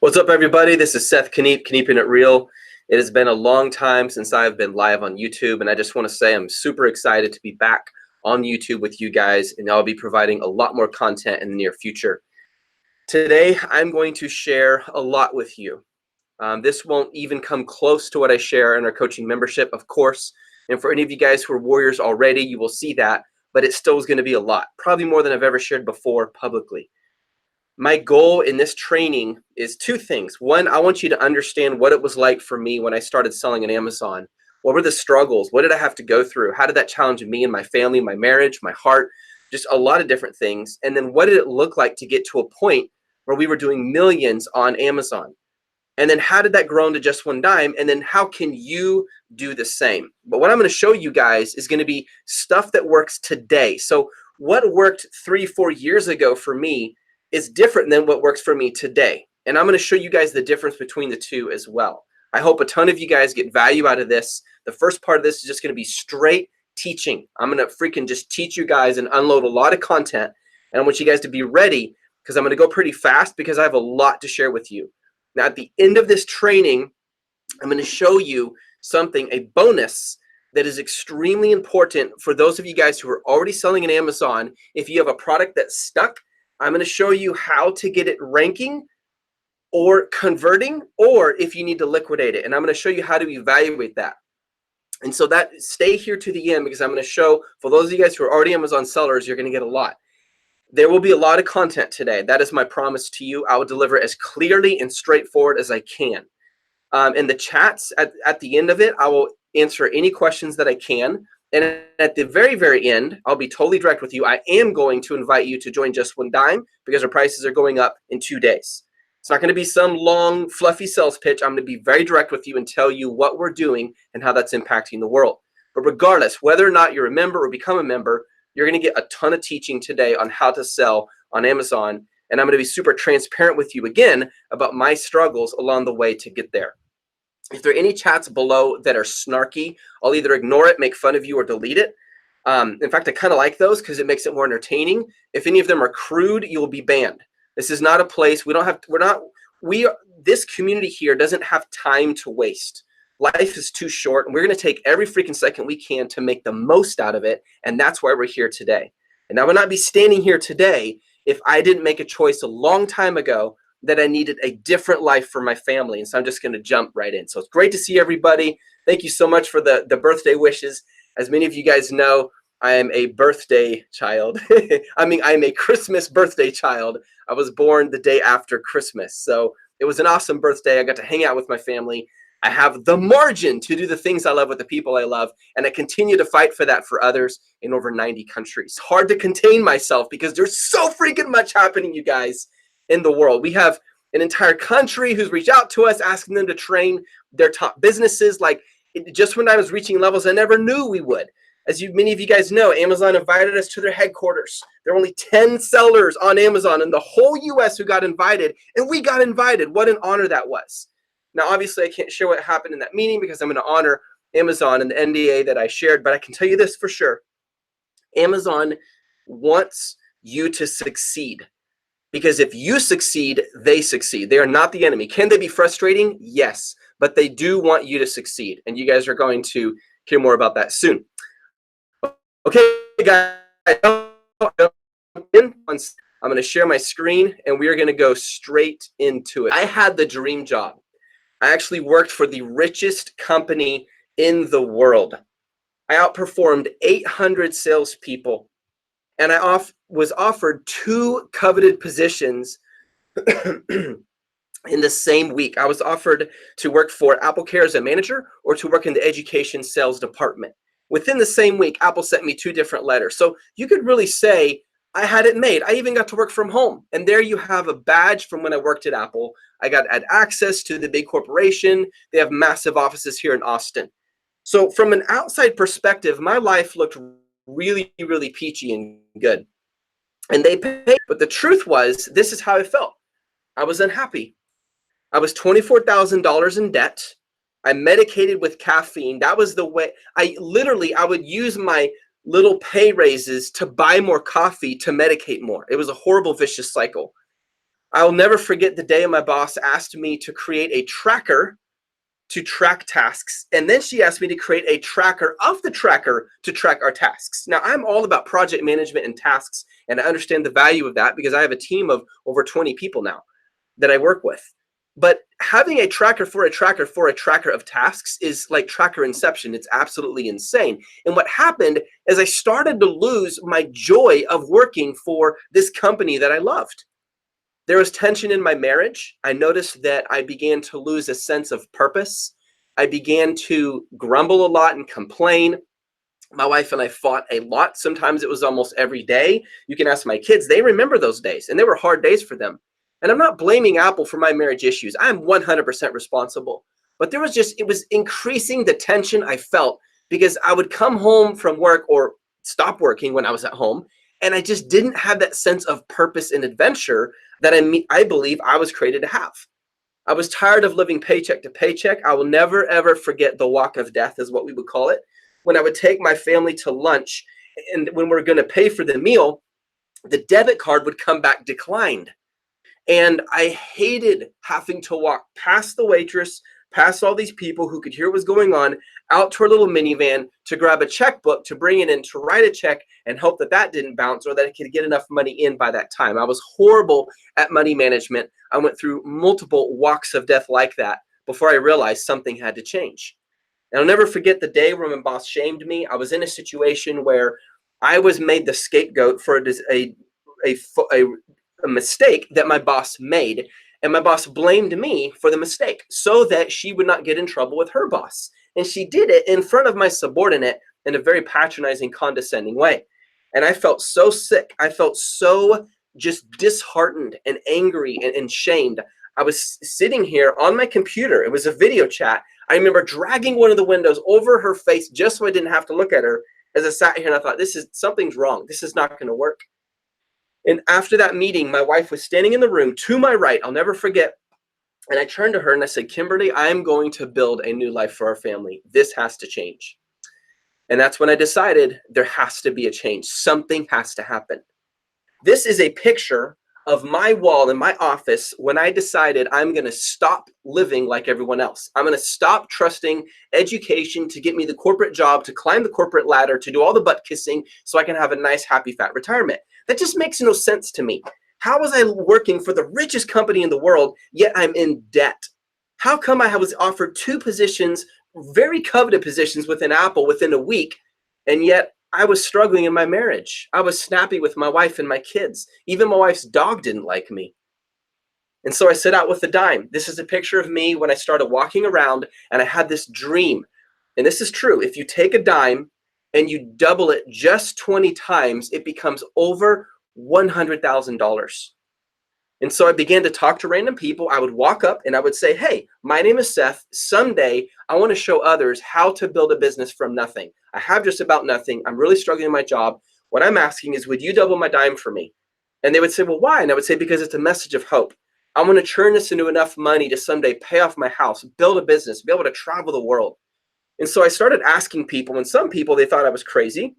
What's up, everybody? This is Seth Keeping It Real. It has been a long time since I've been live on YouTube, and I just want to say I'm super excited to be back on YouTube with you guys, and I'll be providing a lot more content in the near future. Today, I'm going to share a lot with you. This won't even come close to what I share in our coaching membership, of course, and for any of you guys who are warriors already, you will see that, but it still is going to be a lot, probably more than I've ever shared before publicly. My goal in this training is two things. One, I want you to understand what it was like for me when I started selling on Amazon. What were the struggles? What did I have to go through? How did that challenge me and my family, my marriage, my heart, just a lot of different things. And then what did it look like to get to a point where we were doing millions on Amazon? And then how did that grow into just one dime? And then how can you do the same? But what I'm going to show you guys is going to be stuff that works today. So what worked 3-4 years ago for me is different than what works for me today. And I'm going to show you guys the difference between the two as well. I hope a ton of you guys get value out of this. The first part of this is just going to be straight teaching. I'm going to freaking just teach you guys and unload a lot of content. And I want you guys to be ready because I'm going to go pretty fast because I have a lot to share with you. Now, at the end of this training, I'm going to show you something, a bonus that is extremely important for those of you guys who are already selling on Amazon. If you have a product that's stuck, I'm going to show you how to get it ranking or converting, or if you need to liquidate it. And I'm going to show you how to evaluate that. And so stay here to the end because I'm going to show, for those of you guys who are already Amazon sellers, you're going to get a lot. There will be a lot of content today. That is my promise to you. I will deliver as clearly and straightforward as I can. In the chats at the end of it, I will answer any questions that I can. And at the very, very end, I'll be totally direct with you. I am going to invite you to join Just One Dime because our prices are going up in 2 days. It's not going to be some long, fluffy sales pitch. I'm going to be very direct with you and tell you what we're doing and how that's impacting the world. But regardless, whether or not you're a member or become a member, you're going to get a ton of teaching today on how to sell on Amazon. And I'm going to be super transparent with you again about my struggles along the way to get there. If there are any chats below that are snarky, I'll either ignore it, make fun of you, or delete it. In fact, I kind of like those because it makes it more entertaining. If any of them are crude, you will be banned. This is not a place, this community here doesn't have time to waste. Life is too short, and we're going to take every freaking second we can to make the most out of it, and that's why we're here today. And I would not be standing here today if I didn't make a choice a long time ago that I needed a different life for my family. And so I'm just going to jump right in. So it's great to see everybody. Thank you so much for the birthday wishes. As many of you guys know, I am a birthday child. I'm a Christmas birthday child. I was born the day after Christmas. So it was an awesome birthday. I got to hang out with my family. I have the margin to do the things I love with the people I love. And I continue to fight for that for others in over 90 countries. Hard to contain myself because there's so freaking much happening, you guys, in the world. We have an entire country who's reached out to us asking them to train their top businesses. Just when I was reaching levels I never knew we would. As many of you guys know, Amazon invited us to their headquarters. There were only 10 sellers on Amazon in the whole US who got invited, and we got invited. What an honor that was. Now, obviously, I can't share what happened in that meeting because I'm going to honor Amazon and the NDA that I shared, but I can tell you this for sure. Amazon wants you to succeed. Because if you succeed, they succeed. They are not the enemy. Can they be frustrating? Yes, but they do want you to succeed. And you guys are going to hear more about that soon. Okay, guys, I'm going to share my screen and we are going to go straight into it. I had the dream job. I actually worked for the richest company in the world. I outperformed 800 salespeople. And I was offered 2 coveted positions in the same week. I was offered to work for Apple Care as a manager or to work in the education sales department. Within the same week, Apple sent me 2 different letters. So you could really say I had it made. I even got to work from home. And there you have a badge from when I worked at Apple. I got access to the big corporation. They have massive offices here in Austin. So from an outside perspective, my life looked really, really peachy and good. And they paid, but the truth was, this is how I felt. I was unhappy. I was $24,000 in debt. I medicated with caffeine. That was the way. I would use my little pay raises to buy more coffee to medicate more. It was a horrible, vicious cycle. I'll never forget the day my boss asked me to create a tracker to track tasks. And then she asked me to create a tracker of the tracker to track our tasks. Now, I'm all about project management and tasks, and I understand the value of that because I have a team of over 20 people now that I work with. But having a tracker for a tracker for a tracker of tasks is like tracker inception. It's absolutely insane. And what happened is I started to lose my joy of working for this company that I loved. There was tension in my marriage. I noticed that I began to lose a sense of purpose. I began to grumble a lot and complain. My wife and I fought a lot. Sometimes it was almost every day. You can ask my kids, they remember those days, and they were hard days for them. And I'm not blaming Apple for my marriage issues. I'm 100% responsible. But there was it was increasing the tension I felt because I would come home from work or stop working when I was at home, and I just didn't have that sense of purpose and adventure that I believe I was created to have. I was tired of living paycheck to paycheck. I will never, ever forget the walk of death is what we would call it. When I would take my family to lunch, and when we're going to pay for the meal, the debit card would come back declined. And I hated having to walk past the waitress, past all these people who could hear what was going on, out to our little minivan to grab a checkbook, to bring it in, to write a check and hope that that didn't bounce or that I could get enough money in by that time. I was horrible at money management. I went through multiple walks of death like that before I realized something had to change. And I'll never forget the day where my boss shamed me. I was in a situation where I was made the scapegoat for a mistake that my boss made. And my boss blamed me for the mistake so that she would not get in trouble with her boss. And she did it in front of my subordinate in a very patronizing, condescending way. And I felt so sick. I felt so just disheartened and angry and shamed. I was sitting here on my computer. It was a video chat. I remember dragging one of the windows over her face just so I didn't have to look at her as I sat here, and I thought, something's wrong. This is not going to work. And after that meeting, my wife was standing in the room to my right. I'll never forget. And I turned to her and I said, Kimberly, I'm going to build a new life for our family. This has to change. And that's when I decided there has to be a change. Something has to happen. This is a picture of my wall in my office when I decided I'm going to stop living like everyone else. I'm going to stop trusting education to get me the corporate job, to climb the corporate ladder, to do all the butt kissing so I can have a nice, happy, fat retirement. That just makes no sense to me. How was I working for the richest company in the world, yet I'm in debt? How come I was offered 2 positions, very coveted positions within Apple within a week, and yet I was struggling in my marriage? I was snappy with my wife and my kids. Even my wife's dog didn't like me. And so I set out with a dime. This is a picture of me when I started walking around and I had this dream. And this is true. If you take a dime and you double it just 20 times, it becomes over $100,000. And so I began to talk to random people. I would walk up and I would say, hey, my name is Seth. Someday I want to show others how to build a business from nothing. I have just about nothing. I'm really struggling in my job. What I'm asking is, would you double my dime for me? And they would say, well, why? And I would say, because it's a message of hope. I want to turn this into enough money to someday pay off my house, build a business, be able to travel the world. And so I started asking people, and some people, they thought I was crazy.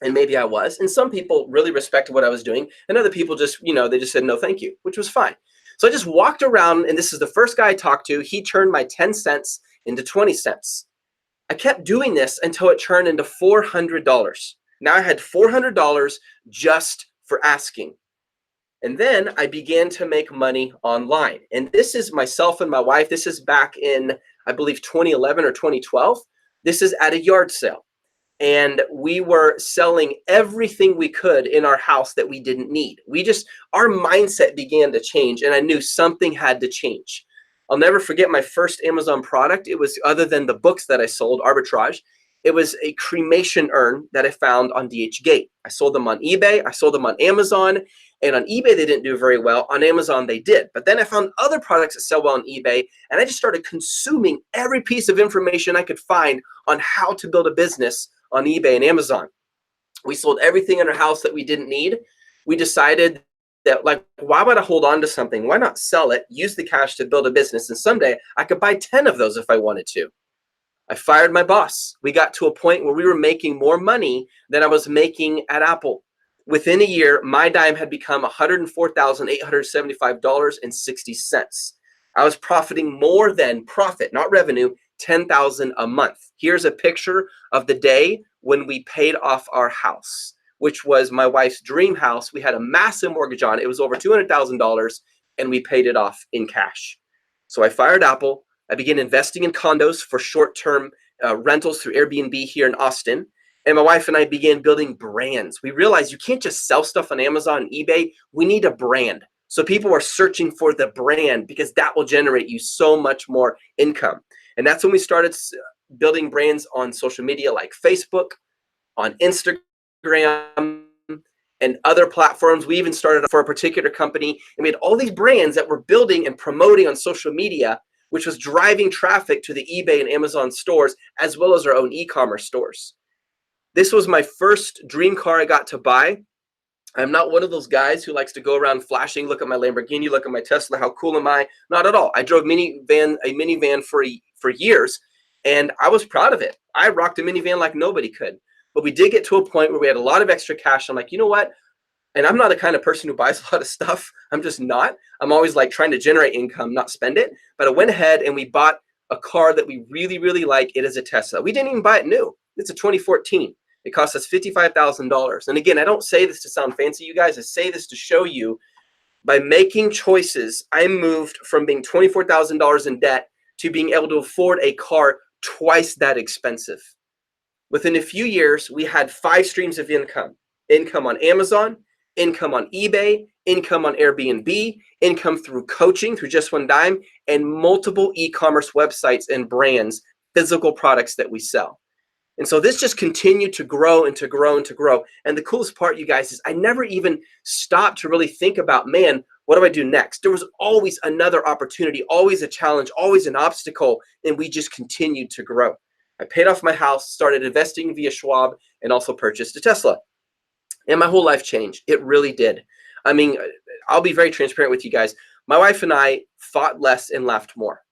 And maybe I was. And some people really respected what I was doing. And other people just, they just said, no, thank you, which was fine. So I just walked around, and this is the first guy I talked to. He turned my 10 cents into 20 cents. I kept doing this until it turned into $400. Now I had $400 just for asking. And then I began to make money online. And this is myself and my wife. This is back in, I believe, 2011 or 2012. This is at a yard sale. And we were selling everything we could in our house that we didn't need. Our mindset began to change, and I knew something had to change. I'll never forget my first Amazon product. It was, other than the books that I sold, arbitrage, it was a cremation urn that I found on DHgate. I sold them on eBay. I sold them on Amazon. And on eBay, they didn't do very well. On Amazon, they did. But then I found other products that sell well on eBay, and I just started consuming every piece of information I could find on how to build a business on eBay and Amazon. We sold everything in our house that we didn't need. We decided that, why would I hold on to something? Why not sell it, use the cash to build a business, and someday I could buy 10 of those if I wanted to. I fired my boss. We got to a point where we were making more money than I was making at Apple. Within a year, my dime had become $104,875.60. I was profiting more than profit, not revenue, $10,000 a month. Here's a picture of the day when we paid off our house, which was my wife's dream house. We had a massive mortgage on it. It was over $200,000, and we paid it off in cash. So I fired Apple. I began investing in condos for short-term rentals through Airbnb here in Austin. And my wife and I began building brands. We realized you can't just sell stuff on Amazon and eBay. We need a brand. So people are searching for the brand because that will generate you so much more income. And that's when we started building brands on social media like Facebook, on Instagram, and other platforms. We even started for a particular company, and we had all these brands that we're building and promoting on social media, which was driving traffic to the eBay and Amazon stores, as well as our own e-commerce stores. This was my first dream car I got to buy. I'm not one of those guys who likes to go around flashing, look at my Lamborghini, look at my Tesla, how cool am I? Not at all. I drove a minivan for years, and I was proud of it. I rocked a minivan like nobody could. But we did get to a point where we had a lot of extra cash. I'm like, you know what? And I'm not the kind of person who buys a lot of stuff. I'm just not. I'm always like trying to generate income, not spend it. But I went ahead and we bought a car that we really, really like. It is a Tesla. We didn't even buy it new. It's a 2014. It cost us $55,000. And again, I don't say this to sound fancy, you guys. I say this to show you by making choices, I moved from being $24,000 in debt to being able to afford a car twice that expensive. Within a few years, we had 5 streams of income. Income on Amazon, income on eBay, income on Airbnb, income through coaching, through Just One Dime, and multiple e-commerce websites and brands, physical products that we sell. And so this just continued to grow and to grow and to grow. And the coolest part, you guys, is I never even stopped to really think about, man, what do I do next? There was always another opportunity, always a challenge, always an obstacle, and we just continued to grow. I paid off my house, started investing via Schwab, and also purchased a Tesla. And my whole life changed. It really did. I mean, I'll be very transparent with you guys. My wife and I fought less and laughed more.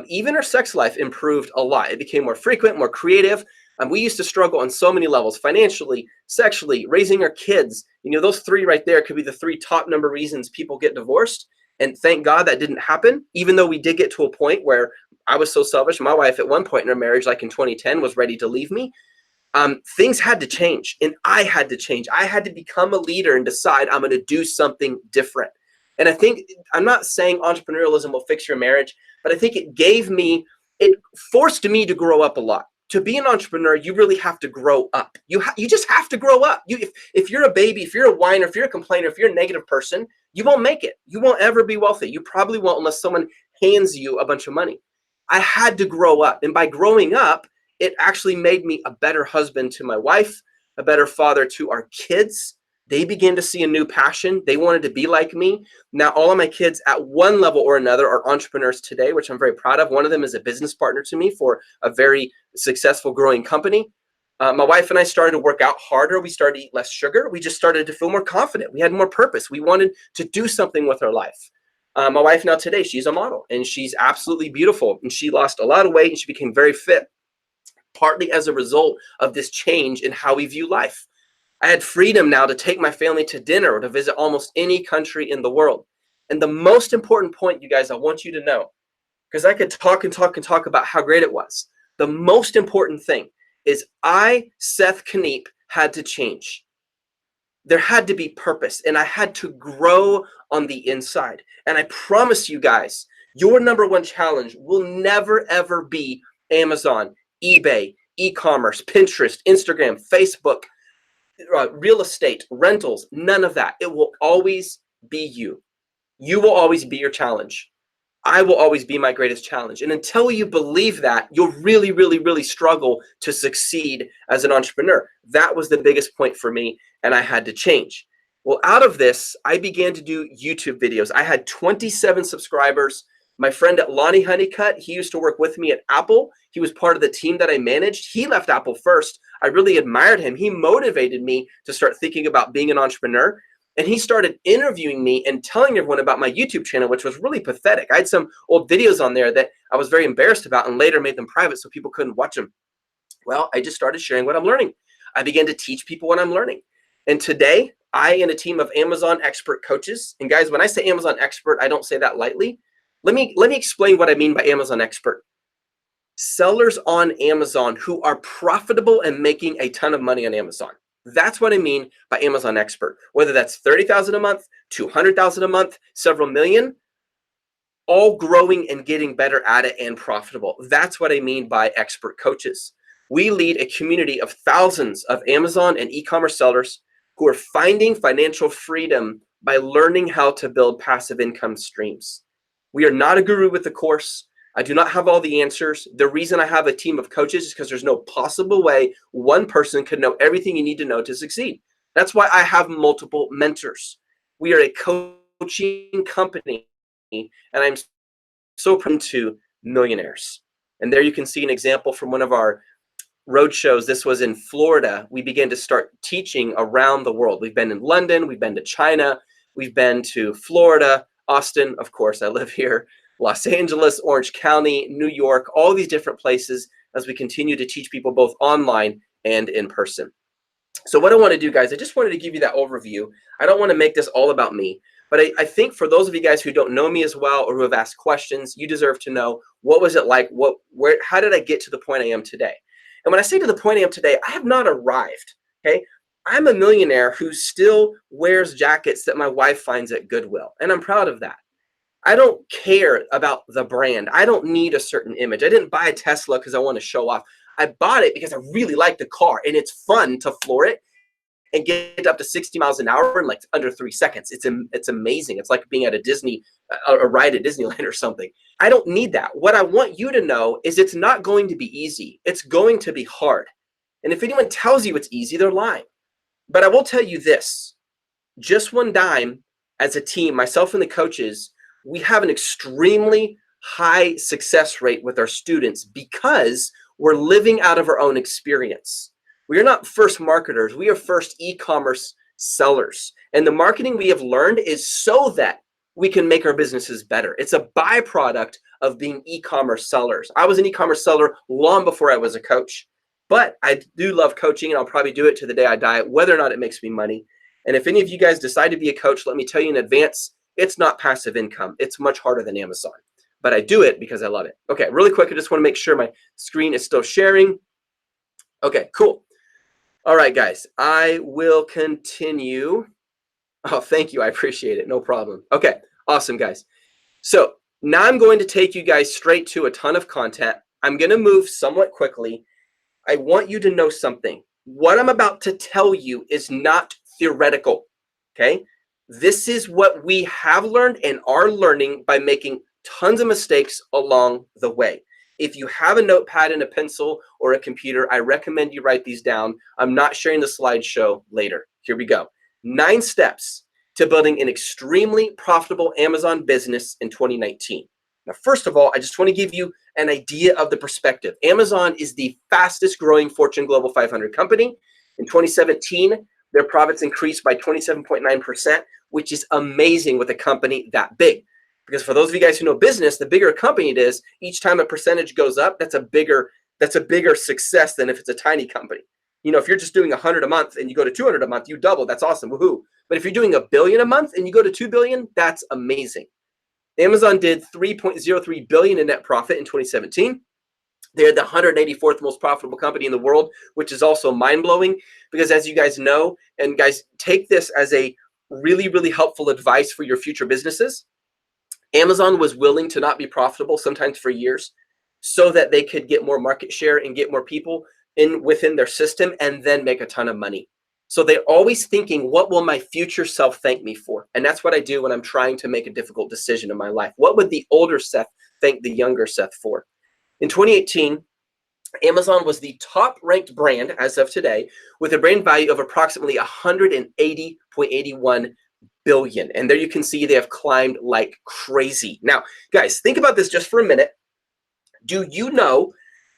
Even our sex life improved a lot. It became more frequent, more creative. We used to struggle on so many levels, financially, sexually, raising our kids. You know, those 3 right there could be the 3 top number reasons people get divorced. And thank God that didn't happen, even though we did get to a point where I was so selfish. My wife at one point in our marriage, like in 2010, was ready to leave me. Things had to change, and I had to change. I had to become a leader and decide I'm going to do something different. And I think, I'm not saying entrepreneurialism will fix your marriage, but I think it forced me to grow up a lot. To be an entrepreneur, you really have to grow up. You just have to grow up. If you're a baby, if you're a whiner, if you're a complainer, if you're a negative person, you won't make it. You won't ever be wealthy. You probably won't unless someone hands you a bunch of money. I had to grow up. And by growing up, it actually made me a better husband to my wife, a better father to our kids. They began to see a new passion. They wanted to be like me. Now, all of my kids at one level or another are entrepreneurs today, which I'm very proud of. One of them is a business partner to me for a very successful growing company. My wife and I started to work out harder. We started to eat less sugar. We just started to feel more confident. We had more purpose. We wanted to do something with our life. My wife now today, she's a model, and she's absolutely beautiful. And she lost a lot of weight, and she became very fit, partly as a result of this change in how we view life. I had freedom now to take my family to dinner or to visit almost any country in the world. And the most important point, you guys, I want you to know, because I could talk and talk and talk about how great it was. The most important thing is Seth Kniep, had to change. There had to be purpose, and I had to grow on the inside. And I promise you guys, your number one challenge will never, ever be Amazon, eBay, e-commerce, Pinterest, Instagram, Facebook, real estate, rentals, none of that. It will always be you. You will always be your challenge. I will always be my greatest challenge. And until you believe that, you'll really, really, really struggle to succeed as an entrepreneur. That was the biggest point for me, and I had to change. Well, out of this, I began to do YouTube videos. I had 27 subscribers. My friend Lonnie Honeycutt, he used to work with me at Apple. He was part of the team that I managed. He left Apple first. I really admired him. He motivated me to start thinking about being an entrepreneur. And he started interviewing me and telling everyone about my YouTube channel, which was really pathetic. I had some old videos on there that I was very embarrassed about and later made them private so people couldn't watch them. Well, I just started sharing what I'm learning. I began to teach people what I'm learning. And today, I and a team of Amazon expert coaches. And guys, when I say Amazon expert, I don't say that lightly. Let me explain what I mean by Amazon expert. Sellers on Amazon who are profitable and making a ton of money on Amazon. That's what I mean by Amazon expert. Whether that's 30,000 a month, 200,000 a month, several million, all growing and getting better at it and profitable. That's what I mean by expert coaches. We lead a community of thousands of Amazon and e-commerce sellers who are finding financial freedom by learning how to build passive income streams. We are not a guru with the course. I do not have all the answers. The reason I have a team of coaches is because there's no possible way one person could know everything you need to know to succeed. That's why I have multiple mentors. We are a coaching company, and I'm so proud to millionaires. And there you can see an example from one of our road shows. This was in Florida. We began to start teaching around the world. We've been in London, we've been to China, we've been to Florida, Austin, of course, I live here, Los Angeles, Orange County, New York, all these different places as we continue to teach people both online and in person. So what I want to do, guys, I just wanted to give you that overview. I don't want to make this all about me, but I think for those of you guys who don't know me as well or who have asked questions, you deserve to know, what was it like? How did I get to the point I am today? And when I say to the point I am today, I have not arrived, okay? I'm a millionaire who still wears jackets that my wife finds at Goodwill, and I'm proud of that. I don't care about the brand. I don't need a certain image. I didn't buy a Tesla because I want to show off. I bought it because I really like the car, and it's fun to floor it and get up to 60 miles an hour in like under 3 seconds. It's amazing. It's like being at a ride at Disneyland or something. I don't need that. What I want you to know is it's not going to be easy. It's going to be hard. And if anyone tells you it's easy, they're lying. But I will tell you this, just one dime as a team, myself and the coaches, we have an extremely high success rate with our students because we're living out of our own experience. We are not first marketers. We are first e-commerce sellers. And the marketing we have learned is so that we can make our businesses better. It's a byproduct of being e-commerce sellers. I was an e-commerce seller long before I was a coach, but I do love coaching, and I'll probably do it to the day I die, whether or not it makes me money. And if any of you guys decide to be a coach, let me tell you in advance, it's not passive income. It's much harder than Amazon, but I do it because I love it. Okay, really quick, I just want to make sure my screen is still sharing. Okay, cool. All right, guys, I will continue. Oh, thank you. I appreciate it. No problem. Okay, awesome, guys. So now I'm going to take you guys straight to a ton of content. I'm going to move somewhat quickly. I want you to know something. What I'm about to tell you is not theoretical, okay? This is what we have learned and are learning by making tons of mistakes along the way. If you have a notepad and a pencil or a computer, I recommend you write these down. I'm not sharing the slideshow later. Here we go. 9 steps to building an extremely profitable Amazon business in 2019. Now, first of all, I just want to give you an idea of the perspective. Amazon is the fastest growing Fortune Global 500 company. In 2017, their profits increased by 27.9%, which is amazing with a company that big. Because for those of you guys who know business, the bigger a company it is, each time a percentage goes up, that's a bigger success than if it's a tiny company. You know, if you're just doing 100 a month and you go to 200 a month, you double. That's awesome. Woohoo. But if you're doing $1 billion a month and you go to 2 billion, that's amazing. Amazon did 3.03 billion in net profit in 2017. They're the 184th most profitable company in the world, which is also mind-blowing because as you guys know, and guys, take this as a really, really helpful advice for your future businesses. Amazon was willing to not be profitable sometimes for years so that they could get more market share and get more people within their system and then make a ton of money. So they're always thinking, what will my future self thank me for? And that's what I do when I'm trying to make a difficult decision in my life. What would the older Seth thank the younger Seth for? In 2018, Amazon was the top ranked brand as of today with a brand value of approximately 180.81 billion. And there you can see they have climbed like crazy. Now, guys, think about this just for a minute. Do you know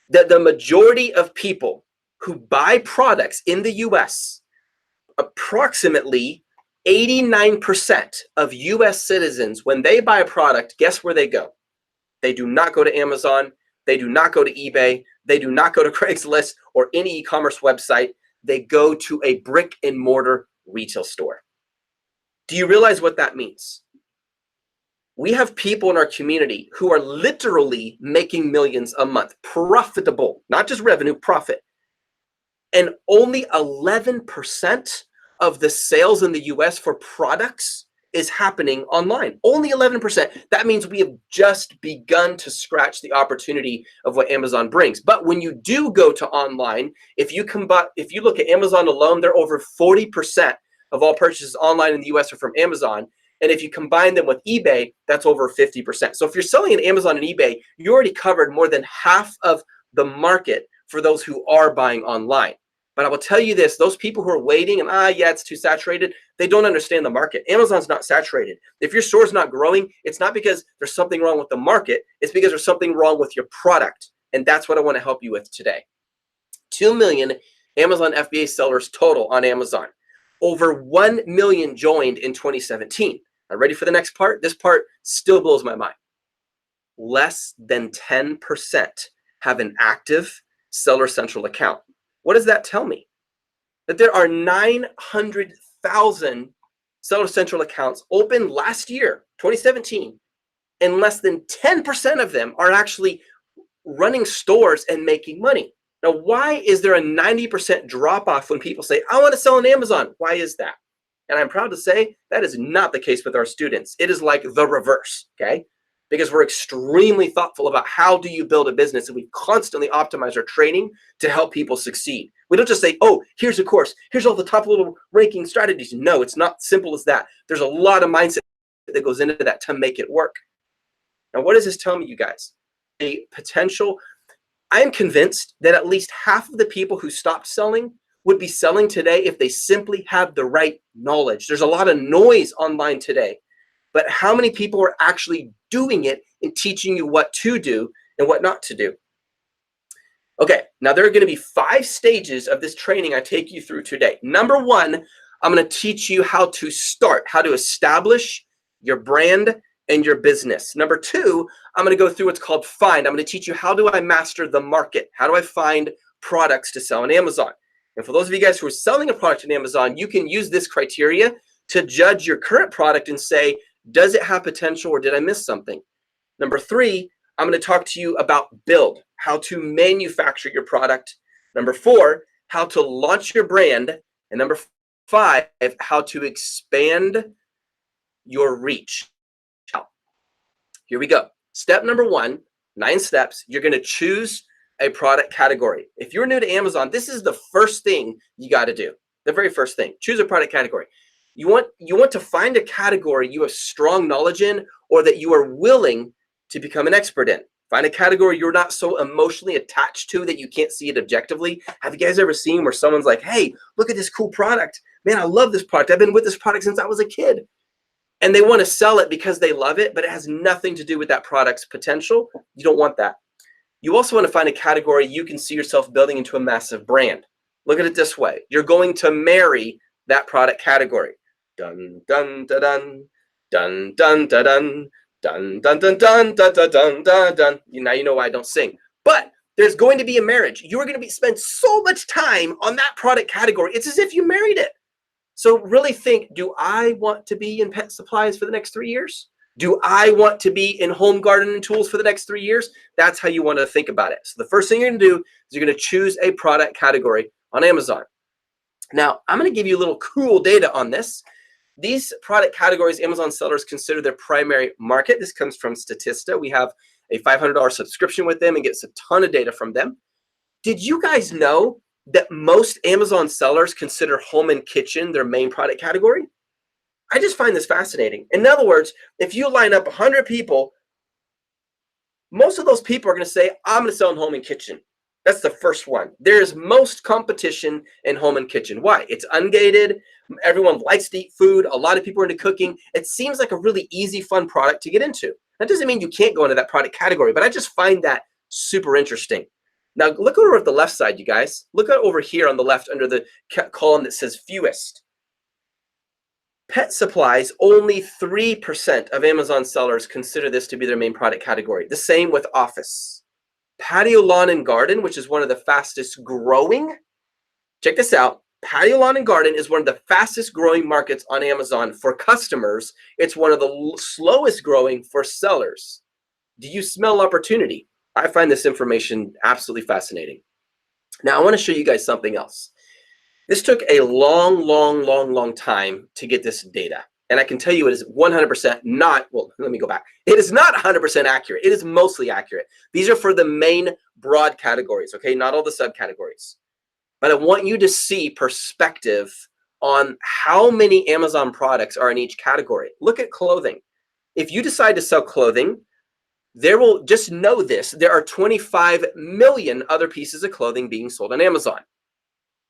that the majority of people who buy products in the US, approximately 89% of US citizens, when they buy a product, guess where they go? They do not go to Amazon. They do not go to eBay. They do not go to Craigslist or any e-commerce website. They go to a brick and mortar retail store. Do you realize what that means? We have people in our community who are literally making millions a month, profitable, not just revenue, profit. And only 11% of the sales in the US for products is happening online. Only 11%. That means we have just begun to scratch the opportunity of what Amazon brings. But when you do go to online, if you look at Amazon alone, they're over 40% of all purchases online in the US are from Amazon. And if you combine them with eBay, that's over 50%. So if you're selling on Amazon and eBay, you already covered more than half of the market for those who are buying online. But I will tell you this, those people who are waiting and, yeah, it's too saturated, they don't understand the market. Amazon's not saturated. If your store's not growing, it's not because there's something wrong with the market, it's because there's something wrong with your product. And that's what I want to help you with today. 2 million Amazon FBA sellers total on Amazon. Over 1 million joined in 2017. Now, ready for the next part? This part still blows my mind. Less than 10% have an active Seller Central account. What does that tell me? That there are 900,000 Seller Central accounts open last year, 2017, and less than 10% of them are actually running stores and making money. Now, why is there a 90% drop off when people say, I want to sell on Amazon? Why is that? And I'm proud to say that is not the case with our students. It is like the reverse, okay? Because we're extremely thoughtful about how do you build a business, and we constantly optimize our training to help people succeed. We don't just say, oh, here's a course, here's all the top little ranking strategies. No, it's not simple as that. There's a lot of mindset that goes into that to make it work. Now, what does this tell me, you guys? A potential, I am convinced that at least half of the people who stopped selling would be selling today if they simply have the right knowledge. There's a lot of noise online today, but how many people are actually doing it and teaching you what to do and what not to do? Okay, now there are going to be 5 stages of this training I take you through today. Number 1, I'm going to teach you how to start, how to establish your brand and your business. Number 2, I'm going to go through what's called find. I'm going to teach you how do I master the market? How do I find products to sell on Amazon? And for those of you guys who are selling a product on Amazon, you can use this criteria to judge your current product and say, does it have potential or did I miss something? Number 3, I'm going to talk to you about build, how to manufacture your product. Number 4, how to launch your brand. And number 5, how to expand your reach. Here we go. Step number 1, 9 steps. You're going to choose a product category. If you're new to Amazon, this is the first thing you got to do. The very first thing, choose a product category. You want to find a category you have strong knowledge in or that you are willing to become an expert in. Find a category you're not so emotionally attached to that you can't see it objectively. Have you guys ever seen where someone's like, hey, look at this cool product. Man, I love this product. I've been with this product since I was a kid. And they want to sell it because they love it, but it has nothing to do with that product's potential. You don't want that. You also want to find a category you can see yourself building into a massive brand. Look at it this way. You're going to marry that product category. Dun, dun, dun, dun, dun, dun, dun, dun. Dun, dun, dun, dun, dun, dun, dun, dun, dun. Now you know why I don't sing. But there's going to be a marriage. You're going to spend so much time on that product category. It's as if you married it. So really think, do I want to be in pet supplies for the next 3 years? Do I want to be in home garden and tools for the next 3 years? That's how you want to think about it. So the first thing you're going to do is you're going to choose a product category on Amazon. Now, I'm going to give you a little cool data on this. These product categories Amazon sellers consider their primary market. This comes from Statista. We have a $500 subscription with them and gets a ton of data from them. Did you guys know that most Amazon sellers consider home and kitchen their main product category? I just find this fascinating. In other words, if you line up 100 people, most of those people are going to say, I'm going to sell in home and kitchen. That's the first one. There's most competition in home and kitchen. Why? It's ungated. Everyone likes to eat food. A lot of people are into cooking. It seems like a really easy, fun product to get into. That doesn't mean you can't go into that product category, but I just find that super interesting. Now, look over at the left side, you guys. Look over here on the left under the column that says fewest. Pet supplies, only 3% of Amazon sellers consider this to be their main product category. The same with office. Patio, lawn, and garden, which is one of the fastest growing. Check this out. Patio, lawn, and garden is one of the fastest growing markets on Amazon for customers. It's one of the slowest growing for sellers. Do you smell opportunity? I find this information absolutely fascinating. Now, I want to show you guys something else. This took a long time to get this data. And I can tell you it is 100% not, well, let me go back. It is not 100% accurate. It is mostly accurate. These are for the main broad categories, okay? Not all the subcategories. But I want you to see perspective on how many Amazon products are in each category. Look at clothing. If you decide to sell clothing, there will, just know this, there are 25 million other pieces of clothing being sold on Amazon.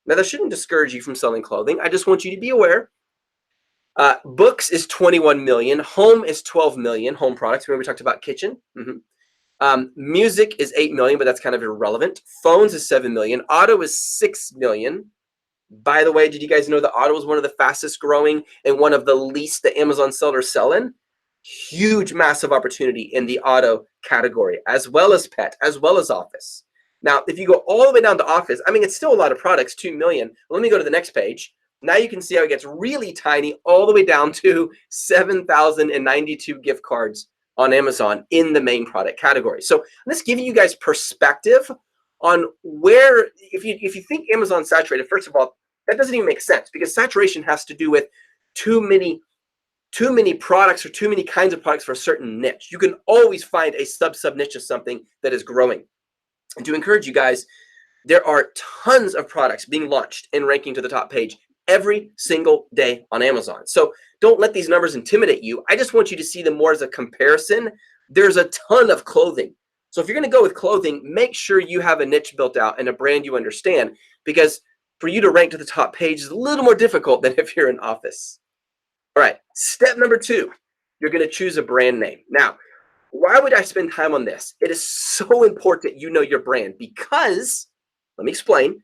Now, that shouldn't discourage you from selling clothing. I just want you to be aware. Books is 21 million. Home is 12 million. Home products. Remember we talked about kitchen. Music is 8 million, but that's kind of irrelevant. Phones is 7 million. Auto is 6 million. By the way, did you guys know that auto is one of the fastest growing and one of the least that Amazon sellers sell in? Huge, massive opportunity in the auto category, as well as pet, as well as office. Now, if you go all the way down to office, I mean, it's still a lot of products, 2 million. Let me go to the next page. Now you can see how it gets really tiny all the way down to 7,092 gift cards on Amazon in the main product category. So I'm just giving you guys perspective on where, if you think Amazon's saturated, first of all, that doesn't even make sense, because saturation has to do with too many products or too many kinds of products for a certain niche. You can always find a sub niche of something that is growing. And to encourage you guys, there are tons of products being launched and ranking to the top page every single day on Amazon. So don't let these numbers intimidate you. I just want you to see them more as a comparison. There's a ton of clothing. So if you're going to go with clothing, make sure you have a niche built out and a brand you understand, because for you to rank to the top page is a little more difficult than if you're in office. All right, step number 2, you're going to choose a brand name. Now, why would I spend time on this? It is so important you know your brand, because, let me explain,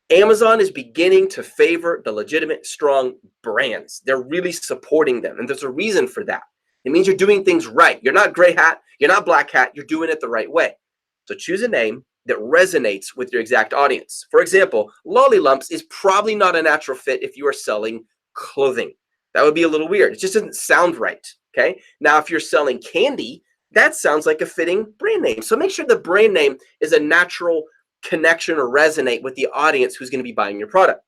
Amazon is beginning to favor the legitimate, strong brands. They're really supporting them, and there's a reason for that. It means you're doing things right. You're not gray hat, you're not black hat, you're doing it the right way. So choose a name that resonates with your exact audience. For example, Lolly Lumps is probably not a natural fit if you are selling clothing. That would be a little weird. It just doesn't sound right, okay? Now, if you're selling candy, that sounds like a fitting brand name. So make sure the brand name is a natural connection or resonate with the audience who's going to be buying your product.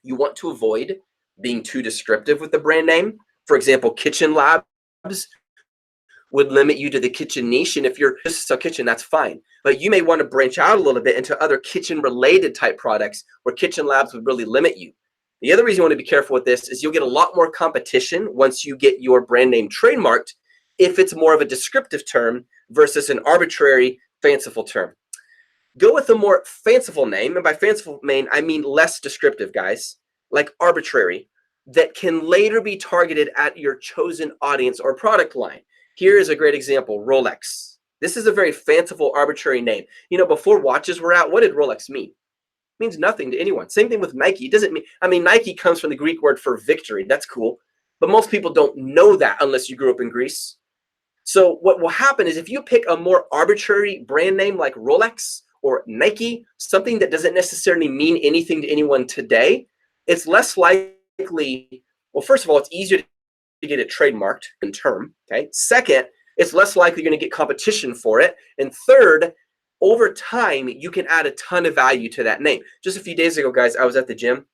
You want to avoid being too descriptive with the brand name. For example, Kitchen Labs would limit you to the kitchen niche, and if you're just a kitchen, that's fine. But you may want to branch out a little bit into other kitchen-related type products where Kitchen Labs would really limit you. The other reason you want to be careful with this is you'll get a lot more competition once you get your brand name trademarked if it's more of a descriptive term versus an arbitrary, fanciful term. Go with a more fanciful name, and by fanciful name, I mean less descriptive, guys, like arbitrary, that can later be targeted at your chosen audience or product line. Here is a great example, Rolex. This is a very fanciful, arbitrary name. You know, before watches were out, what did Rolex mean? It means nothing to anyone. Same thing with Nike. It doesn't mean, I mean, Nike comes from the Greek word for victory. That's cool. But most people don't know that unless you grew up in Greece. So what will happen is if you pick a more arbitrary brand name like Rolex or Nike, something that doesn't necessarily mean anything to anyone today, it's less likely, well, first of all, it's easier to get it trademarked in term, okay? Second, it's less likely you're gonna get competition for it. And third, over time, you can add a ton of value to that name. Just a few days ago, guys, I was at the gym.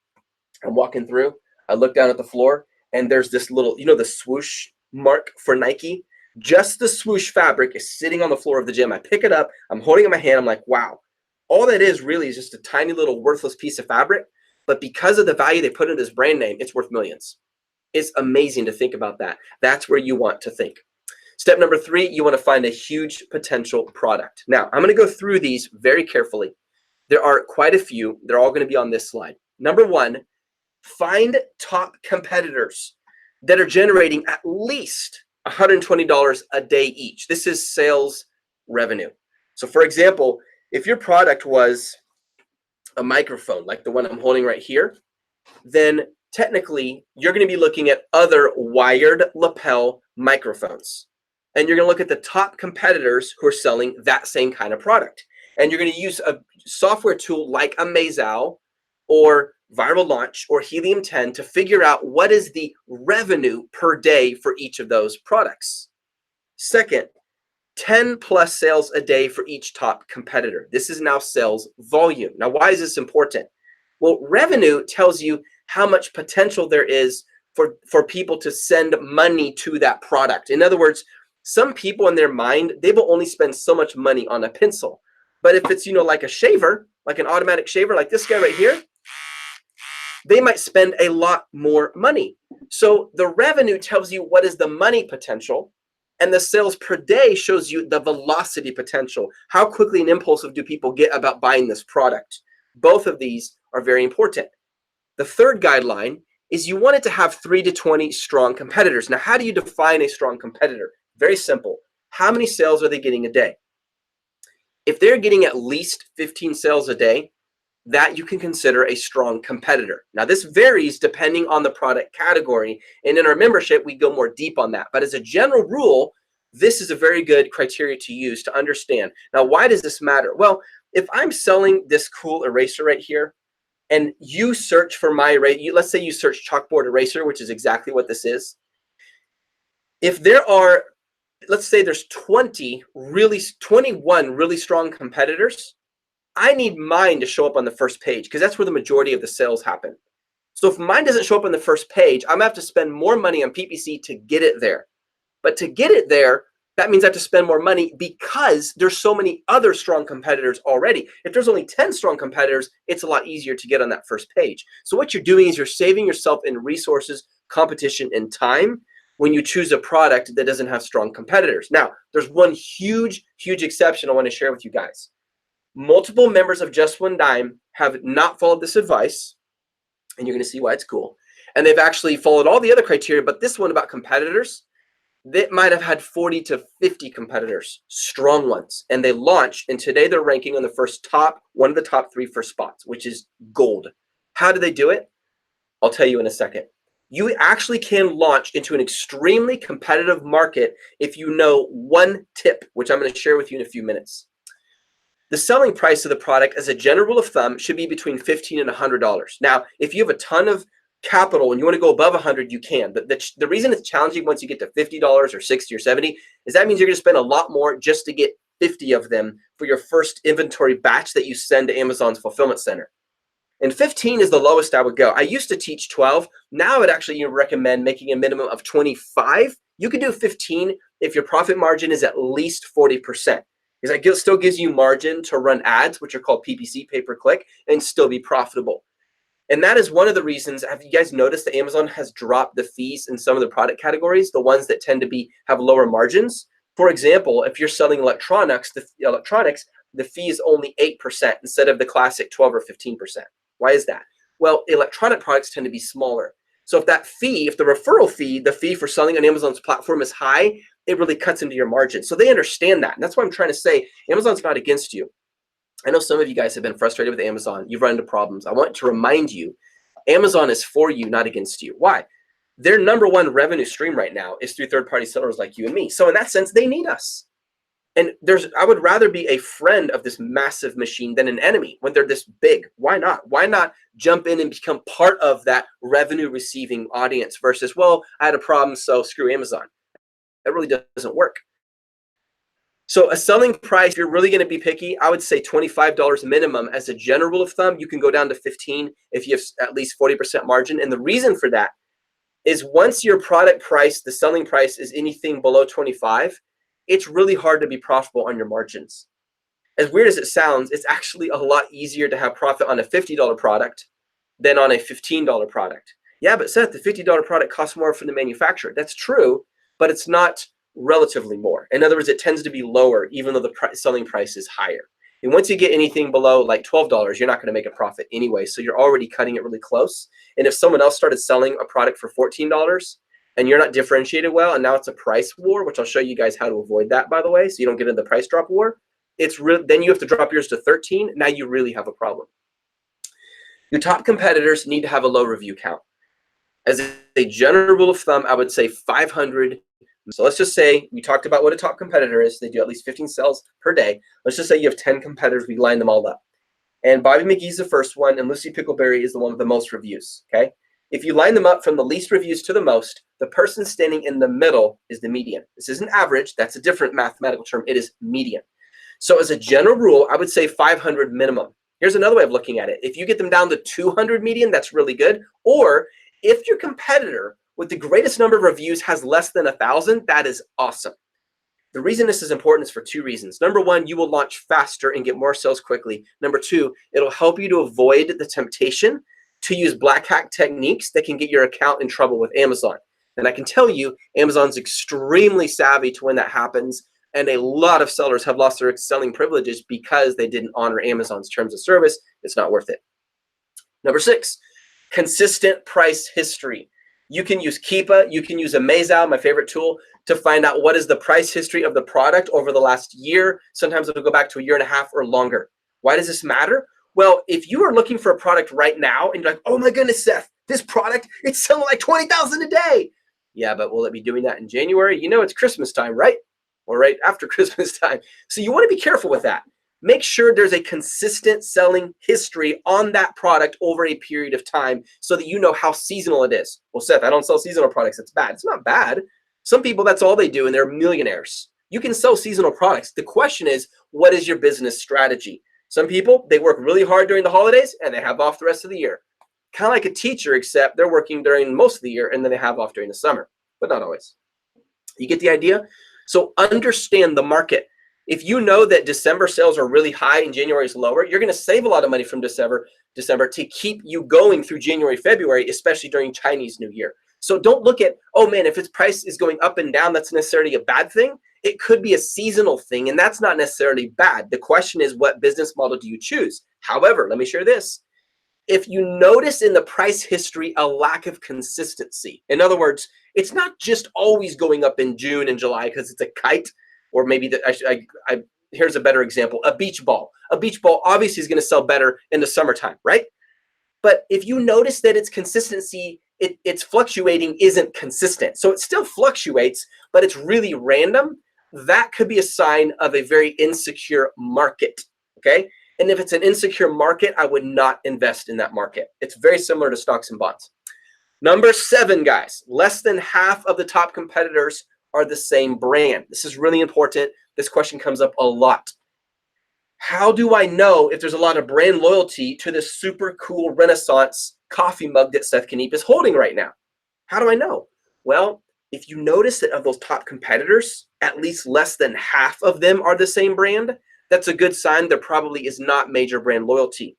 I'm walking through, I look down at the floor, and there's this little, you know, the swoosh mark for Nike? Just the swoosh fabric is sitting on the floor of the gym. I pick it up, I'm holding it in my hand, I'm like, wow. All that is really is just a tiny little worthless piece of fabric, but because of the value they put in this brand name, it's worth millions. It's amazing to think about that. That's where you want to think. Step number 3, you want to find a huge potential product. Now, I'm going to go through these very carefully. There are quite a few. They're all going to be on this slide. Number 1, find top competitors that are generating at least $120 a day each. This is sales revenue. So for example, if your product was a microphone like the one I'm holding right here, then technically you're going to be looking at other wired lapel microphones. And you're going to look at the top competitors who are selling that same kind of product. And you're going to use a software tool like Amazal or viral launch, or helium-10 to figure out what is the revenue per day for each of those products. Second, 10 plus sales a day for each top competitor. This is now sales volume. Now, why is this important? Well, revenue tells you how much potential there is for people to send money to that product. In other words, some people in their mind, they will only spend so much money on a pencil. But if it's, like a shaver, like an automatic shaver, like this guy right here, they might spend a lot more money. So the revenue tells you what is the money potential, and the sales per day shows you the velocity potential. How quickly and impulsive do people get about buying this product? Both of these are very important. The third guideline is you want it to have 3 to 20 strong competitors. Now, how do you define a strong competitor? Very simple. How many sales are they getting a day? If they're getting at least 15 sales a day, that you can consider a strong competitor. Now, this varies depending on the product category, and in our membership, we go more deep on that. But as a general rule, this is a very good criteria to use to understand. Now, why does this matter? Well, if I'm selling this cool eraser right here, and you search for my eraser, let's say you search chalkboard eraser, which is exactly what this is. If there are, let's say there's 21 really strong competitors, I need mine to show up on the first page because that's where the majority of the sales happen. So if mine doesn't show up on the first page, I'm gonna have to spend more money on PPC to get it there. But to get it there, that means I have to spend more money because there's so many other strong competitors already. If there's only 10 strong competitors, it's a lot easier to get on that first page. So what you're doing is you're saving yourself in resources, competition, and time when you choose a product that doesn't have strong competitors. Now, there's one huge exception I want to share with you guys. Multiple members of Just One Dime have not followed this advice, and you're going to see why it's cool. And they've actually followed all the other criteria, but this one about competitors, they might have had 40 to 50 competitors, strong ones, and they launched, and today they're ranking on the one of the top 3 first spots, which is gold. How do they do it? I'll tell you in a second. You actually can launch into an extremely competitive market if you know one tip, which I'm going to share with you in a few minutes. The selling price of the product, as a general rule of thumb, should be between $15 and $100. Now, if you have a ton of capital and you want to go above 100, you can. But the reason it's challenging once you get to $50 or 60 or 70 is that means you're going to spend a lot more just to get 50 of them for your first inventory batch that you send to Amazon's fulfillment center. And 15 is the lowest I would go. I used to teach 12. Now I would actually recommend making a minimum of 25. You could do 15 if your profit margin is at least 40%. Because that still gives you margin to run ads, which are called PPC, pay-per-click, and still be profitable. And that is one of the reasons. Have you guys noticed that Amazon has dropped the fees in some of the product categories, the ones that tend to have lower margins? For example, if you're selling electronics, the fee is only 8% instead of the classic 12 or 15%. Why is that? Well, electronic products tend to be smaller. So if the referral fee, the fee for selling on Amazon's platform is high, it really cuts into your margin. So they understand that. And that's why I'm trying to say Amazon's not against you. I know some of you guys have been frustrated with Amazon. You've run into problems. I want to remind you, Amazon is for you, not against you. Why? Their number one revenue stream right now is through third-party sellers like you and me. So in that sense, they need us. And I would rather be a friend of this massive machine than an enemy when they're this big. Why not? Why not jump in and become part of that revenue receiving audience versus, well, I had a problem, so screw Amazon. That really doesn't work. So a selling price, if you're really going to be picky, I would say $25 minimum as a general rule of thumb. You can go down to 15 if you have at least 40% margin. And the reason for that is once your product price, the selling price is anything below 25, it's really hard to be profitable on your margins. As weird as it sounds, it's actually a lot easier to have profit on a $50 product than on a $15 product. Yeah, but Seth, the $50 product costs more from the manufacturer. That's true, but it's not relatively more. In other words, it tends to be lower even though the selling price is higher. And once you get anything below like $12, you're not going to make a profit anyway. So you're already cutting it really close. And if someone else started selling a product for $14 and you're not differentiated well, and now it's a price war, which I'll show you guys how to avoid that, by the way, so you don't get into the price drop war. Then you have to drop yours to 13. Now you really have a problem. Your top competitors need to have a low review count. As a general rule of thumb, I would say 500. So let's just say we talked about what a top competitor is. They do at least 15 sales per day. Let's just say you have 10 competitors. We line them all up. And Bobby McGee's the first one, and Lucy Pickleberry is the one with the most reviews, okay? If you line them up from the least reviews to the most, the person standing in the middle is the median. This isn't average. That's a different mathematical term. It is median. So as a general rule, I would say 500 minimum. Here's another way of looking at it. If you get them down to 200 median, that's really good. Or if your competitor with the greatest number of reviews has less than 1,000, that is awesome. The reason this is important is for two reasons. Number one, you will launch faster and get more sales quickly. Number two, it'll help you to avoid the temptation to use black hat techniques that can get your account in trouble with Amazon. And I can tell you, Amazon's extremely savvy to when that happens. And a lot of sellers have lost their selling privileges because they didn't honor Amazon's terms of service. It's not worth it. Number six, consistent price history. You can use Keepa, you can use Amazon, my favorite tool, to find out what is the price history of the product over the last year. Sometimes it'll go back to a year and a half or longer. Why does this matter? Well, if you are looking for a product right now and you're like, oh my goodness, Seth, this product, it's selling like 20,000 a day. Yeah, but will it be doing that in January? You know, it's Christmas time, right? Or right after Christmas time. So you want to be careful with that. Make sure there's a consistent selling history on that product over a period of time so that you know how seasonal it is. Well, Seth, I don't sell seasonal products. It's bad. It's not bad. Some people, that's all they do, and they're millionaires. You can sell seasonal products. The question is, what is your business strategy? Some people, they work really hard during the holidays, and they have off the rest of the year. Kind of like a teacher, except they're working during most of the year, and then they have off during the summer, but not always. You get the idea? So understand the market. If you know that December sales are really high and January is lower, you're going to save a lot of money from December to keep you going through January, February, especially during Chinese New Year. So don't look at, oh man, if its price is going up and down, that's necessarily a bad thing. It could be a seasonal thing, and that's not necessarily bad. The question is, what business model do you choose? However, let me share this. If you notice in the price history a lack of consistency, in other words, it's not just always going up in June and July because it's a kite, or maybe here's a better example, a beach ball. A beach ball obviously is going to sell better in the summertime, right? But if you notice that its consistency, it's fluctuating isn't consistent. So it still fluctuates, but it's really random. That could be a sign of a very insecure market, okay? And if it's an insecure market, I would not invest in that market. It's very similar to stocks and bonds. Number 7, guys, less than half of the top competitors are the same brand. This is really important. This question comes up a lot. How do I know if there's a lot of brand loyalty to this super cool Renaissance coffee mug that Seth Kniep is holding right now? How do I know? Well, if you notice that of those top competitors, at least less than half of them are the same brand, that's a good sign there probably is not major brand loyalty.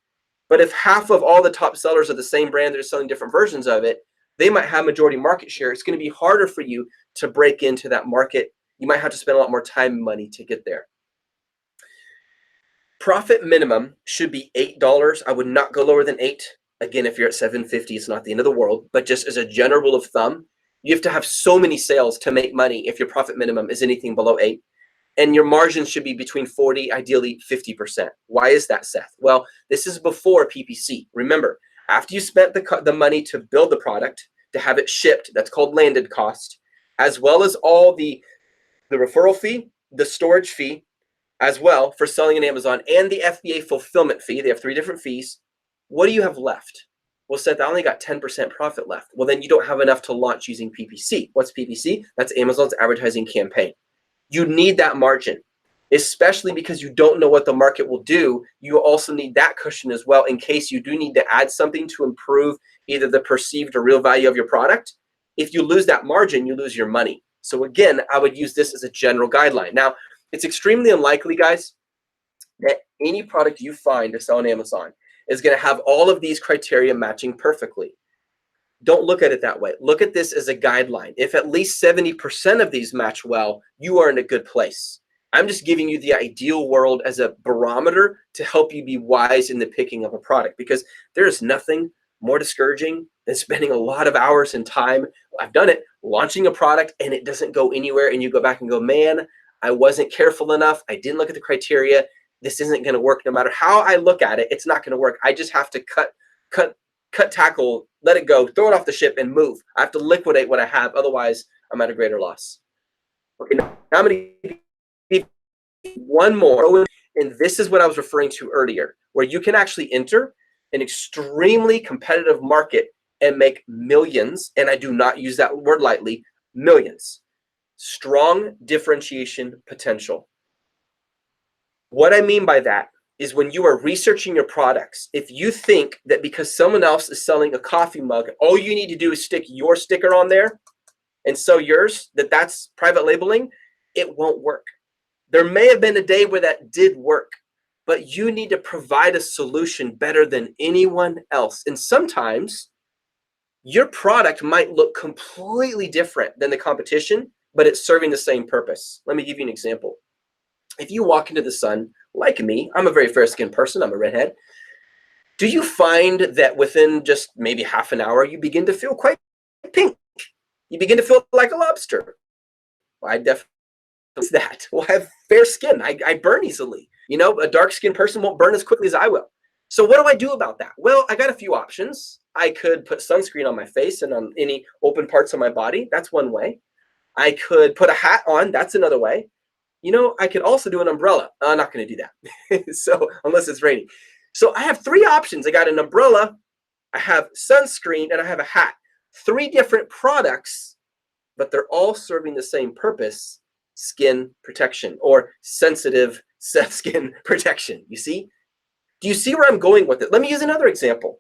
But if half of all the top sellers are the same brand, they're selling different versions of it, they might have majority market share. It's going to be harder for you to break into that market. You might have to spend a lot more time and money to get there. Profit minimum should be $8. I would not go lower than 8. Again, if you're at $7.50, it's not the end of the world. But just as a general rule of thumb, you have to have so many sales to make money if your profit minimum is anything below 8. And your margin should be between 40, ideally 50%. Why is that, Seth? Well, this is before PPC. Remember, after you spent the money to build the product, to have it shipped, that's called landed cost, as well as all the referral fee, the storage fee, as well for selling on Amazon, and the FBA fulfillment fee. They have 3 different fees. What do you have left? Well, Seth, I only got 10% profit left. Well, then you don't have enough to launch using PPC. What's PPC? That's Amazon's advertising campaign. You need that margin, especially because you don't know what the market will do. You also need that cushion as well in case you do need to add something to improve either the perceived or real value of your product. If you lose that margin, you lose your money. So again, I would use this as a general guideline. Now, it's extremely unlikely, guys, that any product you find to sell on Amazon is going to have all of these criteria matching perfectly. Don't look at it that way. Look at this as a guideline. If at least 70% of these match well, you are in a good place. I'm just giving you the ideal world as a barometer to help you be wise in the picking of a product, because there is nothing more discouraging than spending a lot of hours and time. I've done it, launching a product and it doesn't go anywhere, and you go back and go, man, I wasn't careful enough. I didn't look at the criteria. This isn't going to work. No matter how I look at it, it's not going to work. I just have to cut tackle, let it go, throw it off the ship and move. I have to liquidate what I have. Otherwise, I'm at a greater loss. Okay, now I'm going to give one more. And this is what I was referring to earlier. where you can actually enter an extremely competitive market and make millions, and I do not use that word lightly, millions. Strong differentiation potential. What I mean by that is when you are researching your products, if you think that because someone else is selling a coffee mug, all you need to do is stick your sticker on there and sell yours, that's private labeling, it won't work. There may have been a day where that did work, but you need to provide a solution better than anyone else. And sometimes your product might look completely different than the competition, but it's serving the same purpose. Let me give you an example. If you walk into the sun, like me, I'm a very fair-skinned person, I'm a redhead. Do you find that within just maybe half an hour, you begin to feel quite pink? You begin to feel like a lobster. Well, I definitely that. Well, I have fair skin. I burn easily. You know, a dark-skinned person won't burn as quickly as I will. So what do I do about that? Well, I got a few options. I could put sunscreen on my face and on any open parts of my body. That's one way. I could put a hat on. That's another way. You know, I could also do an umbrella. I'm not going to do that. So unless it's raining. So I have three options. I got an umbrella, I have sunscreen, and I have a hat. Three different products, but they're all serving the same purpose, skin protection or sensitive skin protection. You see? Do you see where I'm going with it? Let me use another example.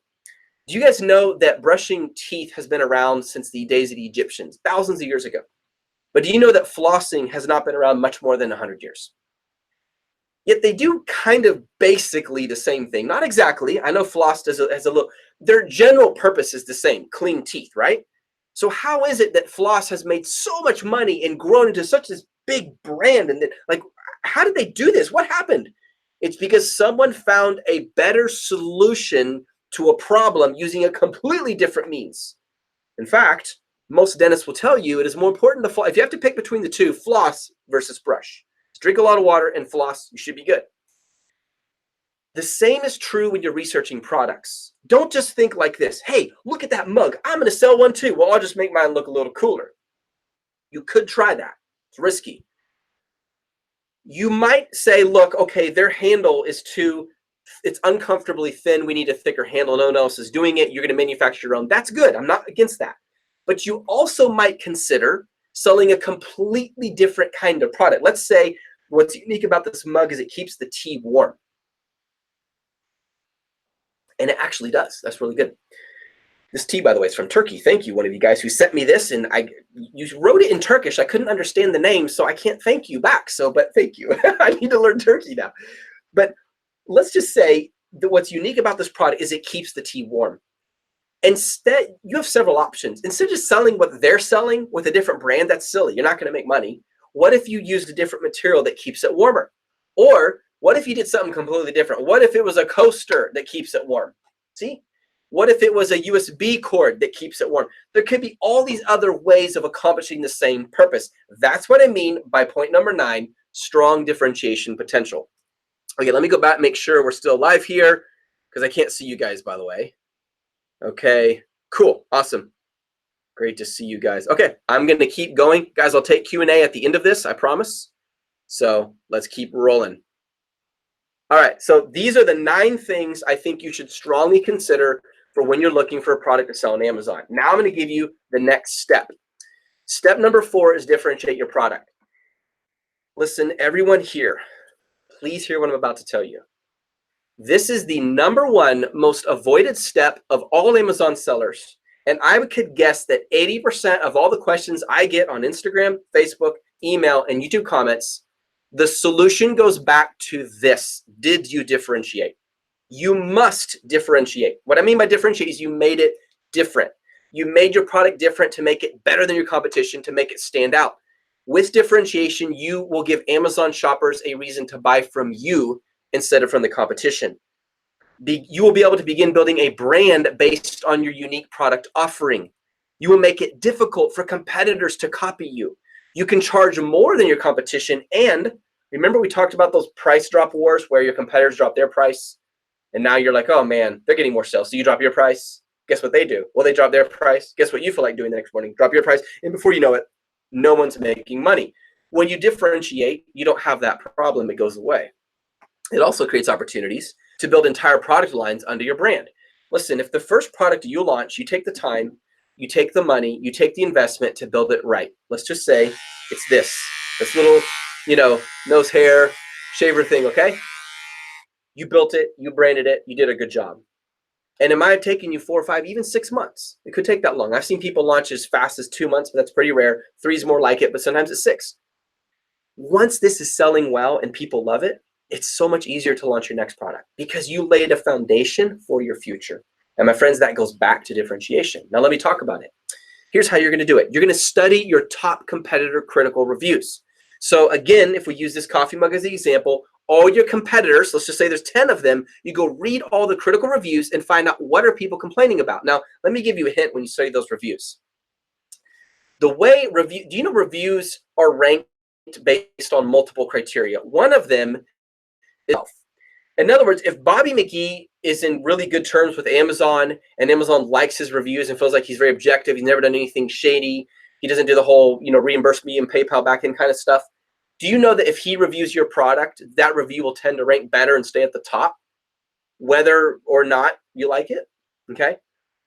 Do you guys know that brushing teeth has been around since the days of the Egyptians, thousands of years ago? But do you know that flossing has not been around much more than 100 years? Yet they do kind of basically the same thing. Not exactly. I know floss has a little, their general purpose is the same, clean teeth, right? So how is it that floss has made so much money and grown into such this big brand? And then, like, how did they do this? What happened? It's because someone found a better solution to a problem using a completely different means. In fact, most dentists will tell you it is more important to floss. If you have to pick between the two, floss versus brush. Just drink a lot of water and floss, you should be good. The same is true when you're researching products. Don't just think like this. Hey, look at that mug. I'm going to sell one too. Well, I'll just make mine look a little cooler. You could try that. It's risky. You might say, look, okay, their handle is it's uncomfortably thin. We need a thicker handle. No one else is doing it. You're going to manufacture your own. That's good. I'm not against that. But you also might consider selling a completely different kind of product. Let's say what's unique about this mug is it keeps the tea warm. And it actually does. That's really good. This tea, by the way, is from Turkey. Thank you, one of you guys who sent me this. And you wrote it in Turkish. I couldn't understand the name, so I can't thank you back. But thank you. I need to learn Turkey now. But let's just say that what's unique about this product is it keeps the tea warm. Instead, you have several options. Instead of just selling what they're selling with a different brand, that's silly. You're not going to make money. What if you used a different material that keeps it warmer? Or what if you did something completely different? What if it was a coaster that keeps it warm? See? What if it was a USB cord that keeps it warm? There could be all these other ways of accomplishing the same purpose. That's what I mean by point number 9, strong differentiation potential. Okay, let me go back and make sure we're still live here because I can't see you guys, by the way. Okay, cool, awesome. Great to see you guys. Okay, I'm going to keep going. Guys, I'll take Q&A at the end of this, I promise. So let's keep rolling. All right, so these are the 9 things I think you should strongly consider for when you're looking for a product to sell on Amazon. Now I'm going to give you the next step. Step number 4 is differentiate your product. Listen, everyone here, please hear what I'm about to tell you. This is the number 1 most avoided step of all Amazon sellers. And I could guess that 80% of all the questions I get on Instagram, Facebook, email, and YouTube comments, the solution goes back to this. Did you differentiate? You must differentiate. What I mean by differentiate is you made it different. You made your product different to make it better than your competition, to make it stand out. With differentiation, you will give Amazon shoppers a reason to buy from you instead of from the competition. You will be able to begin building a brand based on your unique product offering. You will make it difficult for competitors to copy you. You can charge more than your competition. And remember we talked about those price drop wars where your competitors drop their price? And now you're like, oh man, they're getting more sales. So you drop your price. Guess what they do? Well, they drop their price. Guess what you feel like doing the next morning? Drop your price. And before you know it, no one's making money. When you differentiate, you don't have that problem. It goes away. It also creates opportunities to build entire product lines under your brand. Listen, if the first product you launch, you take the time, you take the money, you take the investment to build it right. Let's just say it's this little, nose hair shaver thing, okay? You built it, you branded it, you did a good job. And it might have taken you 4 or 5, even 6 months. It could take that long. I've seen people launch as fast as 2 months, but that's pretty rare. 3 is more like it, but sometimes it's 6. Once this is selling well and people love it, it's so much easier to launch your next product because you laid a foundation for your future. And my friends, that goes back to differentiation. Now let me talk about it. Here's how you're going to do it. You're going to study your top competitor critical reviews. So again, if we use this coffee mug as the example, all your competitors, let's just say there's 10 of them, you go read all the critical reviews and find out what are people complaining about. Now, let me give you a hint when you study those reviews. The way do you know reviews are ranked based on multiple criteria? One of them is health. In other words, if Bobby McGee is in really good terms with Amazon and Amazon likes his reviews and feels like he's very objective, he's never done anything shady, he doesn't do the whole, reimburse me and PayPal back end kind of stuff. Do you know that if he reviews your product, that review will tend to rank better and stay at the top, whether or not you like it? Okay.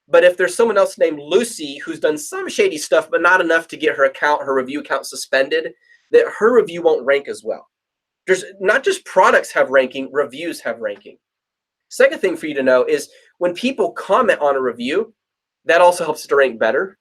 But if there's someone else named Lucy who's done some shady stuff, but not enough to get her review account suspended, that her review won't rank as well. There's not just products have ranking, reviews have ranking. Second thing for you to know is when people comment on a review, that also helps it to rank better.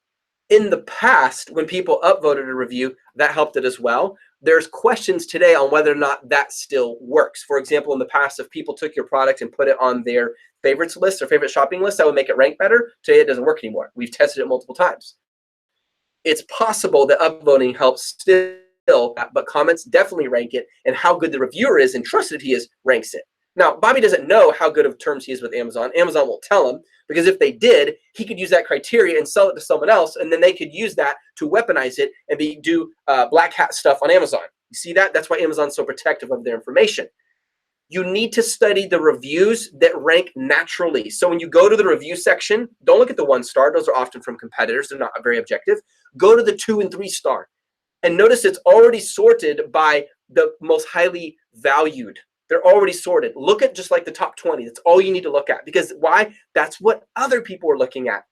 In the past, when people upvoted a review, that helped it as well. There's questions today on whether or not that still works. For example, in the past, if people took your product and put it on their favorites list or favorite shopping list, that would make it rank better. Today, it doesn't work anymore. We've tested it multiple times. It's possible that upvoting helps still, but comments definitely rank it, and how good the reviewer is and trusted he is ranks it. Now, Bobby doesn't know how good of terms he is with Amazon. Amazon won't tell him, because if they did, he could use that criteria and sell it to someone else, and then they could use that to weaponize it and do black hat stuff on Amazon. You see that? That's why Amazon's so protective of their information. You need to study the reviews that rank naturally. So when you go to the review section, don't look at the 1-star. Those are often from competitors. They're not very objective. Go to the 2 and 3-star. And notice it's already sorted by the most highly valued. They're already sorted. Look at just like the top 20. That's all you need to look at. Because why? That's what other people are looking at.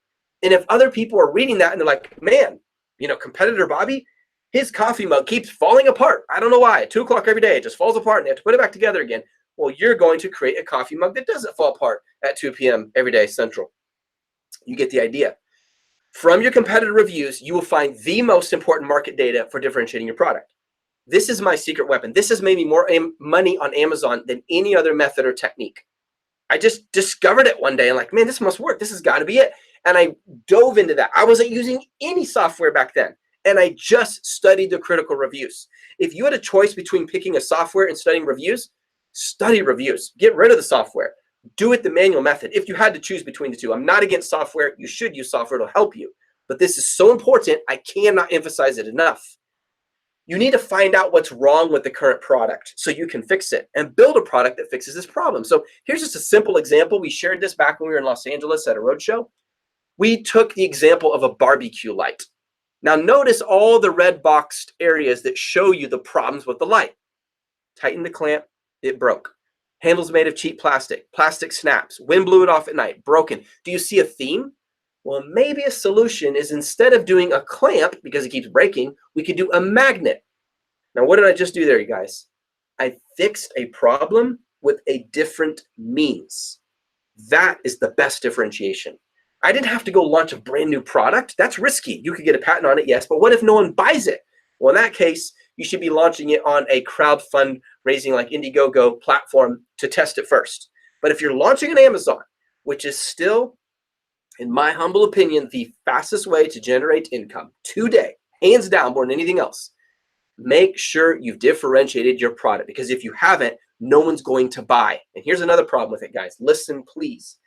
And if other people are reading that and they're like, man, competitor Bobby, his coffee mug keeps falling apart. I don't know why. At 2 o'clock every day, it just falls apart and they have to put it back together again. Well, you're going to create a coffee mug that doesn't fall apart at 2 p.m. every day Central. You get the idea. From your competitor reviews, you will find the most important market data for differentiating your product. This is my secret weapon. This has made me more money on Amazon than any other method or technique. I just discovered it one day and like, man, this must work. This has got to be it. And I dove into that. I wasn't using any software back then. And I just studied the critical reviews. If you had a choice between picking a software and studying reviews, study reviews. Get rid of the software. Do it the manual method. If you had to choose between the two, I'm not against software. You should use software. It'll help you. But this is so important. I cannot emphasize it enough. You need to find out what's wrong with the current product so you can fix it and build a product that fixes this problem. So here's just a simple example. We shared this back when we were in Los Angeles at a roadshow. We took the example of a barbecue light. Now notice all the red boxed areas that show you the problems with the light. Tighten the clamp, it broke. Handle's made of cheap plastic. Plastic snaps. Wind blew it off at night. Broken. Do you see a theme? Well, maybe a solution is instead of doing a clamp, because it keeps breaking, we could do a magnet. Now, what did I just do there, you guys? I fixed a problem with a different means. That is the best differentiation. I didn't have to go launch a brand new product. That's risky. You could get a patent on it, yes, but what if no one buys it? Well, in that case, you should be launching it on a crowdfund raising like Indiegogo platform to test it first. But if you're launching on Amazon, which is still, in my humble opinion, the fastest way to generate income today, hands down more than anything else, make sure you've differentiated your product, because if you haven't, no one's going to buy. And here's another problem with it, guys. Listen, please.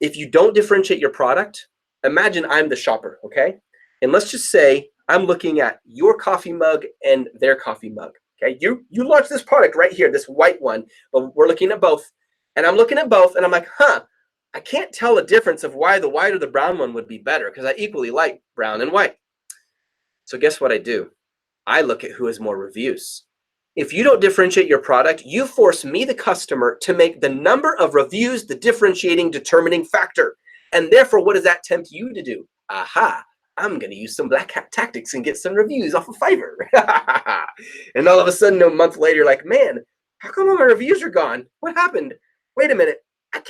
If you don't differentiate your product, imagine I'm the shopper, okay? And let's just say I'm looking at your coffee mug and their coffee mug, okay? You launched this product right here, this white one, but we're looking at both. And I'm looking at both, and I'm like, I can't tell a difference of why the white or the brown one would be better, because I equally like brown and white. So guess what I do? I look at who has more reviews. If you don't differentiate your product, you force me, the customer, to make the number of reviews the differentiating determining factor. And therefore, what does that tempt you to do? Aha, I'm going to use some black hat tactics and get some reviews off of Fiverr. And all of a sudden, a month later, you're like, man, how come all my reviews are gone? What happened? Wait a minute.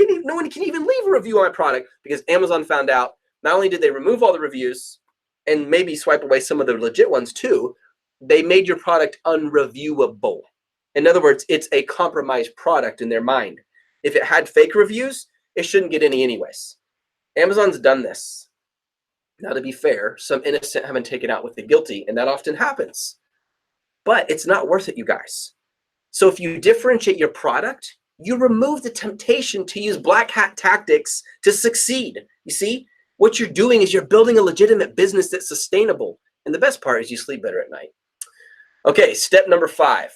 No one can even leave a review on my product, because Amazon found out not only did they remove all the reviews and maybe swipe away some of the legit ones too, they made your product unreviewable. In other words, it's a compromised product in their mind. If it had fake reviews, it shouldn't get any anyways. Amazon's done this. Now, to be fair, some innocent have been taken out with the guilty, and that often happens. But it's not worth it, you guys. So if you differentiate your product, you remove the temptation to use black hat tactics to succeed. You see, what you're doing is you're building a legitimate business that's sustainable. And the best part is you sleep better at night. Okay, step number 5.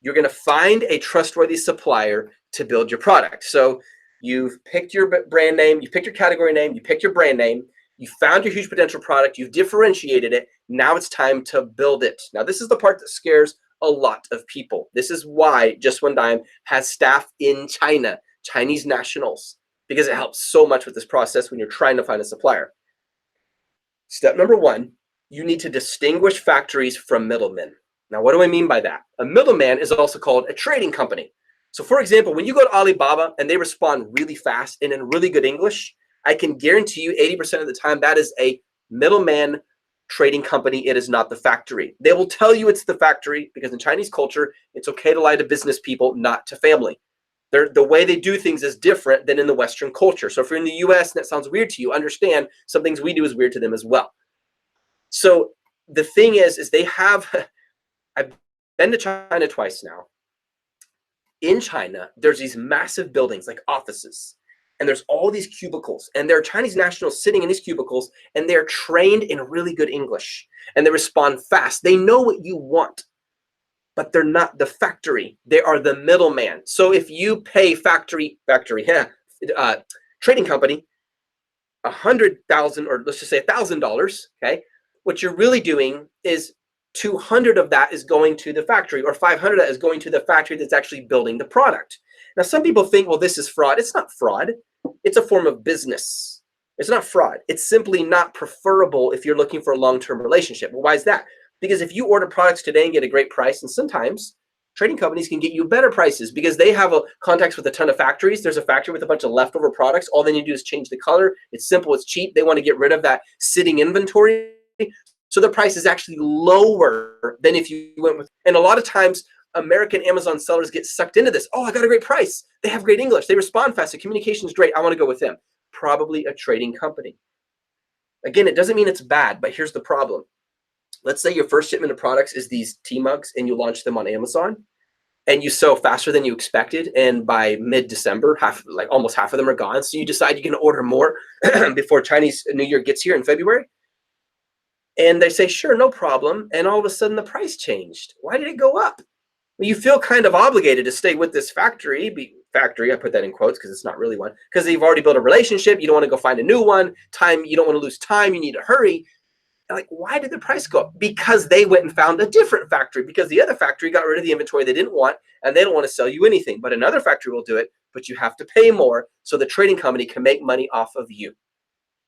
You're going to find a trustworthy supplier to build your product. So you've picked your brand name, you picked your category name, you picked your brand name, you found your huge potential product, you've differentiated it. Now it's time to build it. Now, this is the part that scares a lot of people. This is why Just One Dime has staff in China, Chinese nationals, because it helps so much with this process when you're trying to find a supplier. Step number 1, you need to distinguish factories from middlemen. Now, what do I mean by that? A middleman is also called a trading company. So, for example, when you go to Alibaba and they respond really fast and in really good English, I can guarantee you 80% of the time that is a middleman trading company. It is not the factory. They will tell you it's the factory because in Chinese culture, it's okay to lie to business people, not to family. The way they do things is different than in the Western culture. So if you're in the US and that sounds weird to you, understand some things we do is weird to them as well. So the thing is they have, I've been to China twice now. In China, there's these massive buildings like offices, and there's all these cubicles, and there are Chinese nationals sitting in these cubicles, and they're trained in really good English, and they respond fast. They know what you want, but they're not the factory. They are the middleman. So if you pay trading company $100,000, or let's just say $1,000, okay, what you're really doing is 200 of that is going to the factory, or 500 of that is going to the factory that's actually building the product. Now, some people think, well, this is fraud. It's not fraud. It's a form of business. It's not fraud. It's simply not preferable if you're looking for a long-term relationship. Well, why is that? Because if you order products today and get a great price, and sometimes trading companies can get you better prices because they have contacts with a ton of factories. There's a factory with a bunch of leftover products. All they need to do is change the color. It's simple. It's cheap. They want to get rid of that sitting inventory. So the price is actually lower than if you went with, and a lot of times American Amazon sellers get sucked into this. Oh, I got a great price. They have great English. They respond fast. The communication is great. I want to go with them. Probably a trading company. Again, it doesn't mean it's bad, but here's the problem. Let's say your first shipment of products is these tea mugs and you launch them on Amazon and you sell faster than you expected. And by mid-December, almost half of them are gone. So you decide you're going to order more before Chinese New Year gets here in February. And they say, sure, no problem. And all of a sudden the price changed. Why did it go up? Well, you feel kind of obligated to stay with this factory, I put that in quotes because it's not really one, because you've already built a relationship. You don't want to go find a new one. You don't want to lose time. You need to hurry. Like, why did the price go up? Because they went and found a different factory, because the other factory got rid of the inventory they didn't want, and they don't want to sell you anything. But another factory will do it, but you have to pay more so the trading company can make money off of you.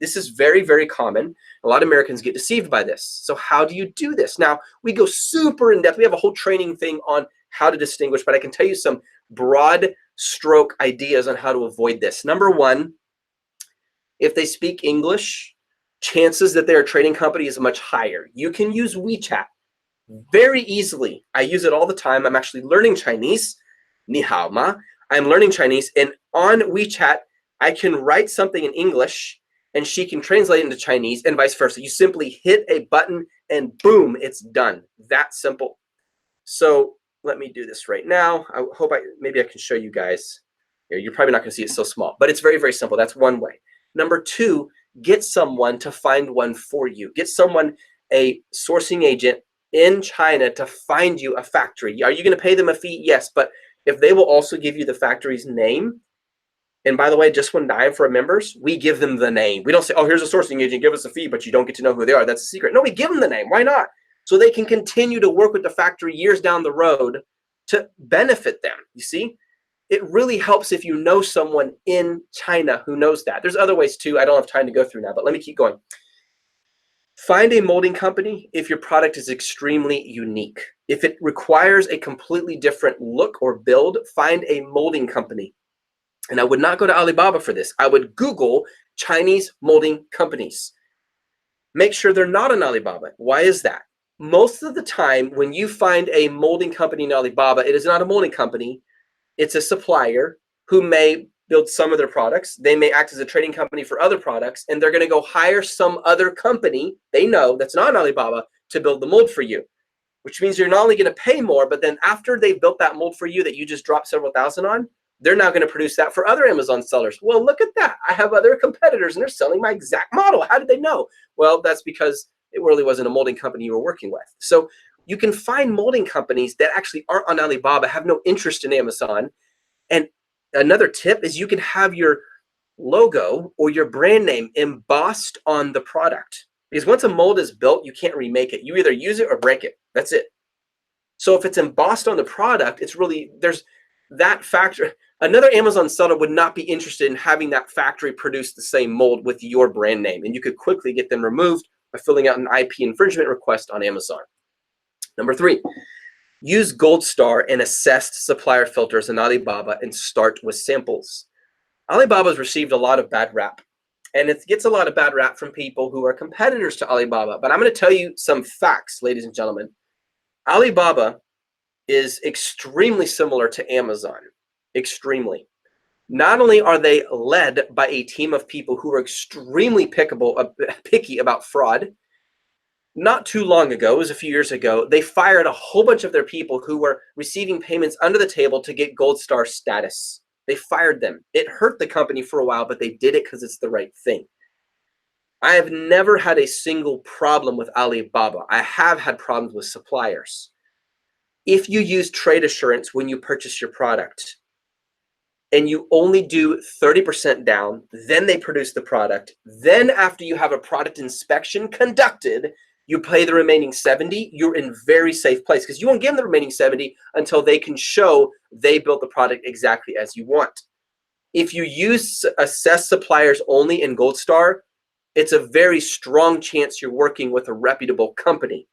This is very, very common. A lot of Americans get deceived by this. So how do you do this? Now, we go super in depth. We have a whole training thing on how to distinguish, but I can tell you some broad stroke ideas on how to avoid this. Number 1, if they speak English, chances that they're a trading company is much higher. You can use WeChat very easily. I use it all the time. I'm actually learning Chinese. Ni hao ma. I'm learning Chinese, and on WeChat, I can write something in English and she can translate into Chinese and vice versa. You simply hit a button and boom, it's done. That simple. So let me do this right now. I hope maybe I can show you guys. You're probably not gonna see it so small, but it's very, very simple. That's one way. Number 2, get someone to find one for you. Get someone, a sourcing agent in China, to find you a factory. Are you gonna pay them a fee? Yes, but if they will also give you the factory's name, and by the way, Just One Dime for our members, we give them the name. We don't say, oh, here's a sourcing agent, give us a fee, but you don't get to know who they are. That's a secret. No, we give them the name. Why not? So they can continue to work with the factory years down the road to benefit them. You see, it really helps if you know someone in China who knows that. There's other ways too. I don't have time to go through now, but let me keep going. Find a molding company if your product is extremely unique. If it requires a completely different look or build, find a molding company. And I would not go to Alibaba for this. I would Google Chinese molding companies. Make sure they're not on Alibaba. Why is that? Most of the time, when you find a molding company in Alibaba, it is not a molding company. It's a supplier who may build some of their products. They may act as a trading company for other products, and they're going to go hire some other company they know that's not on Alibaba to build the mold for you, which means you're not only going to pay more, but then after they've built that mold for you that you just dropped several thousand on, they're now going to produce that for other Amazon sellers. Well, look at that. I have other competitors and they're selling my exact model. How did they know? Well, that's because it really wasn't a molding company you were working with. So you can find molding companies that actually aren't on Alibaba, have no interest in Amazon. And another tip is you can have your logo or your brand name embossed on the product. Because once a mold is built, you can't remake it. You either use it or break it. That's it. So if it's embossed on the product, it's really, there's that factor. Another Amazon seller would not be interested in having that factory produce the same mold with your brand name. And you could quickly get them removed by filling out an IP infringement request on Amazon. Number 3, use Gold Star and assessed supplier filters in Alibaba and start with samples. Alibaba's received a lot of bad rap, and it gets a lot of bad rap from people who are competitors to Alibaba. But I'm going to tell you some facts, ladies and gentlemen. Alibaba is extremely similar to Amazon, extremely. Not only are they led by a team of people who are extremely picky about fraud. Not too long ago, it was a few years ago, they fired a whole bunch of their people who were receiving payments under the table to get Gold Star status. They fired them. It hurt the company for a while, but they did it because it's the right thing. I have never had a single problem with Alibaba. I have had problems with suppliers. If you use trade assurance when you purchase your product and you only do 30% down, then they produce the product. Then after you have a product inspection conducted, you pay the remaining 70, you're in very safe place because you won't give them the remaining 70 until they can show they built the product exactly as you want. If you use assess suppliers only in Gold Star, it's a very strong chance you're working with a reputable company.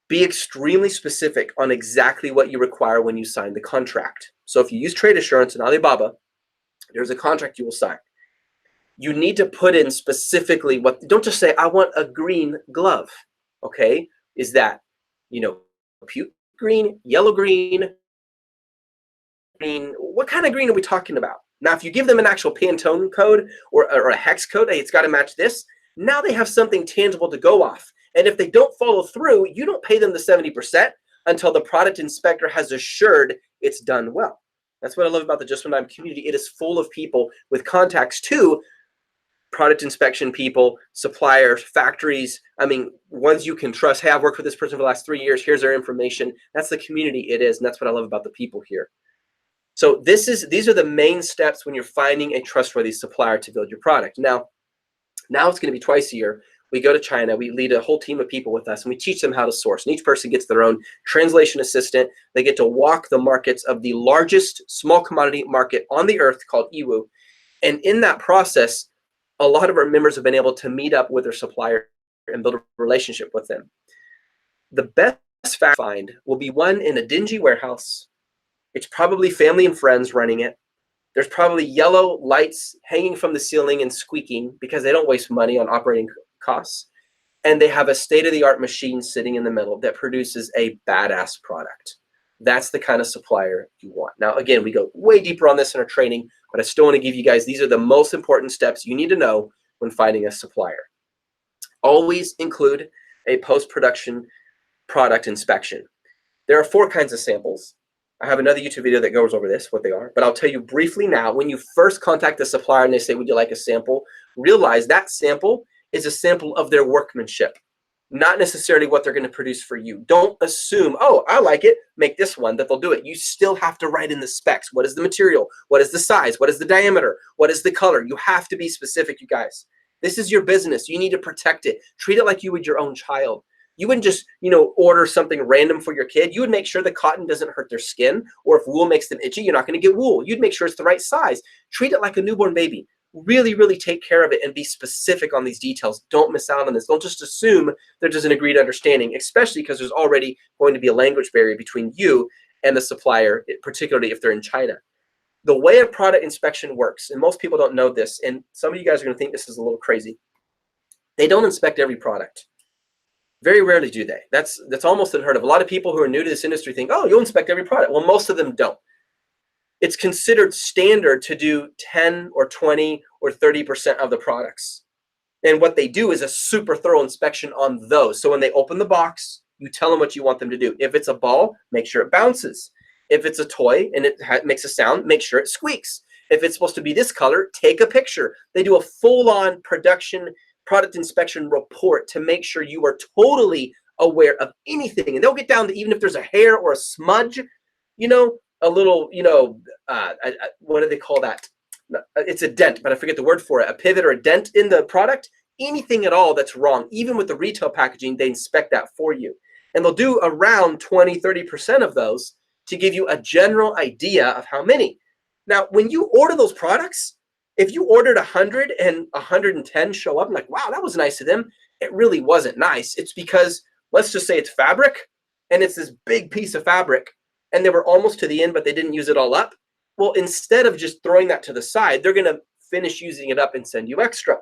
Be extremely specific on exactly what you require when you sign the contract. So if you use trade assurance in Alibaba, there's a contract you will sign. You need to put in specifically what, don't just say, I want a green glove, okay? Is that, puke green, yellow green, what kind of green are we talking about? Now, if you give them an actual Pantone code or a hex code, hey, it's got to match this, now they have something tangible to go off. And if they don't follow through, you don't pay them the 70% until the product inspector has assured it's done well. That's what I love about the Just One Dime community. It is full of people with contacts to product inspection people, suppliers, factories. I mean, ones you can trust. Hey, I've worked with this person for the last 3 years. Here's their information. That's the community it is, and that's what I love about the people here. So these are the main steps when you're finding a trustworthy supplier to build your product. Now it's going to be twice a year. We go to China. We lead a whole team of people with us, and we teach them how to source. And each person gets their own translation assistant. They get to walk the markets of the largest small commodity market on the earth called Iwu. And in that process, a lot of our members have been able to meet up with their supplier and build a relationship with them. The best fact find will be one in a dingy warehouse. It's probably family and friends running it. There's probably yellow lights hanging from the ceiling and squeaking because they don't waste money on operating costs. And they have a state-of-the-art machine sitting in the middle that produces a badass product. That's the kind of supplier you want. Now, again, we go way deeper on this in our training, but I still want to give you guys, these are the most important steps you need to know when finding a supplier. Always include a post-production product inspection. There are 4 kinds of samples. I have another YouTube video that goes over this, what they are, but I'll tell you briefly now. When you first contact the supplier and they say, would you like a sample? Realize that sample is a sample of their workmanship, not necessarily what they're going to produce for you. Don't assume, oh, I like it, make this one, that they'll do it. You still have to write in the specs. What is the material? What is the size? What is the diameter? What is the color? You have to be specific, you guys. This is your business. You need to protect it. Treat it like you would your own child. You wouldn't just, order something random for your kid. You would make sure the cotton doesn't hurt their skin, or if wool makes them itchy, you're not going to get wool. You'd make sure it's the right size. Treat it like a newborn baby. Really, really take care of it and be specific on these details. Don't miss out on this. Don't just assume there's just an agreed understanding, especially because there's already going to be a language barrier between you and the supplier, particularly if they're in China. The way a product inspection works, and most people don't know this, and some of you guys are going to think this is a little crazy. They don't inspect every product. Very rarely do they. That's almost unheard of. A lot of people who are new to this industry think, oh, you'll inspect every product. Well, most of them don't. It's considered standard to do 10 or 20 or 30% of the products. And what they do is a super thorough inspection on those. So when they open the box, you tell them what you want them to do. If it's a ball, make sure it bounces. If it's a toy and it makes a sound, make sure it squeaks. If it's supposed to be this color, take a picture. They do a full-on product inspection report to make sure you are totally aware of anything. And they'll get down to even if there's a hair or a smudge, a little, what do they call that? It's a dent, but I forget the word for it. A pivot or a dent in the product, anything at all that's wrong. Even with the retail packaging, they inspect that for you. And they'll do around 20, 30% of those to give you a general idea of how many. Now, when you order those products, if you ordered 100 and 110 show up, I'm like, wow, that was nice of them. It really wasn't nice. It's because, let's just say it's fabric, and it's this big piece of fabric, and they were almost to the end, but they didn't use it all up. Well, instead of just throwing that to the side, they're going to finish using it up and send you extra.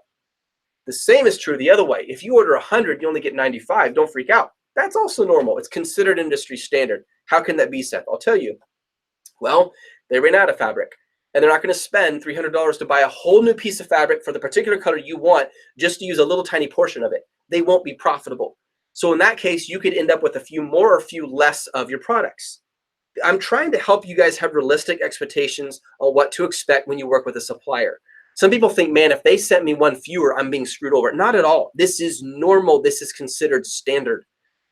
The same is true the other way. If you order 100, you only get 95. Don't freak out. That's also normal. It's considered industry standard. How can that be, Seth? I'll tell you. Well, they ran out of fabric, and they're not going to spend $300 to buy a whole new piece of fabric for the particular color you want just to use a little tiny portion of it. They won't be profitable. So in that case, you could end up with a few more or a few less of your products. I'm trying to help you guys have realistic expectations on what to expect when you work with a supplier. Some people think, man, if they sent me one fewer, I'm being screwed over. Not at all. This is normal. This is considered standard.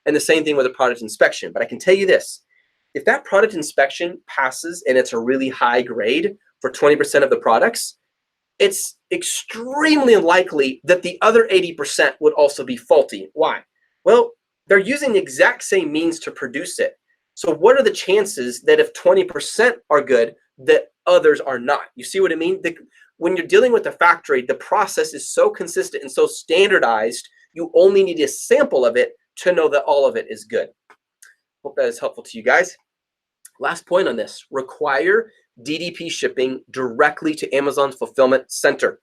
And the same thing with a product inspection. But I can tell you this, if that product inspection passes and it's a really high grade for 20% of the products, it's extremely unlikely that the other 80% would also be faulty. Why? Well, they're using the exact same means to produce it. So what are the chances that if 20% are good, that others are not? You see what I mean? When you're dealing with a factory, the process is so consistent and so standardized, you only need a sample of it to know that all of it is good. Hope that is helpful to you guys. Last point on this, require DDP shipping directly to Amazon's fulfillment center.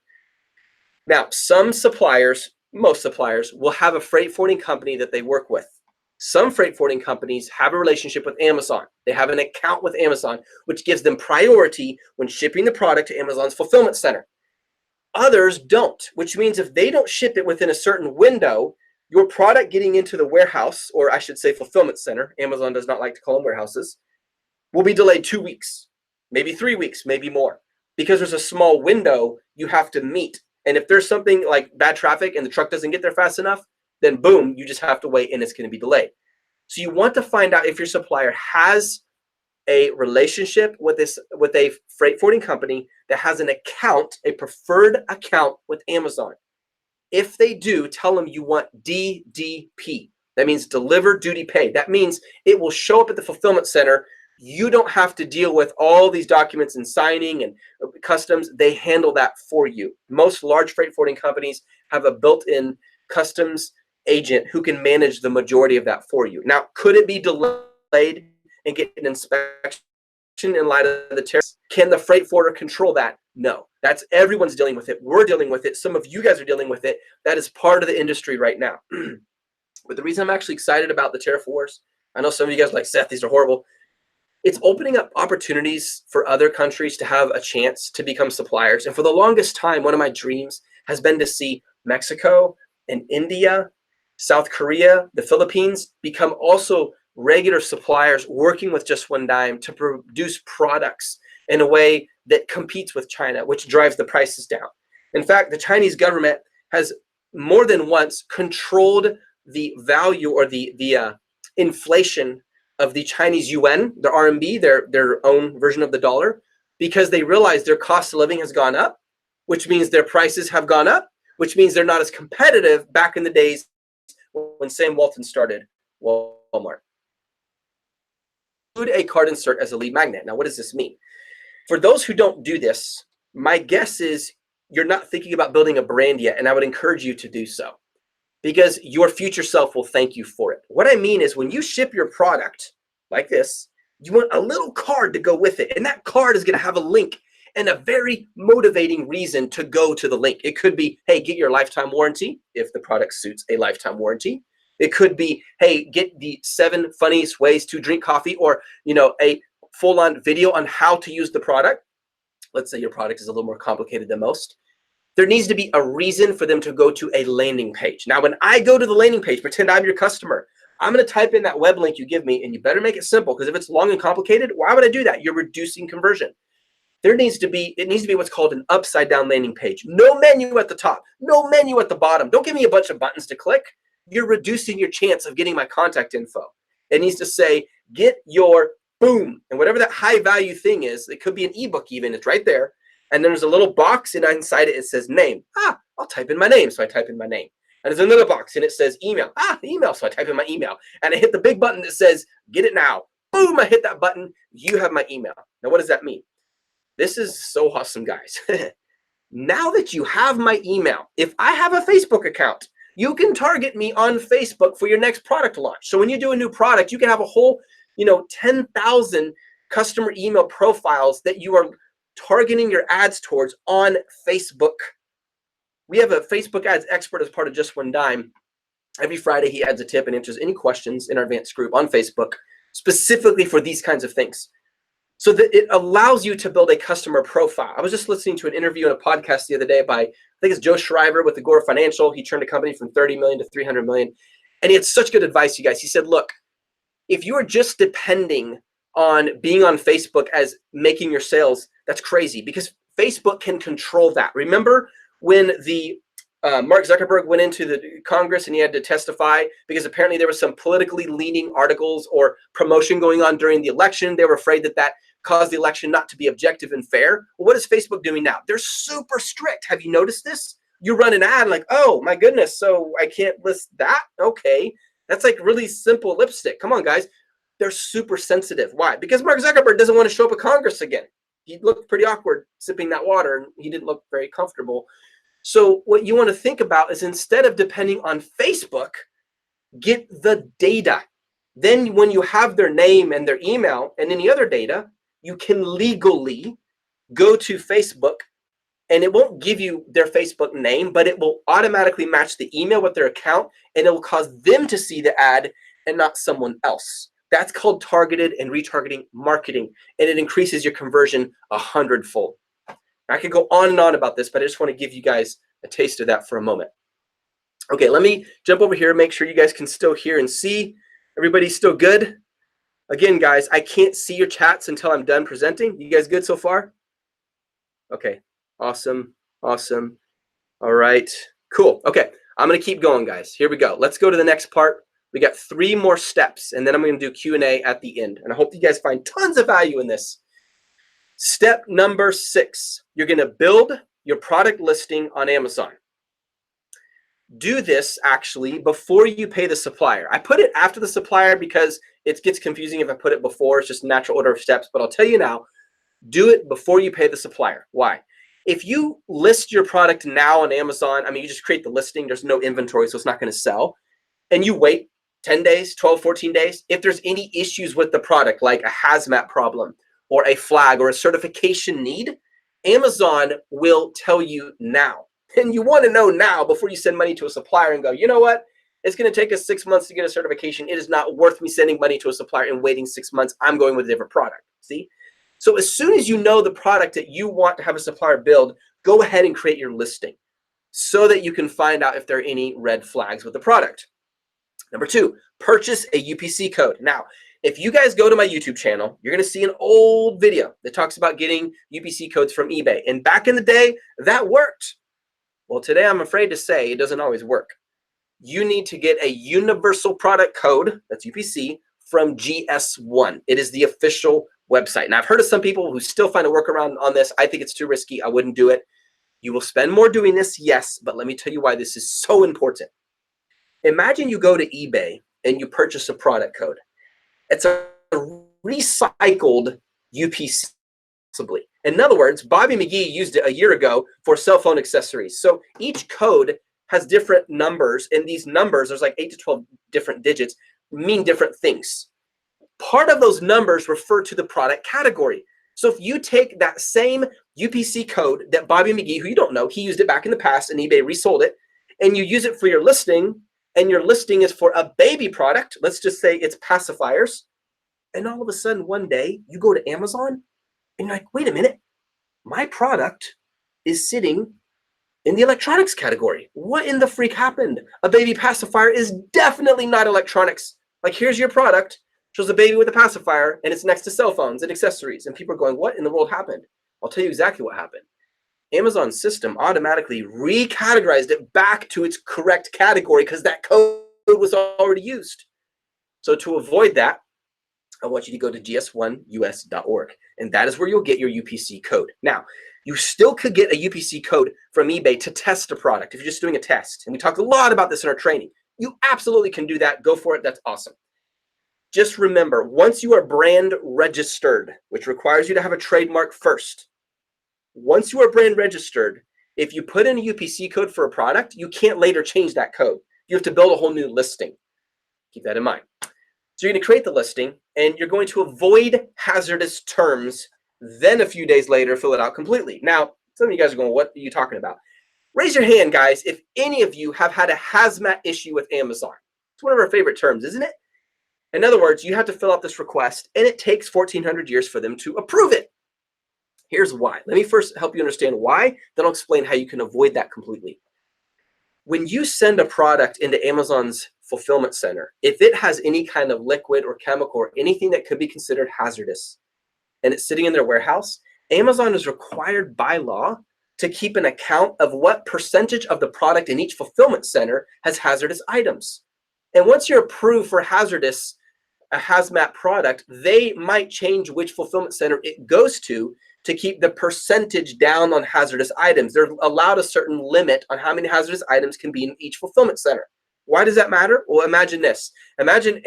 Now, some suppliers, most suppliers, will have a freight forwarding company that they work with. Some freight forwarding companies have a relationship with Amazon. They have an account with Amazon, which gives them priority when shipping the product to Amazon's fulfillment center. Others don't, which means if they don't ship it within a certain window, your product getting into the warehouse, or I should say fulfillment center, Amazon does not like to call them warehouses, will be delayed 2 weeks, maybe 3 weeks, maybe more, because there's a small window you have to meet. And if there's something like bad traffic and the truck doesn't get there fast enough, then boom, you just have to wait and it's going to be delayed. So you want to find out if your supplier has a relationship with a freight forwarding company that has an account, a preferred account with Amazon. If they do, tell them you want DDP. That means deliver, duty, pay. That means it will show up at the fulfillment center. You don't have to deal with all these documents and signing and customs. They handle that for you. Most large freight forwarding companies have a built-in customs agent who can manage the majority of that for you. Now, could it be delayed and get an inspection in light of the tariffs? Can the freight forwarder control that? No. That's everyone's dealing with it. We're dealing with it. Some of you guys are dealing with it. That is part of the industry right now. But the reason I'm actually excited about the tariff wars, I know some of you guys are like, Seth, these are horrible. It's opening up opportunities for other countries to have a chance to become suppliers. And for the longest time, one of my dreams has been to see Mexico and India, South Korea, the Philippines become also regular suppliers working with Just One Dime to produce products in a way that competes with China, which drives the prices down. In fact, the Chinese government has more than once controlled the value or the inflation of the Chinese yuan, the RMB, their own version of the dollar, because they realize their cost of living has gone up, which means their prices have gone up, which means they're not as competitive back in the days when Sam Walton started Walmart. Include a card insert as a lead magnet. Now, what does this mean? For those who don't do this, my guess is you're not thinking about building a brand yet, and I would encourage you to do so because your future self will thank you for it. What I mean is when you ship your product like this, you want a little card to go with it, and that card is going to have a link and a very motivating reason to go to the link. It could be, hey, get your lifetime warranty if the product suits a lifetime warranty. It could be, hey, get the 7 funniest ways to drink coffee, or a full-on video on how to use the product. Let's say your product is a little more complicated than most. There needs to be a reason for them to go to a landing page. Now, when I go to the landing page, pretend I'm your customer. I'm going to type in that web link you give me, and you better make it simple, because if it's long and complicated, why would I do that? You're reducing conversion. It needs to be what's called an upside down landing page. No menu at the top, no menu at the bottom. Don't give me a bunch of buttons to click. You're reducing your chance of getting my contact info. It needs to say, get your boom, and whatever that high value thing is. It could be an ebook even, it's right there. And then there's a little box, and inside it says name. I'll type in my name, so I type in my name. And there's another box, and it says email. Email, so I type in my email. And I hit the big button that says, get it now. Boom, I hit that button, you have my email. Now, what does that mean? This is so awesome, guys. Now that you have my email, if I have a Facebook account, you can target me on Facebook for your next product launch. So when you do a new product, you can have a whole, 10,000 customer email profiles that you are targeting your ads towards on Facebook. We have a Facebook ads expert as part of Just One Dime. Every Friday, he adds a tip and answers any questions in our advanced group on Facebook, specifically for these kinds of things. So that it allows you to build a customer profile. I was just listening to an interview on a podcast the other day by, I think it's Joe Schreiber with Agora Financial. He turned a company from 30 million to 300 million. And he had such good advice, you guys. He said, look, if you are just depending on being on Facebook as making your sales, that's crazy, because Facebook can control that. Remember when the Mark Zuckerberg went into the Congress and he had to testify because apparently there was some politically leaning articles or promotion going on during the election. They were afraid that that caused the election not to be objective and fair. Well, what is Facebook doing now? They're super strict. Have you noticed this? You run an ad like, oh my goodness, so I can't list that? Okay. That's like really simple lipstick. Come on, guys. They're super sensitive. Why? Because Mark Zuckerberg doesn't want to show up at Congress again. He looked pretty awkward sipping that water, and he didn't look very comfortable. So what you want to think about is, instead of depending on Facebook, get the data. Then when you have their name and their email and any other data, you can legally go to Facebook, and it won't give you their Facebook name, but it will automatically match the email with their account, and it will cause them to see the ad and not someone else. That's called targeted and retargeting marketing, and it increases your conversion 100-fold. I could go on and on about this, but I just want to give you guys a taste of that for a moment. Okay, let me jump over here, make sure you guys can still hear and see. Everybody's still good? Again, guys, I can't see your chats until I'm done presenting. You guys good so far? Okay, awesome, awesome. All right, cool. Okay, I'm going to keep going, guys. Here we go. Let's go to the next part. We got 3 more steps, and then I'm going to do Q&A at the end. And I hope you guys find tons of value in this. Step number 6, you're going to build your product listing on Amazon. Do this actually before you pay the supplier. I put it after the supplier because it gets confusing if I put it before. It's just a natural order of steps, but I'll tell you now, do it before you pay the supplier. Why? If you list your product now on Amazon, I mean, you just create the listing. There's no inventory, so it's not going to sell. And you wait 10 days, 12, 14 days. If there's any issues with the product, like a hazmat problem or a flag or a certification need, Amazon will tell you now. And you want to know now before you send money to a supplier and go, you know what? It's going to take us 6 months to get a certification. It is not worth me sending money to a supplier and waiting 6 months. I'm going with a different product. See? So as soon as you know the product that you want to have a supplier build, go ahead and create your listing so that you can find out if there are any red flags with the product. Number 2, purchase a UPC code. Now, if you guys go to my YouTube channel, you're going to see an old video that talks about getting UPC codes from eBay. And back in the day, that worked. Well, today I'm afraid to say it doesn't always work. You need to get a universal product code, that's UPC, from GS1. It is the official website. And I've heard of some people who still find a workaround on this. I think it's too risky. I wouldn't do it. You will spend more doing this, yes, but let me tell you why this is so important. Imagine you go to eBay and you purchase a product code. It's a recycled UPC. In other words, Bobby McGee used it a year ago for cell phone accessories. So each code has different numbers, and these numbers, there's like 8 to 12 different digits, mean different things. Part of those numbers refer to the product category. So if you take that same UPC code that Bobby McGee, who you don't know, he used it back in the past and eBay resold it, and you use it for your listing, and your listing is for a baby product, let's just say it's pacifiers, and all of a sudden one day you go to Amazon and you're like, wait a minute, my product is sitting in the electronics category. What in the freak happened? A baby pacifier is definitely not electronics. Like, here's your product, shows a baby with a pacifier, and it's next to cell phones and accessories. And people are going, what in the world happened? I'll tell you exactly what happened. Amazon's system automatically recategorized it back to its correct category because that code was already used. So to avoid that, I want you to go to gs1us.org, and that is where you'll get your UPC code. Now, you still could get a UPC code from eBay to test a product if you're just doing a test. And we talk a lot about this in our training. You absolutely can do that. Go for it. That's awesome. Just remember, once you are brand registered, which requires you to have a trademark first, once you are brand registered, if you put in a UPC code for a product, you can't later change that code. You have to build a whole new listing. Keep that in mind. So you're going to create the listing, and you're going to avoid hazardous terms. Then a few days later, fill it out completely. Now, some of you guys are going, what are you talking about? Raise your hand, guys, if any of you have had a hazmat issue with Amazon. It's one of our favorite terms, isn't it? In other words, you have to fill out this request, and it takes 1,400 years for them to approve it. Here's why. Let me first help you understand why, then I'll explain how you can avoid that completely. When you send a product into Amazon's fulfillment center, if it has any kind of liquid or chemical or anything that could be considered hazardous, and it's sitting in their warehouse, Amazon is required by law to keep an account of what percentage of the product in each fulfillment center has hazardous items. And once you're approved for hazardous, a hazmat product, they might change which fulfillment center it goes to keep the percentage down on hazardous items. They're allowed a certain limit on how many hazardous items can be in each fulfillment center. Why does that matter? Well, imagine this. Imagine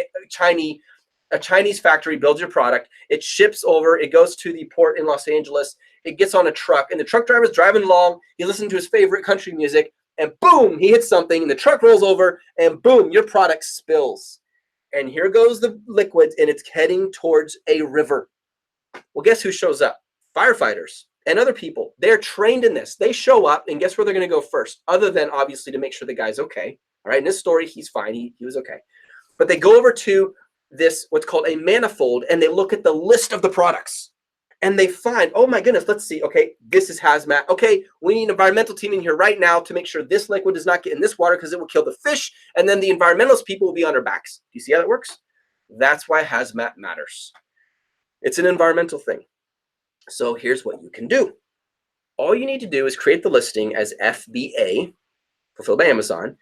a Chinese factory builds your product, it ships over, it goes to the port in Los Angeles, it gets on a truck, and the truck driver's driving along, he's listening to his favorite country music, and boom, he hits something, and the truck rolls over, and boom, your product spills. And here goes the liquids, and it's heading towards a river. Well, guess who shows up? Firefighters and other people. They're trained in this. They show up, and guess where they're going to go first? Other than, obviously, to make sure the guy's okay. All right, in this story, he's fine. He was okay. But they go over to this, what's called a manifold, and they look at the list of the products. And they find, oh my goodness, let's see. Okay, this is hazmat. Okay, we need an environmental team in here right now to make sure this liquid does not get in this water because it will kill the fish. And then the environmentalist people will be on their backs. Do you see how that works? That's why hazmat matters. It's an environmental thing. So here's what you can do. All you need to do is create the listing as FBA, fulfilled by Amazon.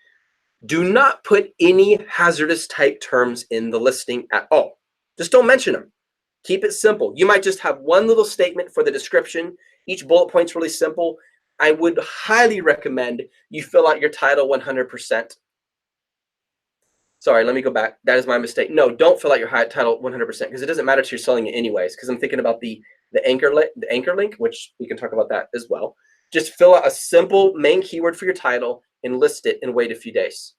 Do not put any hazardous type terms in the listing at all. Just don't mention them. Keep it simple. You might just have one little statement for the description. Each bullet point's really simple. I would highly recommend you fill out your title 100%. Sorry, let me go back. That is my mistake. No, don't fill out your title 100% because it doesn't matter if you're selling it anyways, because I'm thinking about the anchor link, which we can talk about that as well. Just fill out a simple main keyword for your title and list it and wait a few days.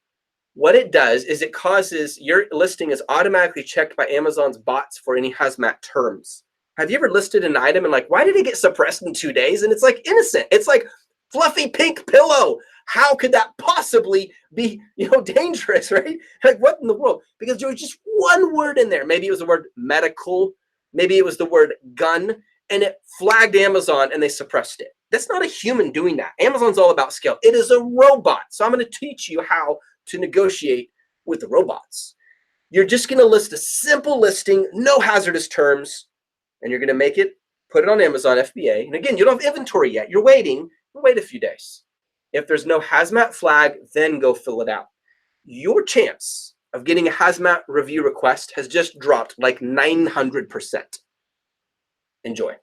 What it does is it causes your listing is automatically checked by Amazon's bots for any hazmat terms. Have you ever listed an item and like, why did it get suppressed in 2 days? And it's like innocent. It's like fluffy pink pillow. How could that possibly be, dangerous, right? Like, what in the world? Because there was just one word in there. Maybe it was the word medical. Maybe it was the word gun, and it flagged Amazon and they suppressed it. That's not a human doing that. Amazon's all about scale. It is a robot. So I'm going to teach you how to negotiate with the robots. You're just going to list a simple listing, no hazardous terms, and you're going to make it, put it on Amazon FBA. And again, you don't have inventory yet. You're waiting. Wait a few days. If there's no hazmat flag, then go fill it out. Your chance of getting a hazmat review request has just dropped like 900%. Enjoy.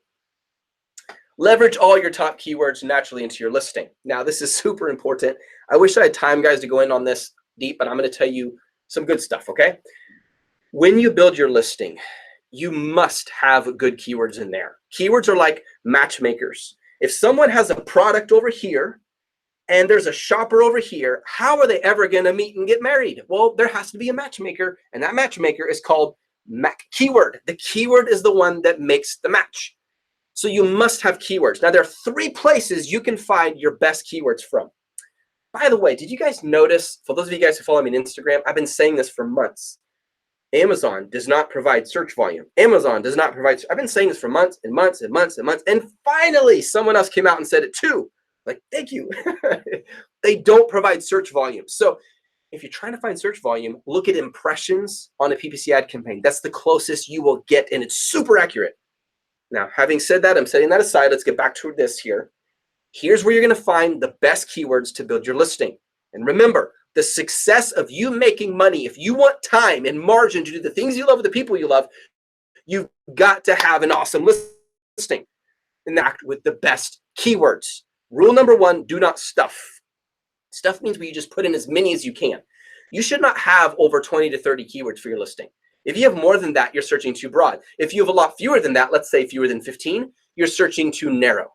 Leverage all your top keywords naturally into your listing. Now, this is super important. I wish I had time, guys, to go in on this deep, but I'm going to tell you some good stuff, okay? When you build your listing, you must have good keywords in there. Keywords are like matchmakers. If someone has a product over here and there's a shopper over here, how are they ever going to meet and get married? Well, there has to be a matchmaker, and that matchmaker is called keyword. The keyword is the one that makes the match. So you must have keywords. Now, there are 3 places you can find your best keywords from. By the way, did you guys notice, for those of you guys who follow me on Instagram, I've been saying this for months. Amazon does not provide search volume. Amazon does not provide, I've been saying this for months and months and months and months, and finally someone else came out and said it too. Like, thank you. They don't provide search volume. So if you're trying to find search volume, look at impressions on a PPC ad campaign. That's the closest you will get, and it's super accurate. Now, having said that, I'm setting that aside. Let's get back to this here. Here's where you're going to find the best keywords to build your listing. And remember, the success of you making money, if you want time and margin to do the things you love with the people you love, you've got to have an awesome listing and act with the best keywords. Rule number 1, do not stuff. Stuff means where you just put in as many as you can. You should not have over 20 to 30 keywords for your listing. If you have more than that, you're searching too broad. If you have a lot fewer than that, let's say fewer than 15, you're searching too narrow.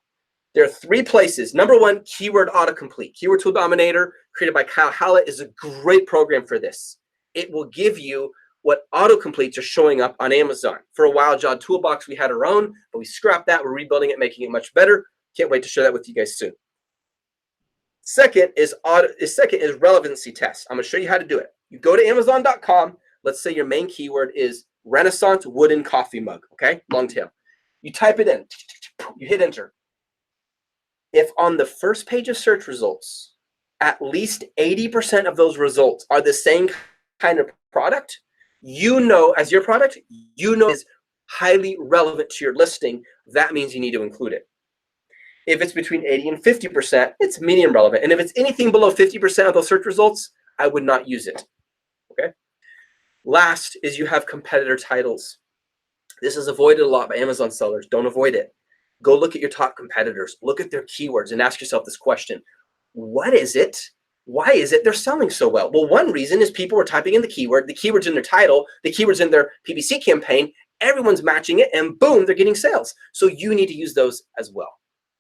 There are 3 places. Number 1, keyword autocomplete. Keyword Tool Dominator, created by Kyle Hallett, is a great program for this. It will give you what autocompletes are showing up on Amazon. For a while, Jod Toolbox, we had our own, but we scrapped that. We're rebuilding it, making it much better. Can't wait to share that with you guys soon. Second is relevancy test. I'm going to show you how to do it. You go to Amazon.com. Let's say your main keyword is Renaissance wooden coffee mug. Okay, long tail. You type it in. You hit enter. If on the first page of search results, at least 80% of those results are the same kind of product, you know, as your product, you know is highly relevant to your listing. That means you need to include it. If it's between 80 and 50%, it's medium relevant. And if it's anything below 50% of those search results, I would not use it. Okay. Last is you have competitor titles. This is avoided a lot by Amazon sellers. Don't avoid it. Go look at your top competitors. Look at their keywords and ask yourself this question. What is it? Why is it they're selling so well? Well, one reason is people are typing in the keyword's in their title, the keyword's in their PPC campaign, everyone's matching it, and boom, they're getting sales. So you need to use those as well.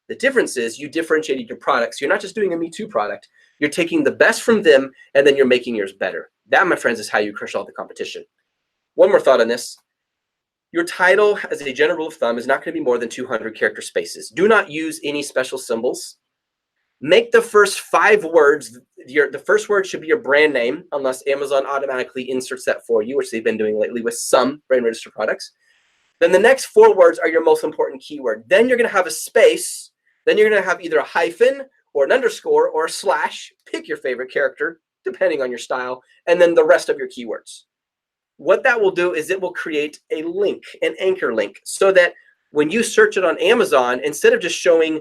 The difference is you differentiated your products. You're not just doing a Me Too product. You're taking the best from them, and then you're making yours better. That, my friends, is how you crush all the competition. One more thought on this. Your title, as a general rule of thumb, is not going to be more than 200 character spaces. Do not use any special symbols. Make the first 5 words, the first word should be your brand name, unless Amazon automatically inserts that for you, which they've been doing lately with some brand registered products. Then the next 4 words are your most important keyword. Then you're going to have a space. Then you're going to have either a hyphen or an underscore or a slash. Pick your favorite character, depending on your style, and then the rest of your keywords. What that will do is it will create a link, an anchor link, so that when you search it on Amazon, instead of just showing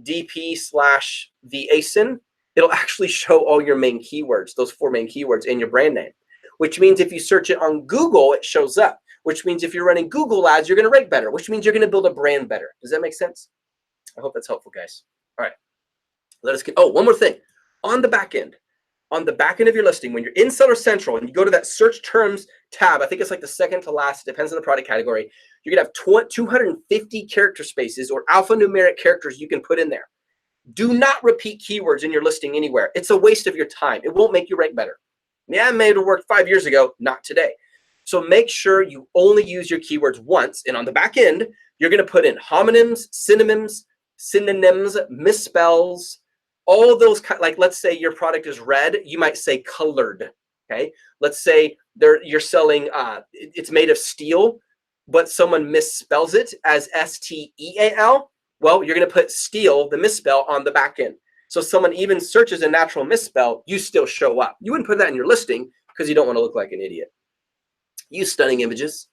DP/the ASIN, it'll actually show all your main keywords, those 4 main keywords in your brand name, which means if you search it on Google, it shows up, which means if you're running Google ads, you're going to rank better, which means you're going to build a brand better. Does that make sense? I hope that's helpful, guys. All right. Let us get, one more thing. On the back end of your listing, when you're in Seller Central and you go to that search terms tab, I think it's like the second to last, it depends on the product category, you're going to have 250 character spaces or alphanumeric characters you can put in there. Do not repeat keywords in your listing anywhere. It's a waste of your time. It won't make you rank better. Yeah, it may have worked 5 years ago, not today. So make sure you only use your keywords once, and on the back end, you're going to put in homonyms, synonyms, misspells, all those, like let's say your product is red, you might say colored, okay? Let's say you're selling, it's made of steel, but someone misspells it as STEAL. Well, you're going to put steel, the misspell, on the back end. So someone even searches a natural misspell, you still show up. You wouldn't put that in your listing because you don't want to look like an idiot. Use stunning images.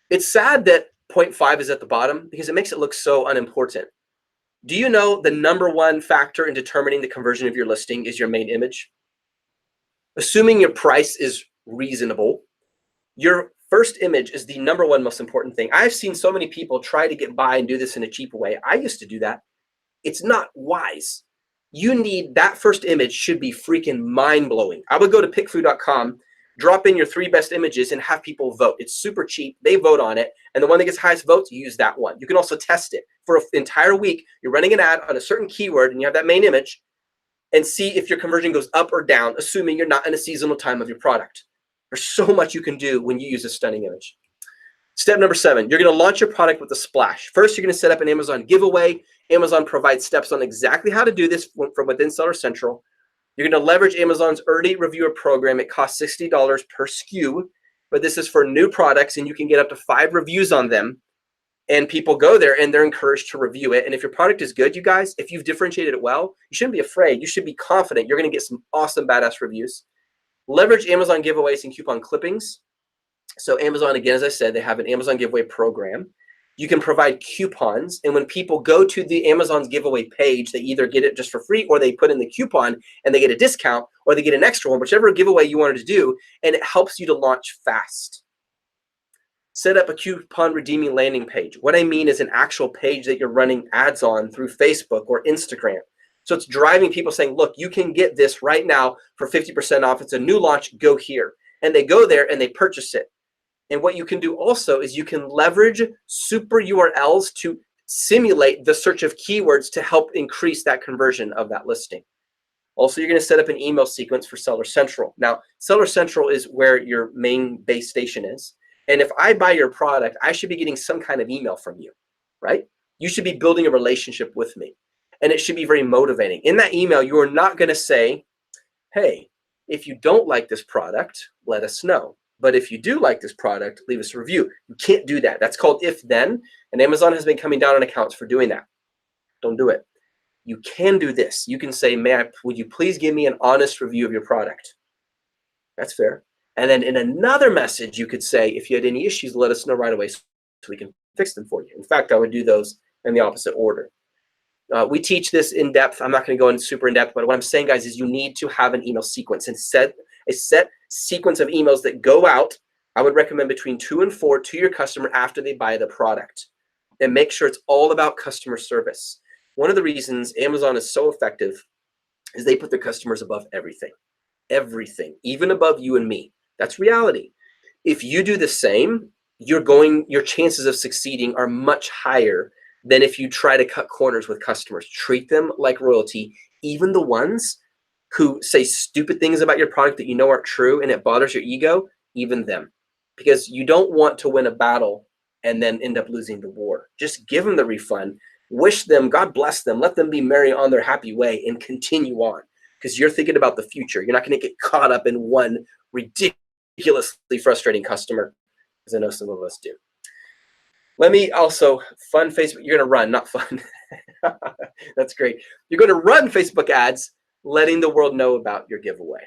It's sad that 0.5 is at the bottom because it makes it look so unimportant. Do you know the #1 factor in determining the conversion of your listing is your main image? Assuming your price is reasonable, your first image is the #1 most important thing. I've seen so many people try to get by and do this in a cheap way. I used to do that. It's not wise. You need that first image should be freaking mind-blowing. I would go to pickfood.com, drop in your 3 best images and have people vote. It's super cheap. They vote on it. And the one that gets highest votes, you use that one. You can also test it. For an entire week, you're running an ad on a certain keyword and you have that main image and see if your conversion goes up or down, assuming you're not in a seasonal time of your product. There's so much you can do when you use a stunning image. Step number 7, you're going to launch your product with a splash. First, you're going to set up an Amazon giveaway. Amazon provides steps on exactly how to do this from within Seller Central. You're going to leverage Amazon's early reviewer program. It costs $60 per SKU, but this is for new products and you can get up to 5 reviews on them. And people go there and they're encouraged to review it. And if your product is good, you guys, if you've differentiated it well, you shouldn't be afraid. You should be confident you're going to get some awesome, badass reviews. Leverage Amazon giveaways and coupon clippings. So Amazon, again, as I said, they have an Amazon giveaway program. You can provide coupons. And when people go to the Amazon's giveaway page, they either get it just for free or they put in the coupon and they get a discount or they get an extra one, whichever giveaway you wanted to do. And it helps you to launch fast. Set up a coupon redeeming landing page. What I mean is an actual page that you're running ads on through Facebook or Instagram. So it's driving people saying, look, you can get this right now for 50% off. It's a new launch, go here. And they go there and they purchase it. And what you can do also is you can leverage super URLs to simulate the search of keywords to help increase that conversion of that listing. Also, you're going to set up an email sequence for Seller Central. Now, Seller Central is where your main base station is. And if I buy your product, I should be getting some kind of email from you, right? You should be building a relationship with me. And it should be very motivating. In that email, you are not going to say, hey, if you don't like this product, let us know. But if you do like this product, leave us a review. You can't do that. That's called if then. And Amazon has been coming down on accounts for doing that. Don't do it. You can do this. You can say, would you please give me an honest review of your product? That's fair. And then in another message, you could say, if you had any issues, let us know right away so we can fix them for you. In fact, I would do those in the opposite order. We teach this in depth. I'm not going to go in super in depth, but what I'm saying, guys, is you need to have an email sequence and set a set sequence of emails that go out. I would recommend between 2 and 4 to your customer after they buy the product. And make sure it's all about customer service. One of the reasons Amazon is so effective is they put their customers above everything. Everything, even above you and me. That's reality. If you do the same, your chances of succeeding are much higher than if you try to cut corners with customers. Treat them like royalty, even the ones who say stupid things about your product that you know aren't true and it bothers your ego, even them. Because you don't want to win a battle and then end up losing the war. Just give them the refund, wish them, God bless them, let them be merry on their happy way and continue on. Because you're thinking about the future. You're not going to get caught up in one ridiculously frustrating customer, as I know some of us do. Let me also, fun Facebook, you're going to run, not fun. That's great. You're going to run Facebook ads, letting the world know about your giveaway.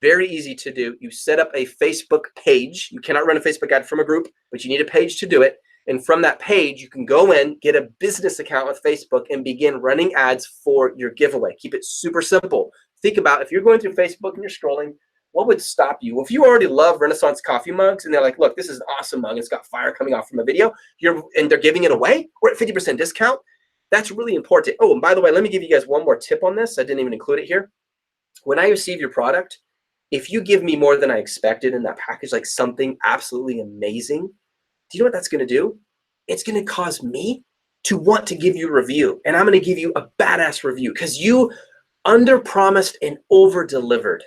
Very easy to do. You set up a Facebook page. You cannot run a Facebook ad from a group, but you need a page to do it. And from that page, you can go in, get a business account with Facebook, and begin running ads for your giveaway. Keep it super simple. Think about if you're going through Facebook and you're scrolling, what would stop you? Well, if you already love Renaissance coffee mugs and they're like, look, this is an awesome mug. It's got fire coming off from a video, and they're giving it away. We're at 50% discount. That's really important. Oh, and by the way, let me give you guys one more tip on this. I didn't even include it here. When I receive your product, if you give me more than I expected in that package, like something absolutely amazing, do you know what that's going to do? It's going to cause me to want to give you a review. And I'm going to give you a badass review because you under-promised and over-delivered.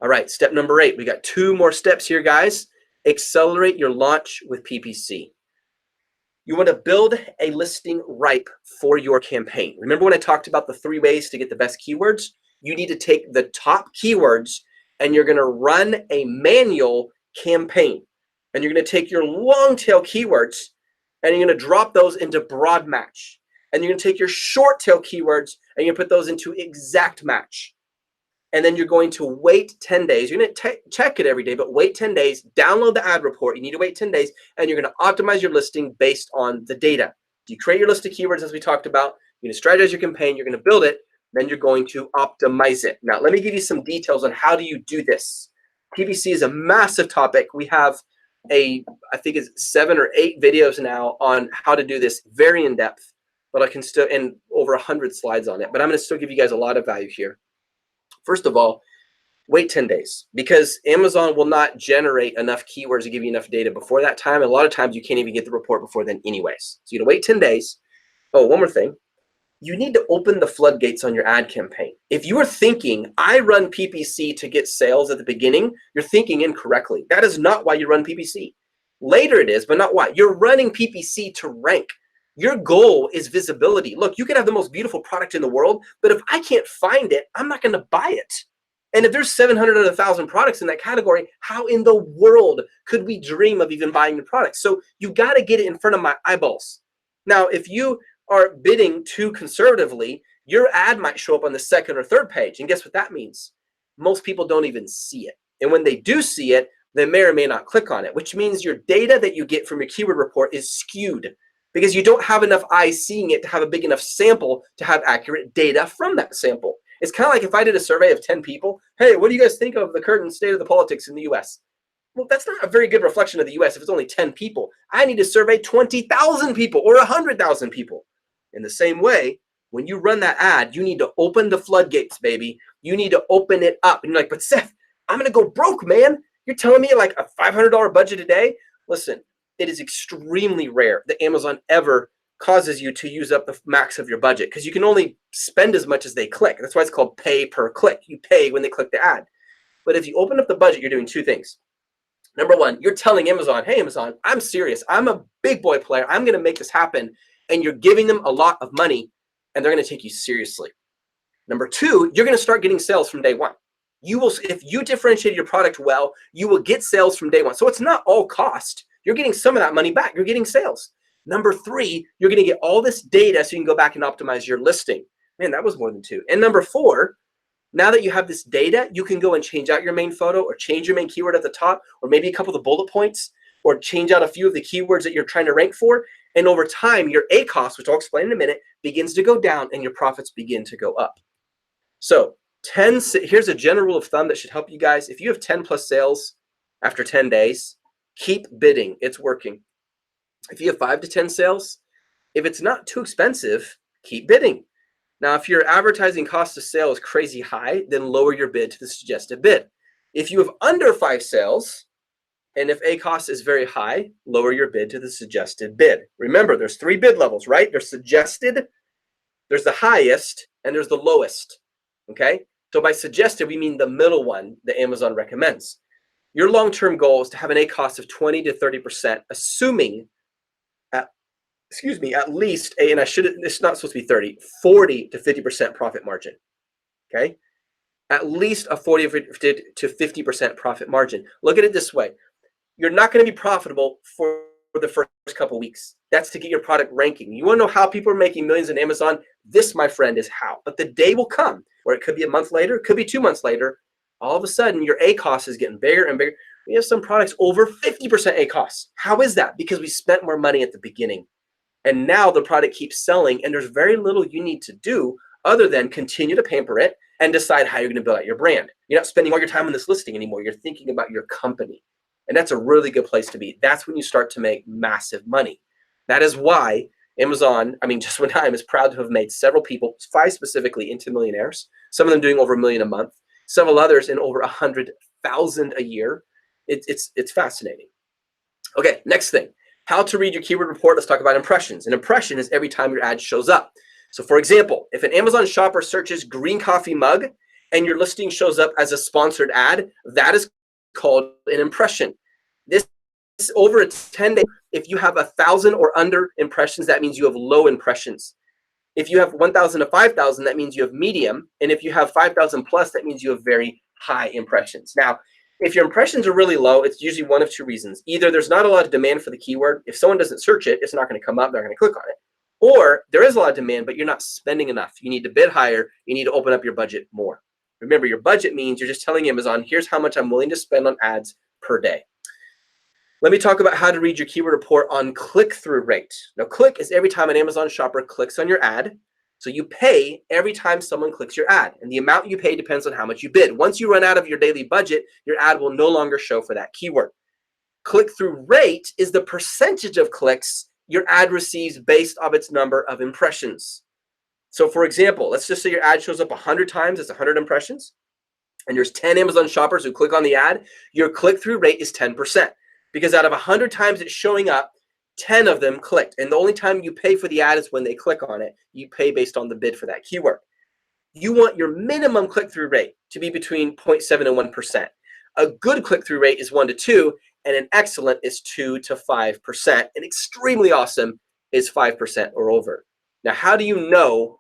All right, step number 8. We got 2 more steps here, guys. Accelerate your launch with PPC. You want to build a listing ripe for your campaign. Remember when I talked about the 3 ways to get the best keywords? You need to take the top keywords and you're going to run a manual campaign. And you're going to take your long tail keywords and you're going to drop those into broad match. And you're going to take your short tail keywords and you put those into exact match. And then you're going to wait 10 days. You're going to check it every day, but wait 10 days, download the ad report. You need to wait 10 days, and you're going to optimize your listing based on the data. You create your list of keywords as we talked about. You're going to strategize your campaign. You're going to build it. Then you're going to optimize it. Now, let me give you some details on how do you do this. PPC is a massive topic. We have I think it's 7 or 8 videos now on how to do this very in depth. But I can still, and over 100 slides on it, but I'm going to still give you guys a lot of value here. First of all, wait 10 days because Amazon will not generate enough keywords to give you enough data before that time. And a lot of times you can't even get the report before then anyways. So you gotta wait 10 days. Oh, one more thing. You need to open the floodgates on your ad campaign. If you are thinking, I run PPC to get sales at the beginning, you're thinking incorrectly. That is not why you run PPC. Later it is, but not why. You're running PPC to rank. Your goal is visibility. Look, you could have the most beautiful product in the world, but if I can't find it, I'm not gonna buy it. And if there's 700 or 1,000 products in that category, how in the world could we dream of even buying the product? So you gotta get it in front of my eyeballs. Now, if you are bidding too conservatively, your ad might show up on the second or third page. And guess what that means? Most people don't even see it. And when they do see it, they may or may not click on it, which means your data that you get from your keyword report is skewed because you don't have enough eyes seeing it to have a big enough sample to have accurate data from that sample. It's kind of like if I did a survey of 10 people, hey, what do you guys think of the current state of the politics in the US? Well, that's not a very good reflection of the US if it's only 10 people. I need to survey 20,000 people or 100,000 people. In the same way, when you run that ad, you need to open the floodgates, baby. You need to open it up. And you're like, but Seth, I'm going to go broke, man. You're telling me like a $500 budget a day? Listen, it is extremely rare that Amazon ever causes you to use up the max of your budget because you can only spend as much as they click. That's why it's called pay per click. You pay when they click the ad. But if you open up the budget, you're doing two things. Number one, you're telling Amazon, hey, Amazon, I'm serious. I'm a big boy player. I'm going to make this happen. And you're giving them a lot of money and they're going to take you seriously. Number two, you're going to start getting sales from day one. You will, if you differentiate your product well, you will get sales from day one. So it's not all cost. You're getting some of that money back. You're getting sales. Number three, you're going to get all this data so you can go back and optimize your listing. Man, that was more than two. And number four, now that you have this data, you can go and change out your main photo or change your main keyword at the top or maybe a couple of the bullet points or change out a few of the keywords that you're trying to rank for. And over time, your ACoS, which I'll explain in a minute, begins to go down and your profits begin to go up. So here's a general rule of thumb that should help you guys. If you have 10 plus sales after 10 days, keep bidding. It's working. If you have 5 to 10 sales, if it's not too expensive, keep bidding. Now, if your advertising cost of sale is crazy high, then lower your bid to the suggested bid. If you have under 5 sales, and if ACoS is very high, lower your bid to the suggested bid. Remember, there's 3 bid levels, right? There's suggested, there's the highest, and there's the lowest, okay? So by suggested, we mean the middle one that Amazon recommends. Your long-term goal is to have an ACoS of 20 to 30%, assuming at least it's not supposed to be 30, 40 to 50% profit margin, okay? At least a 40 to 50% profit margin. Look at it this way. You're not going to be profitable for the first couple weeks. That's to get your product ranking. You want to know how people are making millions on Amazon? This, my friend, is how. But the day will come where it could be a month later, it could be 2 months later. All of a sudden, your ACoS is getting bigger and bigger. We have some products over 50% ACoS. How is that? Because we spent more money at the beginning. And now the product keeps selling, and there's very little you need to do other than continue to pamper it and decide how you're going to build out your brand. You're not spending all your time on this listing anymore. You're thinking about your company. And that's a really good place to be. That's when you start to make massive money. That is why Amazon, just one time, is proud to have made several people, 5 specifically, into millionaires. Some of them doing over $1 million a month. Several others in over 100,000 a year. It's fascinating. Okay, next thing. How to read your keyword report. Let's talk about impressions. An impression is every time your ad shows up. So for example, if an Amazon shopper searches green coffee mug and your listing shows up as a sponsored ad, that is called an impression. This is over a 10-day. If you have 1,000 or under impressions, that means you have low impressions. If you have 1,000 to 5,000, that means you have medium. And if you have 5,000 plus, that means you have very high impressions. Now, if your impressions are really low, it's usually one of 2 reasons. Either there's not a lot of demand for the keyword. If someone doesn't search it, it's not going to come up. They're going to click on it. Or there is a lot of demand, but you're not spending enough. You need to bid higher. You need to open up your budget more. Remember, your budget means you're just telling Amazon, here's how much I'm willing to spend on ads per day. Let me talk about how to read your keyword report on click-through rate. Now, click is every time an Amazon shopper clicks on your ad. So you pay every time someone clicks your ad. And the amount you pay depends on how much you bid. Once you run out of your daily budget, your ad will no longer show for that keyword. Click-through rate is the percentage of clicks your ad receives based on its number of impressions. So for example, let's just say your ad shows up 100 times, it's 100 impressions, and there's 10 Amazon shoppers who click on the ad, your click-through rate is 10%. Because out of 100 times it's showing up, 10 of them clicked. And the only time you pay for the ad is when they click on it. You pay based on the bid for that keyword. You want your minimum click-through rate to be between 0.7 and 1%. A good click-through rate is 1 to 2, and an excellent is 2 to 5%. And extremely awesome is 5% or over. Now, how do you know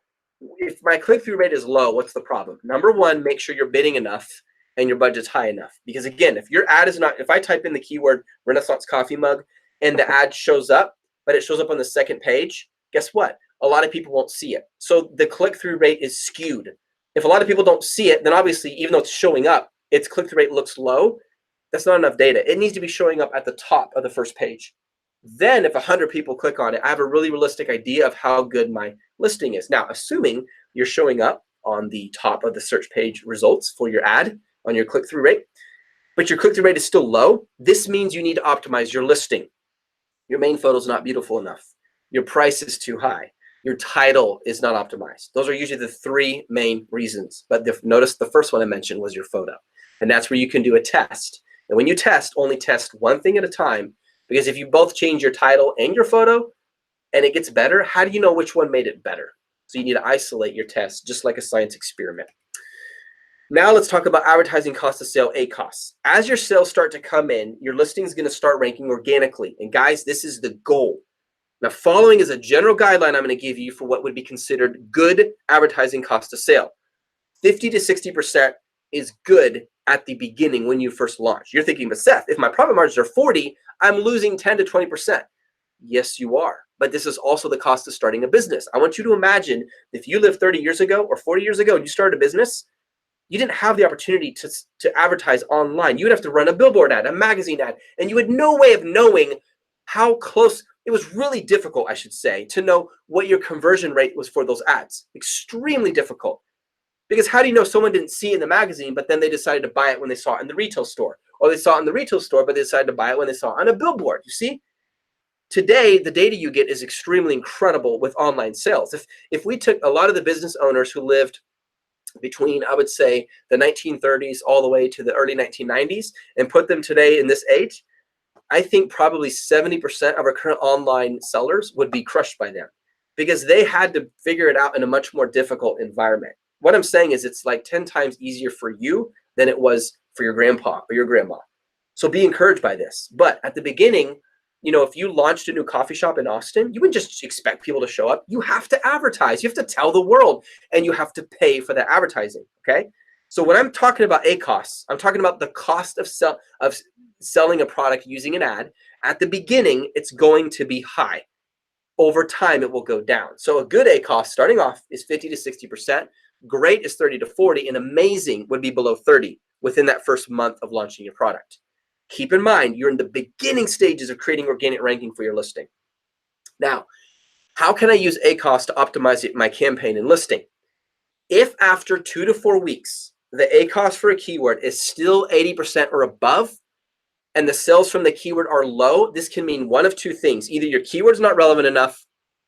if my click-through rate is low? What's the problem? Number one, make sure you're bidding enough and your budget's high enough. Because again, if your ad is not, if I type in the keyword Renaissance coffee mug and the ad shows up, but it shows up on the second page, guess what? A lot of people won't see it. So the click-through rate is skewed. If a lot of people don't see it, then obviously, even though it's showing up, its click-through rate looks low. That's not enough data. It needs to be showing up at the top of the first page. Then if 100 people click on it, I have a really realistic idea of how good my listing is. Now, assuming you're showing up on the top of the search page results for your ad on your click-through rate, but your click-through rate is still low, this means you need to optimize your listing. Your main photo is not beautiful enough. Your price is too high. Your title is not optimized. Those are usually the three main reasons. But notice the first one I mentioned was your photo. And that's where you can do a test. And when you test, only test one thing at a time. Because if you both change your title and your photo and it gets better, how do you know which one made it better? So you need to isolate your test, just like a science experiment. Now let's talk about advertising cost of sale, ACoS. As your sales start to come in, your listing is going to start ranking organically. And guys, this is the goal. Now, following is a general guideline I'm going to give you for what would be considered good advertising cost of sale. 50 to 60% is good at the beginning when you first launch. You're thinking, but Seth, if my profit margins are 40, I'm losing 10 to 20%. Yes, you are. But this is also the cost of starting a business. I want you to imagine if you lived 30 years ago or 40 years ago and you started a business, you didn't have the opportunity to advertise online. You would have to run a billboard ad, a magazine ad, and you had no way of knowing how close. It was really difficult, I should say, to know what your conversion rate was for those ads. Extremely difficult. Because how do you know someone didn't see it in the magazine, but then they decided to buy it when they saw it in the retail store? Or they saw it in the retail store, but they decided to buy it when they saw it on a billboard. You see? Today, the data you get is extremely incredible with online sales. If we took a lot of the business owners who lived between, I would say, the 1930s all the way to the early 1990s and put them today in this age, I think probably 70% of our current online sellers would be crushed by them because they had to figure it out in a much more difficult environment. What I'm saying is it's like 10 times easier for you than it was for your grandpa or your grandma. So be encouraged by this. But at the beginning, you know, if you launched a new coffee shop in Austin, you wouldn't just expect people to show up. You have to advertise. You have to tell the world, and you have to pay for that advertising, okay? So when I'm talking about ACoS, I'm talking about the cost of selling a product using an ad. At the beginning, it's going to be high. Over time, it will go down. So a good ACoS starting off is 50 to 60%. Great is 30 to 40, and amazing would be below 30 within that first month of launching your product. Keep in mind, you're in the beginning stages of creating organic ranking for your listing. Now, how can I use ACoS to optimize my campaign and listing? If after 2 to 4 weeks, the ACoS for a keyword is still 80% or above, and the sales from the keyword are low, this can mean one of two things. Either your keyword is not relevant enough,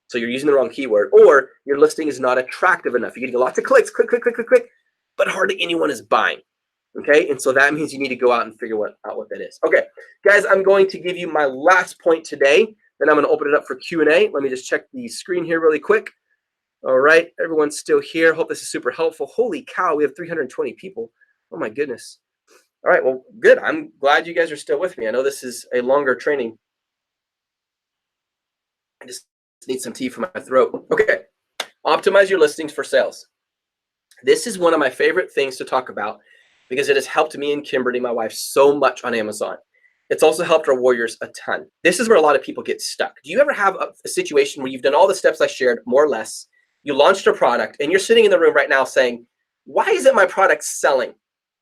so you're using the wrong keyword, or your listing is not attractive enough. You're getting lots of clicks, click, click, click, click, click, but hardly anyone is buying. Okay, and so that means you need to go out and figure out what that is. Okay, guys, I'm going to give you my last point today. Then I'm going to open it up for Q&A. Let me just check the screen here really quick. All right, everyone's still here. Hope this is super helpful. Holy cow, we have 320 people. Oh my goodness. All right, well, good. I'm glad you guys are still with me. I know this is a longer training. I just need some tea for my throat. Okay, optimize your listings for sales. This is one of my favorite things to talk about because it has helped me and Kimberly, my wife, so much on Amazon. It's also helped our warriors a ton. This is where a lot of people get stuck. Do you ever have a situation where you've done all the steps I shared, more or less, you launched a product, and you're sitting in the room right now saying, why isn't my product selling?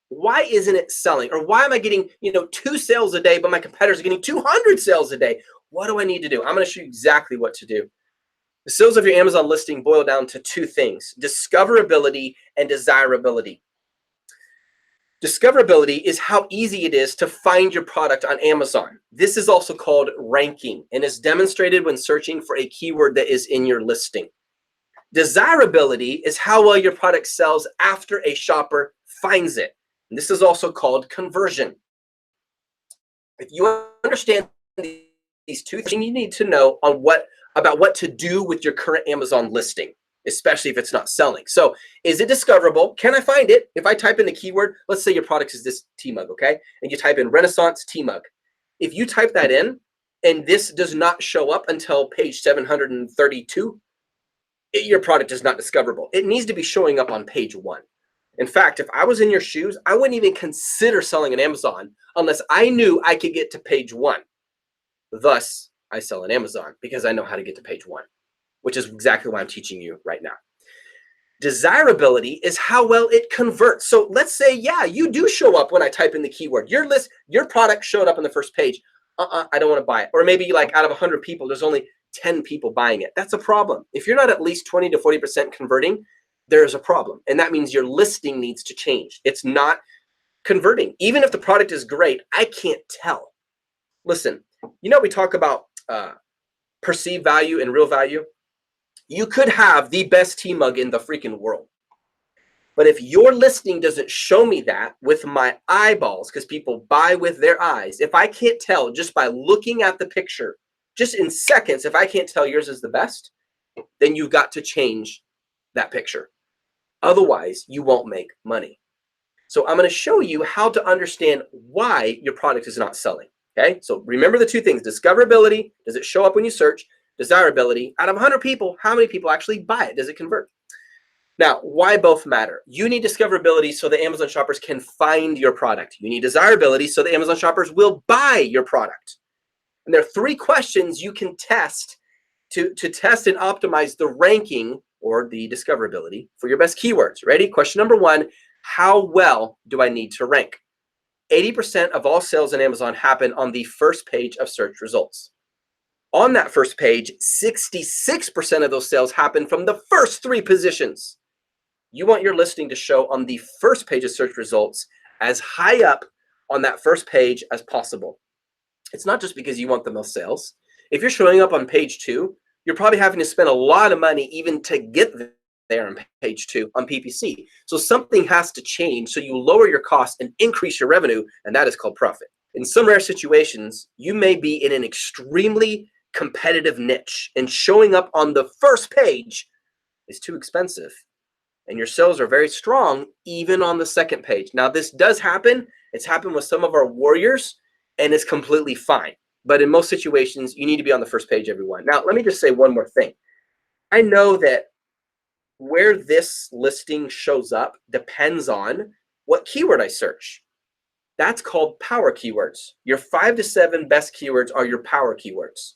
Why isn't it selling? Or why am I getting 2 sales a day, but my competitors are getting 200 sales a day? What do I need to do? I'm going to show you exactly what to do. The sales of your Amazon listing boil down to 2 things: discoverability and desirability. Discoverability is how easy it is to find your product on Amazon. This is also called ranking and is demonstrated when searching for a keyword that is in your listing. Desirability is how well your product sells after a shopper finds it. And this is also called conversion. If you understand these two things, you need to know on about what to do with your current Amazon listing, especially if it's not selling. So is it discoverable? Can I find it? If I type in the keyword, let's say your product is this tea mug, okay? And you type in Renaissance tea mug. If you type that in and this does not show up until page 732, your product is not discoverable. It needs to be showing up on page 1. In fact, if I was in your shoes, I wouldn't even consider selling on Amazon unless I knew I could get to page 1. Thus, I sell on Amazon because I know how to get to page 1, which is exactly what I'm teaching you right now. Desirability is how well it converts. So let's say, yeah, you do show up when I type in the keyword. Your product showed up on the first page. I don't want to buy it. Or maybe like out of 100 people, there's only 10 people buying it. That's a problem. If you're not at least 20 to 40% converting, there's a problem. And that means your listing needs to change. It's not converting. Even if the product is great, I can't tell. Listen, we talk about perceived value and real value. You could have the best tea mug in the freaking world. But if your listing doesn't show me that with my eyeballs, because people buy with their eyes, if I can't tell just by looking at the picture, just in seconds, if I can't tell yours is the best, then you've got to change that picture. Otherwise, you won't make money. So I'm going to show you how to understand why your product is not selling. Okay, so remember the two things: discoverability, does it show up when you search? Desirability, out of 100 people, how many people actually buy it? Does it convert? Now, why both matter? You need discoverability so the Amazon shoppers can find your product. You need desirability so the Amazon shoppers will buy your product. And there are 3 questions you can test to test and optimize the ranking or the discoverability for your best keywords. Ready? Question number 1, how well do I need to rank? 80% of all sales on Amazon happen on the first page of search results. On that first page, 66% of those sales happen from the first 3 positions. You want your listing to show on the first page of search results as high up on that first page as possible. It's not just because you want the most sales. If you're showing up on page 2, you're probably having to spend a lot of money even to get there on page 2 on PPC. So something has to change so you lower your costs and increase your revenue, and that is called profit. In some rare situations, you may be in an extremely competitive niche, and showing up on the first page is too expensive. And your sales are very strong even on the second page. Now, this does happen. It's happened with some of our warriors, and it's completely fine. But in most situations, you need to be on the first page, everyone. Now, let me just say one more thing. I know that where this listing shows up depends on what keyword I search. That's called power keywords. Your 5 to 7 best keywords are your power keywords.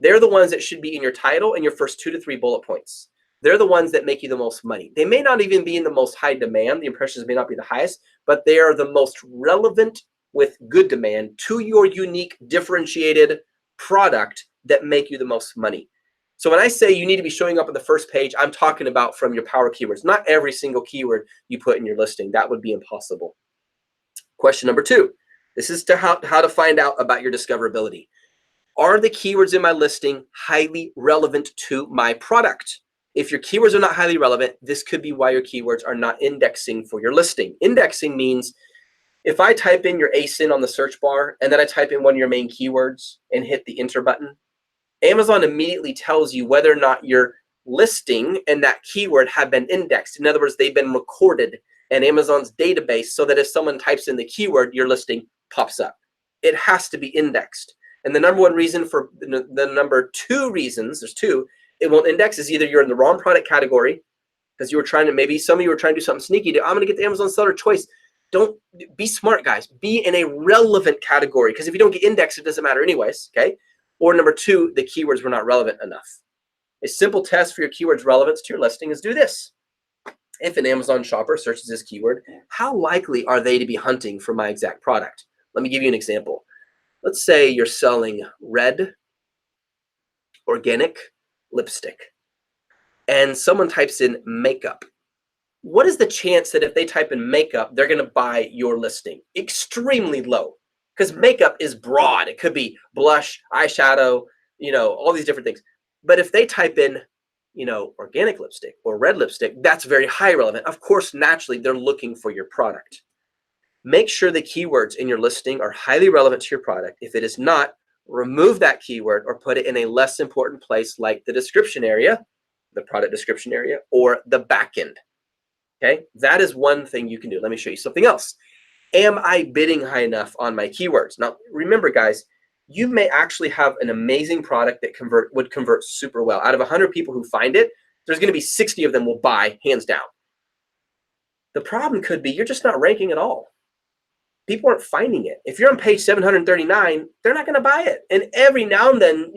They're the ones that should be in your title and your first 2 to 3 bullet points. They're the ones that make you the most money. They may not even be in the most high demand. The impressions may not be the highest, but they are the most relevant with good demand to your unique differentiated product that make you the most money. So when I say you need to be showing up on the first page, I'm talking about from your power keywords, not every single keyword you put in your listing. That would be impossible. Question number 2. This is how to find out about your discoverability. Are the keywords in my listing highly relevant to my product? If your keywords are not highly relevant, this could be why your keywords are not indexing for your listing. Indexing means if I type in your ASIN on the search bar and then I type in one of your main keywords and hit the enter button, Amazon immediately tells you whether or not your listing and that keyword have been indexed. In other words, they've been recorded in Amazon's database so that if someone types in the keyword, your listing pops up. It has to be indexed. And the number 1 reason for the number 2 reasons, there's 2, it won't index is either you're in the wrong product category because you were trying to, maybe some of you were trying to do something sneaky. I'm going to get the Amazon seller choice. Don't be smart, guys. Be in a relevant category because if you don't get indexed, it doesn't matter anyways, okay? Or number 2, the keywords were not relevant enough. A simple test for your keyword's relevance to your listing is do this. If an Amazon shopper searches this keyword, how likely are they to be hunting for my exact product? Let me give you an example. Let's say you're selling red organic lipstick and someone types in makeup. What is the chance that if they type in makeup, they're going to buy your listing? Extremely low, because makeup is broad. It could be blush, eyeshadow, all these different things. But if they type in, organic lipstick or red lipstick, that's very high relevant. Of course, naturally, they're looking for your product. Make sure the keywords in your listing are highly relevant to your product. If it is not, remove that keyword or put it in a less important place like the description area, the product description area, or the back end. Okay, that is one thing you can do. Let me show you something else. Am I bidding high enough on my keywords? Now, remember, guys, you may actually have an amazing product that would convert super well. Out of 100 people who find it, there's going to be 60 of them will buy, hands down. The problem could be you're just not ranking at all. People aren't finding it. If you're on page 739, they're not going to buy it. And every now and then,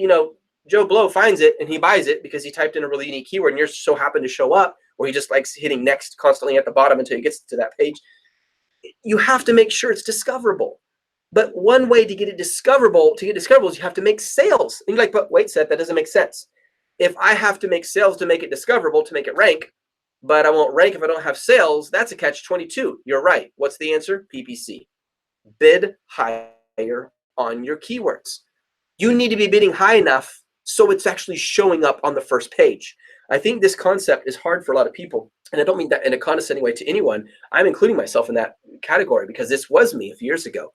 Joe Blow finds it and he buys it because he typed in a really unique keyword and you're so happen to show up, or he just likes hitting next constantly at the bottom until he gets to that page. You have to make sure it's discoverable. But one way to get it discoverable, is you have to make sales. And you're like, but wait, Seth, that doesn't make sense. If I have to make sales to make it discoverable, to make it rank, but I won't rank if I don't have sales, that's a catch-22. You're right. What's the answer? PPC. Bid higher on your keywords. You need to be bidding high enough so it's actually showing up on the first page. I think this concept is hard for a lot of people. And I don't mean that in a condescending way to anyone. I'm including myself in that category because this was me a few years ago,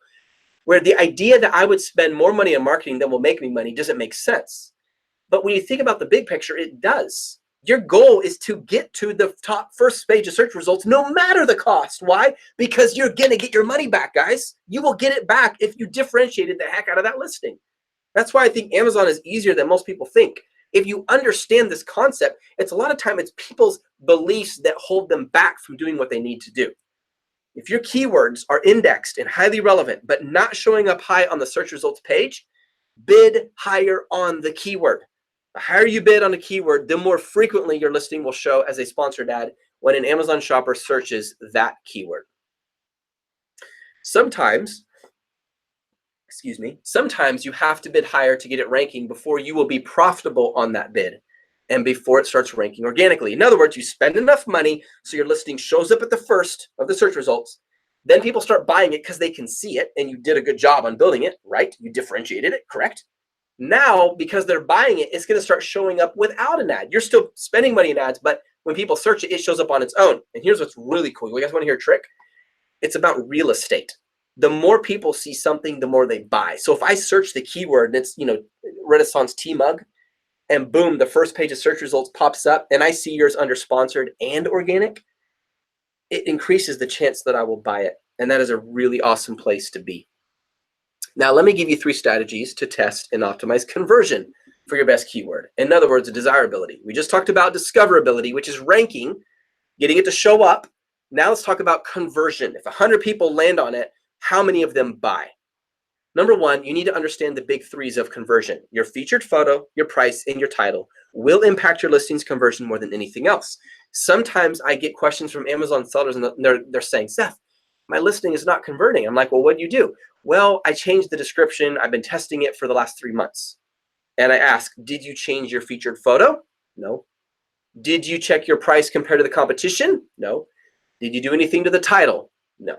where the idea that I would spend more money on marketing than will make me money doesn't make sense. But when you think about the big picture, it does. Your goal is to get to the top first page of search results no matter the cost. Why? Because you're going to get your money back, guys. You will get it back if you differentiated the heck out of that listing. That's why I think Amazon is easier than most people think. If you understand this concept, it's a lot of time it's people's beliefs that hold them back from doing what they need to do. If your keywords are indexed and highly relevant, but not showing up high on the search results page, bid higher on the keyword. The higher you bid on a keyword, the more frequently your listing will show as a sponsored ad when an Amazon shopper searches that keyword. Sometimes you have to bid higher to get it ranking before you will be profitable on that bid and before it starts ranking organically. In other words, you spend enough money so your listing shows up at the first of the search results. Then people start buying it because they can see it and you did a good job on building it, right? You differentiated it, correct? Now, because they're buying it, it's going to start showing up without an ad. You're still spending money in ads, but when people search it, it shows up on its own. And here's what's really cool. You guys want to hear a trick? It's about real estate. The more people see something, the more they buy. So if I search the keyword and it's, Renaissance tea mug, and boom, the first page of search results pops up and I see yours under sponsored and organic, it increases the chance that I will buy it. And that is a really awesome place to be. Now, let me give you 3 strategies to test and optimize conversion for your best keyword. In other words, desirability. We just talked about discoverability, which is ranking, getting it to show up. Now let's talk about conversion. If 100 people land on it, how many of them buy? Number 1, you need to understand the big 3s of conversion. Your featured photo, your price, and your title will impact your listing's conversion more than anything else. Sometimes I get questions from Amazon sellers and they're saying, Seth, my listing is not converting. I'm like, well, what do you do? Well, I changed the description. I've been testing it for the last 3 months. And I ask, did you change your featured photo? No. Did you check your price compared to the competition? No. Did you do anything to the title? No.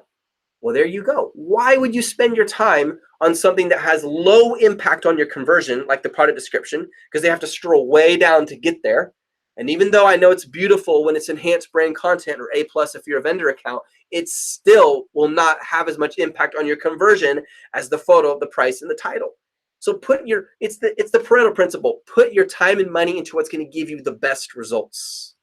Well, there you go. Why would you spend your time on something that has low impact on your conversion, like the product description, because they have to scroll way down to get there? And even though I know it's beautiful when it's enhanced brand content or A+ if you're a vendor account, it still will not have as much impact on your conversion as the photo, the price, and the title. So it's the Pareto principle. Put your time and money into what's going to give you the best results.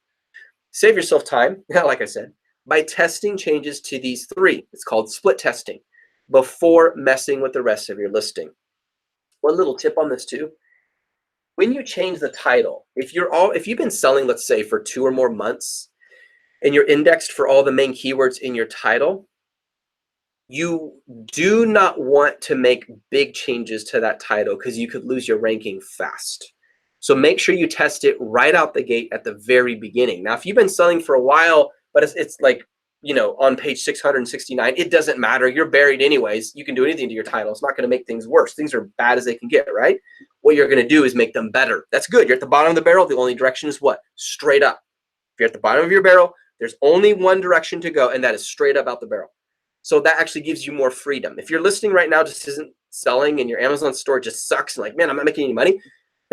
Save yourself time, like I said, by testing changes to these 3. It's called split testing before messing with the rest of your listing. One little tip on this too. When you change the title, if you've been selling, let's say, for 2 or more months, and you're indexed for all the main keywords in your title, you do not want to make big changes to that title because you could lose your ranking fast. So make sure you test it right out the gate at the very beginning. Now, if you've been selling for a while, but it's like, on page 669, it doesn't matter. You're buried anyways. You can do anything to your title. It's not going to make things worse. Things are bad as they can get, right? What you're going to do is make them better. That's good. You're at the bottom of the barrel. The only direction is what? Straight up. If you're at the bottom of your barrel, there's only one direction to go, and that is straight up out the barrel. So that actually gives you more freedom. If your listing right now just isn't selling and your Amazon store just sucks and like, man, I'm not making any money,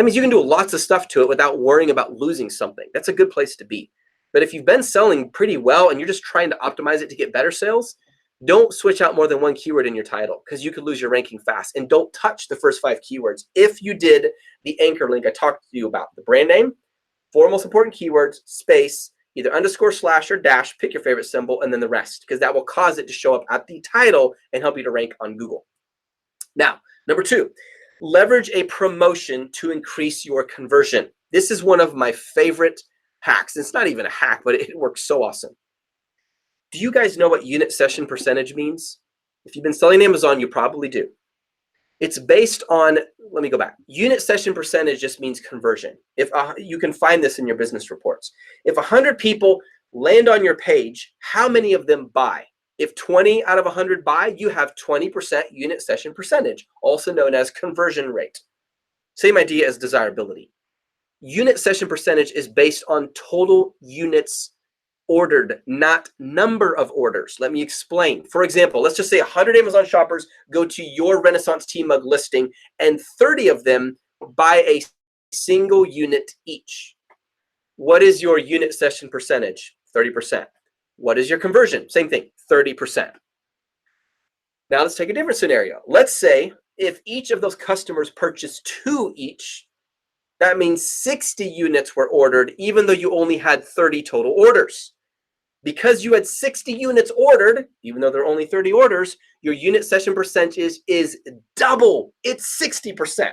That means you can do lots of stuff to it without worrying about losing something. That's a good place to be. But if you've been selling pretty well and you're just trying to optimize it to get better sales, don't switch out more than one keyword in your title because you could lose your ranking fast. And don't touch the first 5 keywords. If you did the anchor link I talked to you about, the brand name, 4 most important keywords, space, either underscore, slash, or dash, pick your favorite symbol, and then the rest, because that will cause it to show up at the title and help you to rank on Google. Now, number 2, leverage a promotion to increase your conversion. This is one of my favorite hacks. It's not even a hack, but it works so awesome. Do you guys know what unit session percentage means? If you've been selling Amazon, you probably do. It's based on, let me go back. Unit session percentage just means conversion. If you can find this in your business reports. If 100 people land on your page, how many of them buy? If 20 out of 100 buy, you have 20% unit session percentage, also known as conversion rate. Same idea as desirability. Unit session percentage is based on total units ordered, not number of orders. Let me explain. For example, let's just say 100 Amazon shoppers go to your Renaissance Tea Mug listing and 30 of them buy a single unit each. What is your unit session percentage? 30%. What is your conversion? Same thing, 30%. Now let's take a different scenario. Let's say if each of those customers purchased 2 each, that means 60 units were ordered, even though you only had 30 total orders. Because you had 60 units ordered, even though there are only 30 orders, your unit session percentage is double. It's 60%.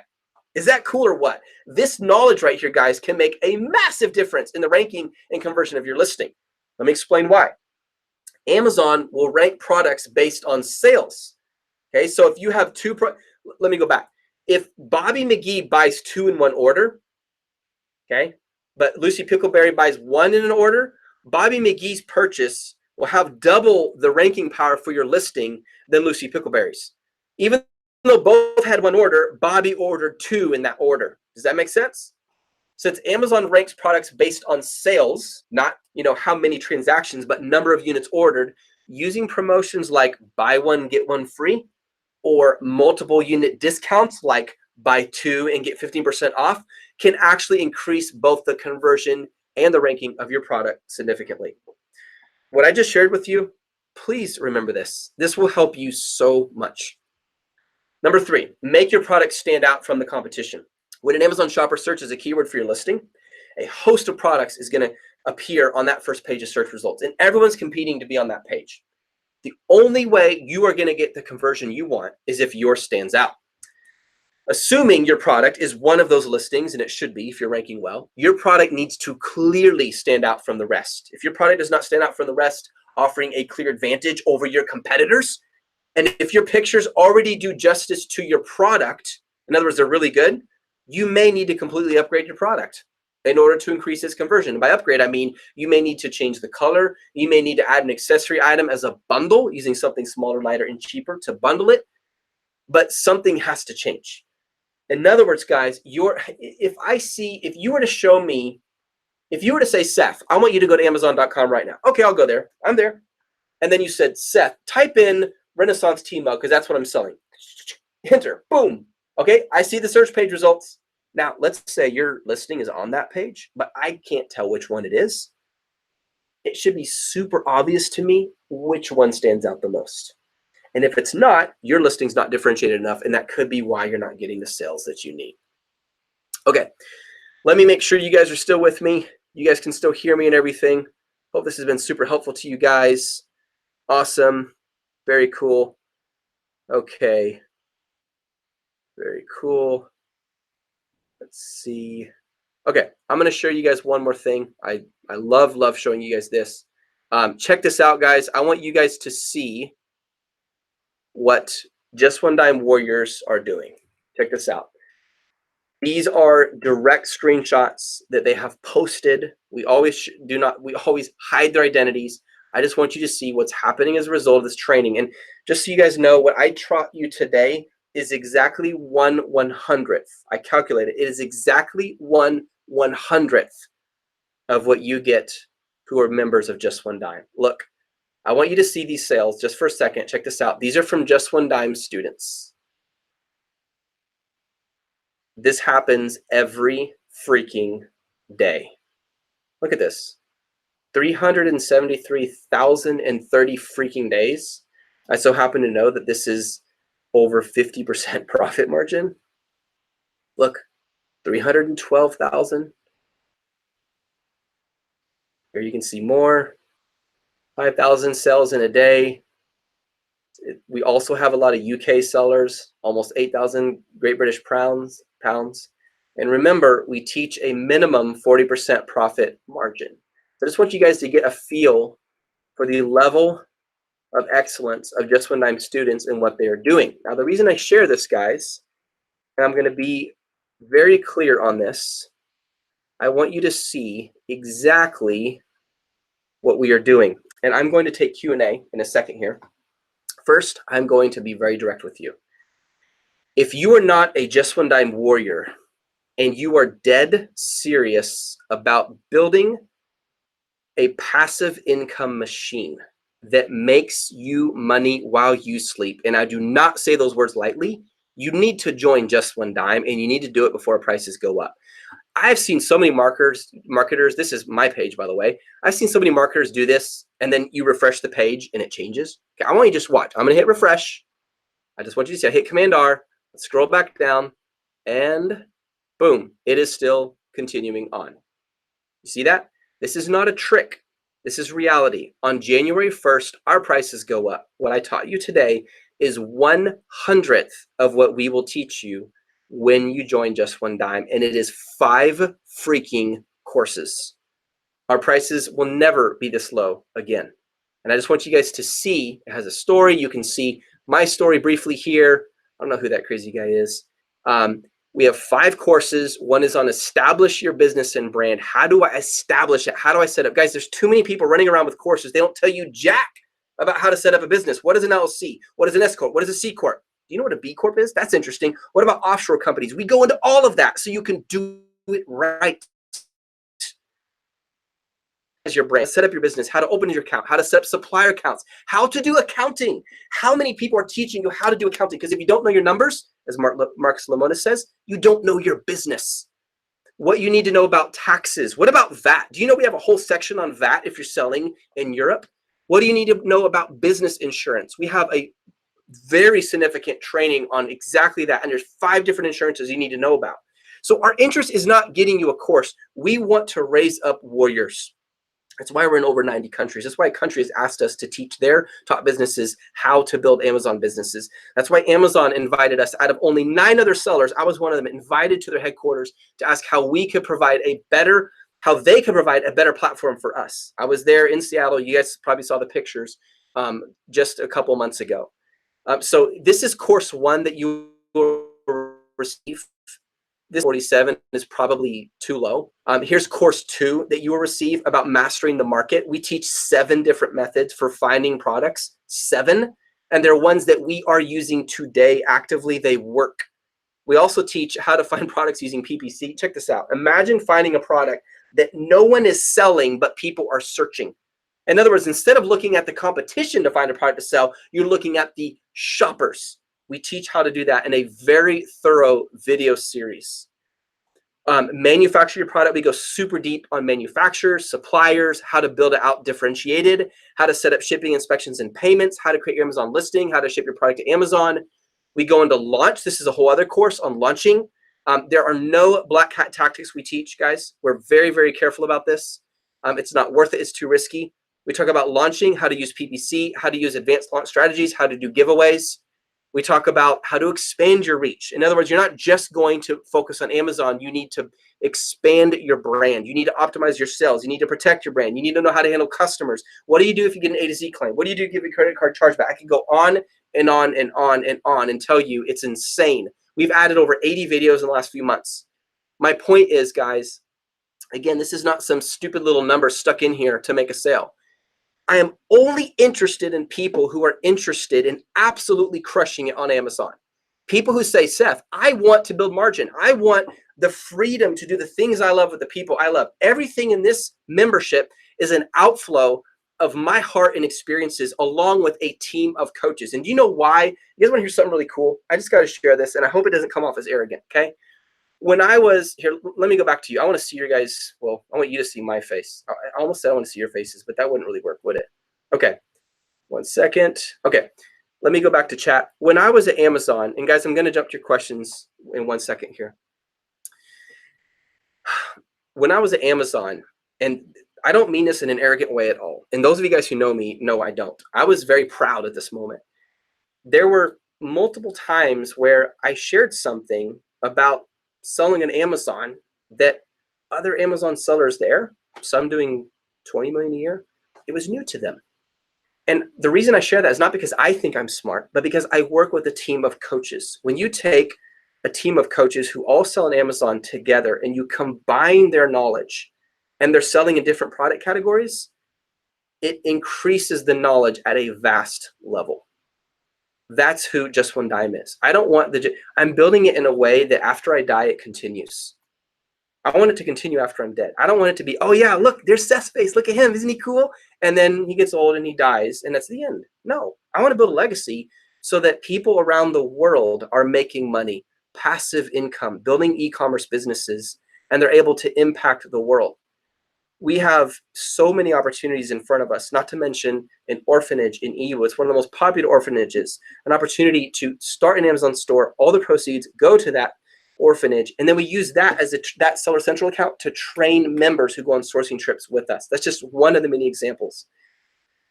Is that cool or what? This knowledge right here, guys, can make a massive difference in the ranking and conversion of your listing. Let me explain why. Amazon will rank products based on sales. Okay, so if you have 2, let me go back. If Bobby McGee buys 2 in one order, okay, but Lucy Pickleberry buys 1 in an order, Bobby McGee's purchase will have double the ranking power for your listing than Lucy Pickleberry's. Even though both had 1 order, Bobby ordered 2 in that order. Does that make sense? Since Amazon ranks products based on sales, not how many transactions, but number of units ordered, using promotions like buy 1, get 1 free, or multiple unit discounts like buy 2 and get 15% off, can actually increase both the conversion and the ranking of your product significantly. What I just shared with you, please remember this. This will help you so much. Number 3, make your product stand out from the competition. When an Amazon shopper searches a keyword for your listing, a host of products is going to appear on that first page of search results, and everyone's competing to be on that page. The only way you are going to get the conversion you want is if yours stands out. Assuming your product is one of those listings, and it should be if you're ranking well, your product needs to clearly stand out from the rest. If your product does not stand out from the rest, offering a clear advantage over your competitors, and if your pictures already do justice to your product, in other words, they're really good, you may need to completely upgrade your product in order to increase its conversion. By upgrade, I mean you may need to change the color. You may need to add an accessory item as a bundle, using something smaller, lighter, and cheaper to bundle it, but something has to change. In other words, guys, if you were to say, Seth, I want you to go to Amazon.com right now. Okay, I'll go there. I'm there. And then you said, Seth, type in Renaissance Tea Mug because that's what I'm selling. Enter. Boom. Okay, I see the search page results. Now, let's say your listing is on that page, but I can't tell which one it is. It should be super obvious to me which one stands out the most. And if it's not, your listing's not differentiated enough, and that could be why you're not getting the sales that you need. Okay, let me make sure you guys are still with me. You guys can still hear me and everything. Hope this has been super helpful to you guys. Awesome. Very cool. Okay. Very cool. Let's see. Okay, I'm going to show you guys one more thing. I love showing you guys this. Check this out, guys. I want you guys to see what Just One Dime Warriors are doing. Check this out. These are direct screenshots that they have posted. We always hide their identities. I just want you to see what's happening as a result of this training. And just so you guys know, what I taught you today is exactly 1/100th. I calculated it is exactly 1/100th of what you get who are members of Just One Dime. Look, I want you to see these sales just for a second. Check this out. These are from Just One Dime students. This happens every freaking day. Look at this. 373,030 freaking days. I so happen to know that this is over 50% profit margin. Look, 312,000. Here you can see more. 5,000 sales in a day. We also have a lot of UK sellers, almost 8,000 Great British pounds. And remember, we teach a minimum 40% profit margin. So I just want you guys to get a feel for the level of excellence of Just One Dime students and what they are doing. Now, the reason I share this, guys, and I'm going to be very clear on this, I want you to see exactly what we are doing. And I'm going to take Q&A in a second here. First, I'm going to be very direct with you. If you are not a Just One Dime warrior and you are dead serious about building a passive income machine that makes you money while you sleep, and I do not say those words lightly, you need to join Just One Dime, and you need to do it before prices go up. I've seen so many marketers, this is my page, by the way. I've seen so many marketers do this, and then you refresh the page and it changes. Okay, I want you to just watch. I'm gonna hit refresh. I just want you to see, I hit Command R, let's scroll back down, and boom, it is still continuing on. You see that? This is not a trick. This is reality. On January 1st, our prices go up. What I taught you today is 1/100th of what we will teach you when you join Just One Dime, and it is 5 freaking courses. Our prices will never be this low again. And I just want you guys to see, it has a story. You can see my story briefly here. I don't know who that crazy guy is. We have 5 courses. One is on establish your business and brand. How do I establish it? How do I set up? Guys, there's too many people running around with courses. They don't tell you jack about how to set up a business. What is an LLC? What is an S Corp? What is a C Corp? Do you know what a B Corp is? That's interesting. What about offshore companies? We go into all of that so you can do it right. As your brand, set up your business, how to open your account, how to set up supplier accounts, how to do accounting. How many people are teaching you how to do accounting? Because if you don't know your numbers, as Marcus Lemonis says, you don't know your business. What you need to know about taxes. What about VAT? Do you know we have a whole section on VAT if you're selling in Europe? What do you need to know about business insurance? We have a very significant training on exactly that. And there's 5 different insurances you need to know about. So our interest is not getting you a course. We want to raise up warriors. That's why we're in over 90 countries. That's why countries asked us to teach their top businesses how to build Amazon businesses. That's why Amazon invited us, out of only 9 other sellers, I was one of them, invited to their headquarters to ask how we could provide how they could provide a better platform for us. I was there in Seattle. You guys probably saw the pictures just a couple months ago. So this is course 1 that you will receive. This 47 is probably too low. Here's course 2 that you will receive about mastering the market. We teach 7 different methods for finding products, 7, and they're ones that we are using today actively. They work. We also teach how to find products using PPC. Check this out. Imagine finding a product that no one is selling, but people are searching. In other words, instead of looking at the competition to find a product to sell, you're looking at the shoppers. We teach how to do that in a very thorough video series. Manufacture your product. We go super deep on manufacturers, suppliers, how to build it out differentiated, how to set up shipping, inspections, and payments, how to create your Amazon listing, how to ship your product to Amazon. We go into launch. This is a whole other course on launching. There are no black hat tactics we teach, guys. We're very, very careful about this. It's not worth it. It's too risky. We talk about launching, how to use PPC, how to use advanced launch strategies, how to do giveaways. We talk about how to expand your reach. In other words, you're not just going to focus on Amazon. You need to expand your brand. You need to optimize your sales. You need to protect your brand. You need to know how to handle customers. What do you do if you get an A to Z claim? What do you do if you get a credit card chargeback? I can go on and on and on and on and tell you it's insane. We've added over 80 videos in the last few months. My point is, guys, again, this is not some stupid little number stuck in here to make a sale. I am only interested in people who are interested in absolutely crushing it on Amazon. People who say, Seth, I want to build margin. I want the freedom to do the things I love with the people I love. Everything in this membership is an outflow of my heart and experiences along with a team of coaches. And do you know why? You guys want to hear something really cool? I just got to share this, and I hope it doesn't come off as arrogant, okay? When I was here, let me go back to you. I want to see your guys. Well, I want you to see my face. I almost said I want to see your faces, but that wouldn't really work, would it? Okay, 1 second. Okay, let me go back to chat. When I was at Amazon, and guys, I'm going to jump to your questions in 1 second here. When I was at Amazon, and I don't mean this in an arrogant way at all, and those of you guys who know me know I don't. I was very proud at this moment. There were multiple times where I shared something about selling on Amazon that other Amazon sellers there, some doing 20 million a year, it was new to them. And the reason I share that is not because I think I'm smart, but because I work with a team of coaches. When you take a team of coaches who all sell on Amazon together and you combine their knowledge and they're selling in different product categories, it increases the knowledge at a vast level. That's who Just One Dime is. I don't want I'm building it in a way that after I die, it continues. I want it to continue after I'm dead. I don't want it to be, oh yeah, look, there's Seth's face. Look at him. Isn't he cool? And then he gets old and he dies and that's the end. No, I want to build a legacy so that people around the world are making money, passive income, building e-commerce businesses, and they're able to impact the world. We have so many opportunities in front of us, not to mention an orphanage in EU. It's one of the most popular orphanages, an opportunity to start an Amazon store, all the proceeds go to that orphanage, and then we use that as that Seller Central account to train members who go on sourcing trips with us. That's just one of the many examples.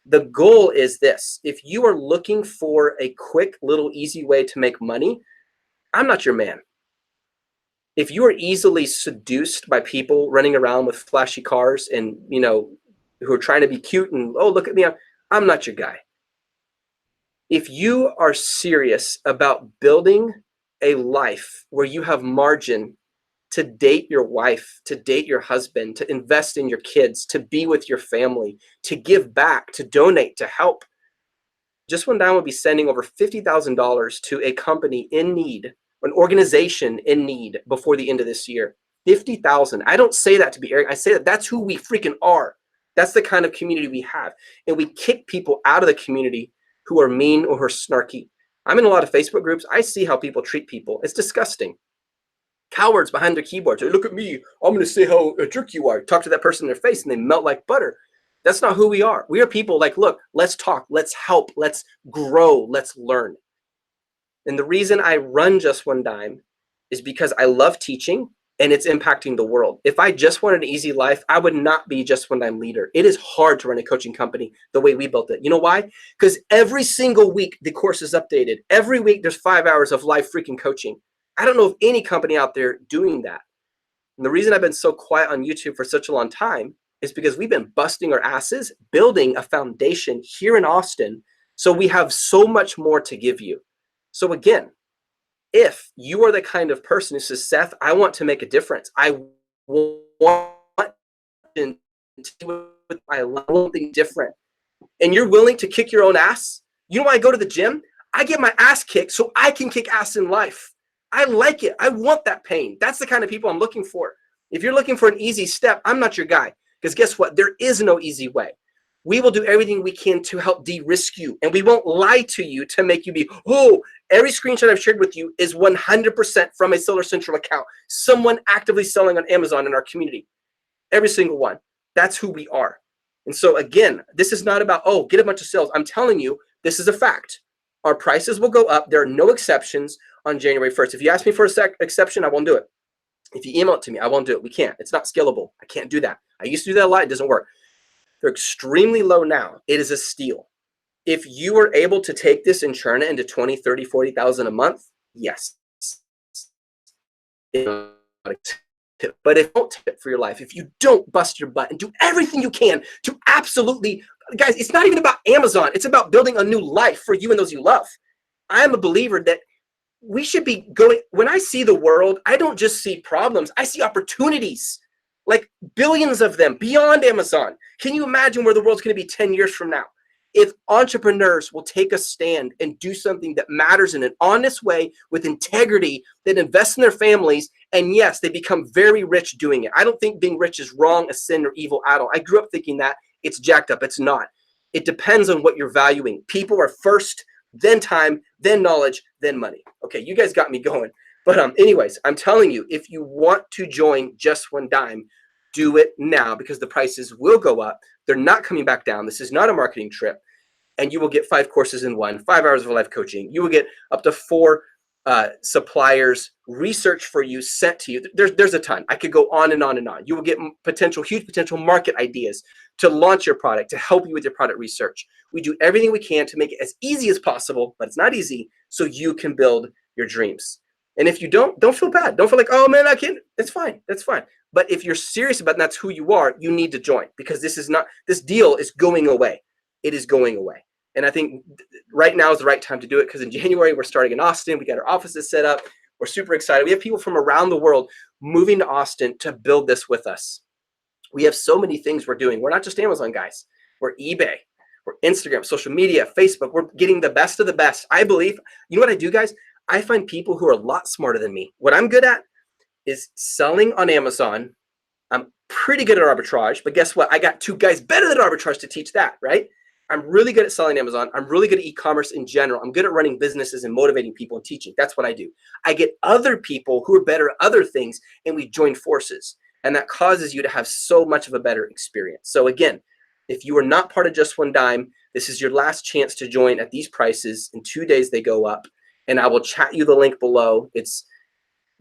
The goal is this: if you are looking for a quick, little, easy way to make money, I'm not your man. If you are easily seduced by people running around with flashy cars and, you know, who are trying to be cute and, oh, look at me, I'm not your guy. If you are serious about building a life where you have margin to date your wife, to date your husband, to invest in your kids, to be with your family, to give back, to donate, to help, Just One Dime will be sending over $50,000 to a company in need, an organization in need before the end of this year. 50,000. I don't say that to be arrogant. I say that that's who we freaking are. That's the kind of community we have. And we kick people out of the community who are mean or who are snarky. I'm in a lot of Facebook groups. I see how people treat people. It's disgusting. Cowards behind their keyboards. Hey, look at me. I'm going to say how a jerk you are. Talk to that person in their face and they melt like butter. That's not who we are. We are people like, look, let's talk, let's help, let's grow, let's learn. And the reason I run Just One Dime is because I love teaching and it's impacting the world. If I just wanted an easy life, I would not be Just One Dime leader. It is hard to run a coaching company the way we built it. You know why? Because every single week the course is updated. Every week there's 5 hours of live freaking coaching. I don't know of any company out there doing that. And the reason I've been so quiet on YouTube for such a long time is because we've been busting our asses building a foundation here in Austin. So we have so much more to give you. So again, if you are the kind of person who says, Seth, I want to make a difference. I want to do with my life something different. And you're willing to kick your own ass. You know why I go to the gym? I get my ass kicked so I can kick ass in life. I like it. I want that pain. That's the kind of people I'm looking for. If you're looking for an easy step, I'm not your guy. Because guess what? There is no easy way. We will do everything we can to help de-risk you. And we won't lie to you to make you be, oh, every screenshot I've shared with you is 100% from a Seller Central account. Someone actively selling on Amazon in our community. Every single one. That's who we are. And so again, this is not about, oh, get a bunch of sales. I'm telling you, this is a fact. Our prices will go up. There are no exceptions on January 1st. If you ask me for an exception, I won't do it. If you email it to me, I won't do it. We can't. It's not scalable. I can't do that. I used to do that a lot. It doesn't work. They're extremely low now. It is a steal. If you are able to take this and churn it into 20, 30, 40,000 a month, yes. But if you don't tip for your life, if you don't bust your butt and do everything you can to absolutely, guys, it's not even about Amazon. It's about building a new life for you and those you love. I am a believer that we should be going, when I see the world, I don't just see problems. I see opportunities, like billions of them beyond Amazon. Can you imagine where the world's going to be 10 years from now? If entrepreneurs will take a stand and do something that matters in an honest way with integrity, that invests in their families, and yes, they become very rich doing it. I don't think being rich is wrong, a sin, or evil at all. I grew up thinking that. It's jacked up. It's not. It depends on what you're valuing. People are first, then time, then knowledge, then money. Okay, you guys got me going. But anyways, I'm telling you, if you want to join Just One Dime, do it now because the prices will go up. They're not coming back down. This is not a marketing trip. And you will get 5 courses in one, 5 hours of live coaching. You will get up to 4 suppliers research for you sent to you. There's a ton. I could go on and on and on. You will get huge potential market ideas to launch your product, to help you with your product research. We do everything we can to make it as easy as possible, but it's not easy, so you can build your dreams. And if you don't feel bad. Don't feel like, oh man, I can't. It's fine. That's fine. But if you're serious about it and that's who you are, you need to join because this deal is going away. It is going away. And I think right now is the right time to do it because in January, we're starting in Austin. We got our offices set up. We're super excited. We have people from around the world moving to Austin to build this with us. We have so many things we're doing. We're not just Amazon guys. We're eBay. We're Instagram, social media, Facebook. We're getting the best of the best. I believe, you know what I do, guys? I find people who are a lot smarter than me. What I'm good at is selling on Amazon. I'm pretty good at arbitrage, but guess what? I got 2 guys better than arbitrage to teach that, right? I'm really good at selling Amazon. I'm really good at e-commerce in general. I'm good at running businesses and motivating people and teaching. That's what I do. I get other people who are better at other things and we join forces. And that causes you to have so much of a better experience. So again, if you are not part of Just One Dime, this is your last chance to join at these prices. In 2 days, they go up. And I will chat you the link below.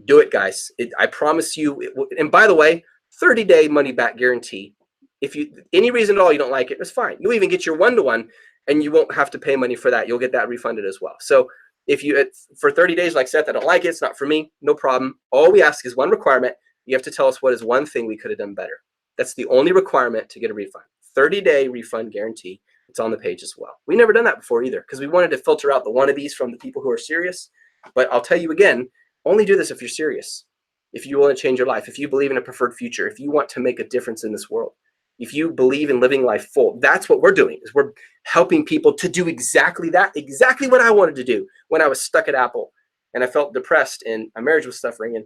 Do it, guys. I promise you. And by the way, 30-day money back guarantee. If any reason at all you don't like it, it's fine. You'll even get your one-to-one and you won't have to pay money for that. You'll get that refunded as well. So if you, for 30 days, like Seth, I don't like it, it's not for me, no problem. All we ask is one requirement. You have to tell us what is one thing we could have done better. That's the only requirement to get a refund. 30-day refund guarantee. It's on the page as well. We never done that before either because we wanted to filter out the wannabes from the people who are serious. But I'll tell you again, only do this if you're serious. If you want to change your life, if you believe in a preferred future, if you want to make a difference in this world. If you believe in living life full, that's what we're doing, is we're helping people to do exactly that, exactly what I wanted to do when I was stuck at Apple and I felt depressed and my marriage was suffering. And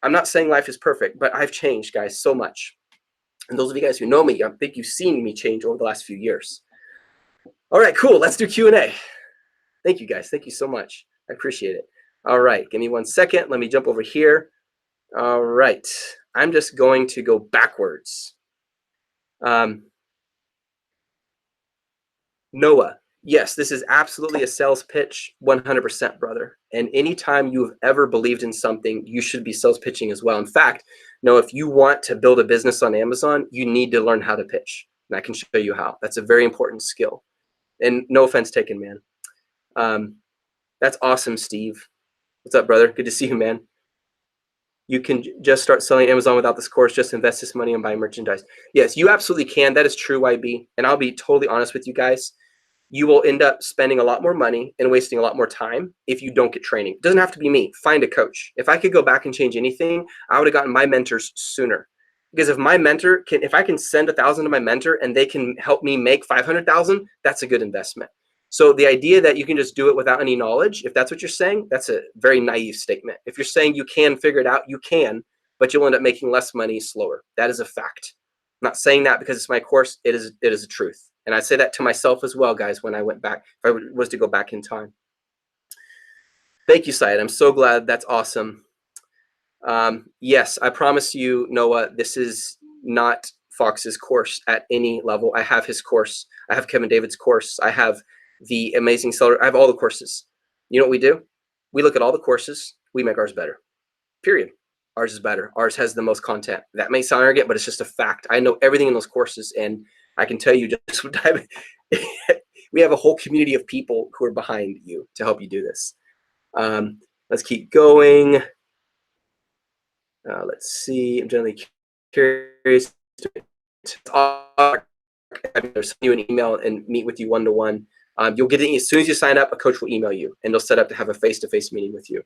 I'm not saying life is perfect, but I've changed, guys, so much. And those of you guys who know me, I think you've seen me change over the last few years. All right, cool. Let's do Q&A. Thank you, guys. Thank you so much. I appreciate it. All right, give me 1 second. Let me jump over here. All right. I'm just going to go backwards. Noah, yes, this is absolutely a sales pitch, 100%, brother. And anytime you've ever believed in something, you should be sales pitching as well. In fact, Noah, if you want to build a business on Amazon, you need to learn how to pitch. And I can show you how. That's a very important skill. And no offense taken, man. That's awesome, Steve. What's up, brother? Good to see you, man. You can just start selling Amazon without this course. Just invest this money and buy merchandise. Yes, you absolutely can. That is true, YB. And I'll be totally honest with you guys. You will end up spending a lot more money and wasting a lot more time if you don't get training. It doesn't have to be me. Find a coach. If I could go back and change anything, I would have gotten my mentors sooner. Because if my mentor can, if I can send 1,000 to my mentor and they can help me make 500,000, that's a good investment. So the idea that you can just do it without any knowledge, if that's what you're saying, that's a very naive statement. If you're saying you can figure it out, you can, but you'll end up making less money slower. That is a fact. I'm not saying that because it's my course. It is a truth. And I say that to myself as well, guys, when I went back, if I was to go back in time. Thank you, Syed. I'm so glad. That's awesome. Yes, I promise you, Noah, this is not Fox's course at any level. I have his course. I have Kevin David's course. I have the Amazing Seller. I have all the courses. You know what we do? We look at all the courses. We make ours better. Period. Ours is better. Ours has the most content. That may sound arrogant, but it's just a fact. I know everything in those courses, and I can tell you just we have a whole community of people who are behind you to help you do this. Let's keep going. Let's see. I'm generally curious. I'll send you an email and meet with you one-to-one. You'll get it as soon as you sign up. A coach will email you, and they'll set up to have a face-to-face meeting with you.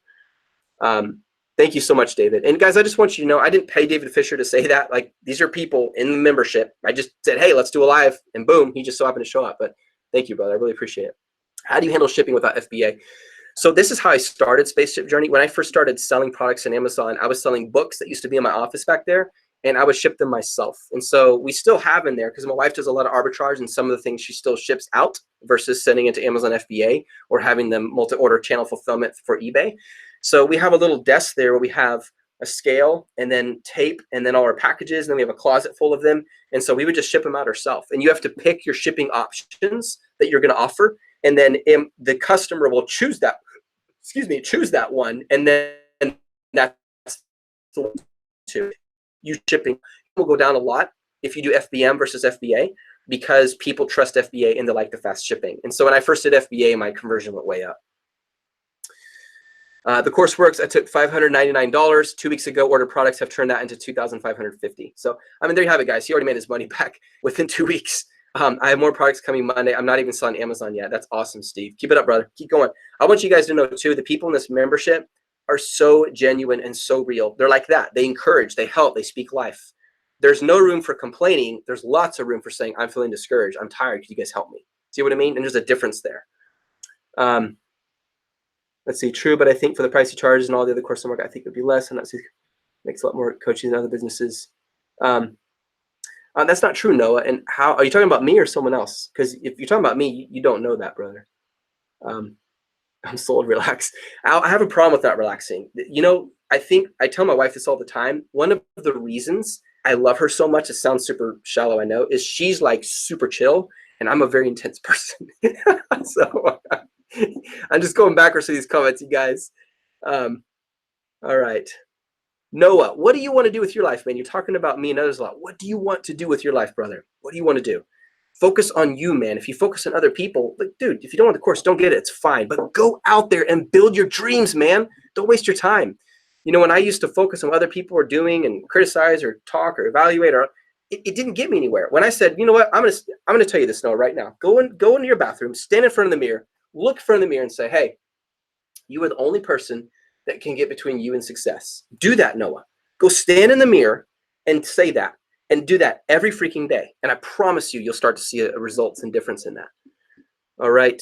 Thank you so much, David. And guys, I just want you to know, I didn't pay David Fisher to say that. Like, these are people in the membership. I just said, hey, let's do a live, and boom, he just so happened to show up. But thank you, brother. I really appreciate it. How do you handle shipping without FBA? So this is how I started Spaceship Journey. When I first started selling products on Amazon, I was selling books that used to be in my office back there, and I would ship them myself. And so we still have in there, because my wife does a lot of arbitrage, and some of the things she still ships out versus sending it to Amazon FBA or having them multi-order channel fulfillment for eBay. So we have a little desk there where we have a scale and then tape and then all our packages, and then we have a closet full of them. And so we would just ship them out ourselves. And you have to pick your shipping options that you're going to offer, and then the customer will choose that. Choose that one, and then that's the one to you shipping will go down a lot if you do FBM versus FBA, because people trust FBA and they like the fast shipping. And so when I first did FBA, my conversion went way up. The course works. I took $599 2 weeks ago. Ordered products have turned that into $2,550. So I mean, there you have it, guys. He already made his money back within 2 weeks. I have more products coming Monday. I'm not even selling Amazon yet. That's awesome, Steve. Keep it up, brother. Keep going. I want you guys to know too, the people in this membership are so genuine and so real. They're like that. They encourage, they help, they speak life. There's no room for complaining. There's lots of room for saying, I'm feeling discouraged. I'm tired. Could you guys help me? See what I mean? And there's a difference there. Let's see, true, but I think for the price he charges and all the other course work, I think it would be less. And that makes a lot more coaching than other businesses. That's not true, Noah. And how are you talking about me or someone else? Because if you're talking about me, you don't know that, brother. I'm sold, relax. I have a problem with not relaxing. You know, I think I tell my wife this all the time. One of the reasons I love her so much, it sounds super shallow, I know, is she's like super chill and I'm a very intense person. So I'm just going backwards to these comments, you guys. All right. Noah, what do you want to do with your life, man? You're talking about me and others a lot. What do you want to do with your life, brother? What do you want to do? Focus on you, man. If you focus on other people, like, dude, if you don't want the course, don't get it. It's fine. But go out there and build your dreams, man. Don't waste your time. You know, when I used to focus on what other people are doing and criticize or talk or evaluate, or it didn't get me anywhere. When I said, you know what, I'm gonna tell you this, Noah, right now. Go into your bathroom, stand in front of the mirror, look in front of the mirror, and say, hey, you are the only person that can get between you and success. Do that, Noah. Go stand in the mirror and say that. And do that every freaking day. And I promise you, you'll start to see a results and difference in that. All right.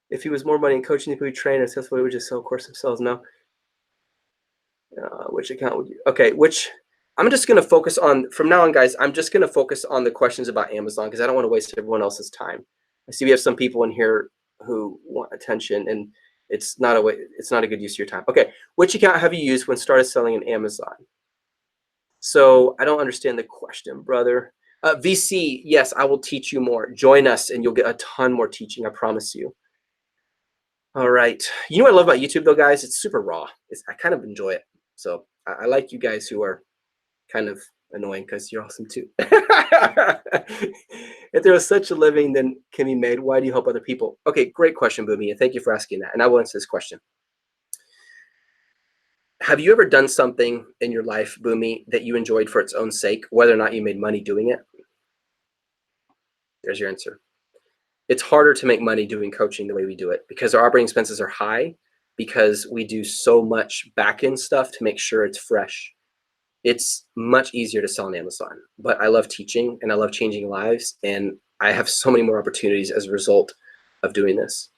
If he was more money in coaching, if we train, that's what we would just sell a course themselves. No. Which account would you? Okay, I'm just going to focus on, from now on, guys, I'm just going to focus on the questions about Amazon because I don't want to waste everyone else's time. I see we have some people in here who want attention, and it's not a good use of your time. Okay, which account have you used when started selling on Amazon? So I don't understand the question, brother. VC, yes, I will teach you more. Join us and you'll get a ton more teaching, I promise you. All right. You know what I love about YouTube though, guys? It's super raw. I kind of enjoy it. So I like you guys who are kind of annoying because you're awesome too. If there was such a living then can be made, why do you help other people? Okay, great question, Boomy, and thank you for asking that. And I will answer this question. Have you ever done something in your life, Boomy, that you enjoyed for its own sake, whether or not you made money doing it? There's your answer. It's harder to make money doing coaching the way we do it because our operating expenses are high because we do so much back-end stuff to make sure it's fresh. It's much easier to sell on Amazon, but I love teaching and I love changing lives, and I have so many more opportunities as a result of doing this.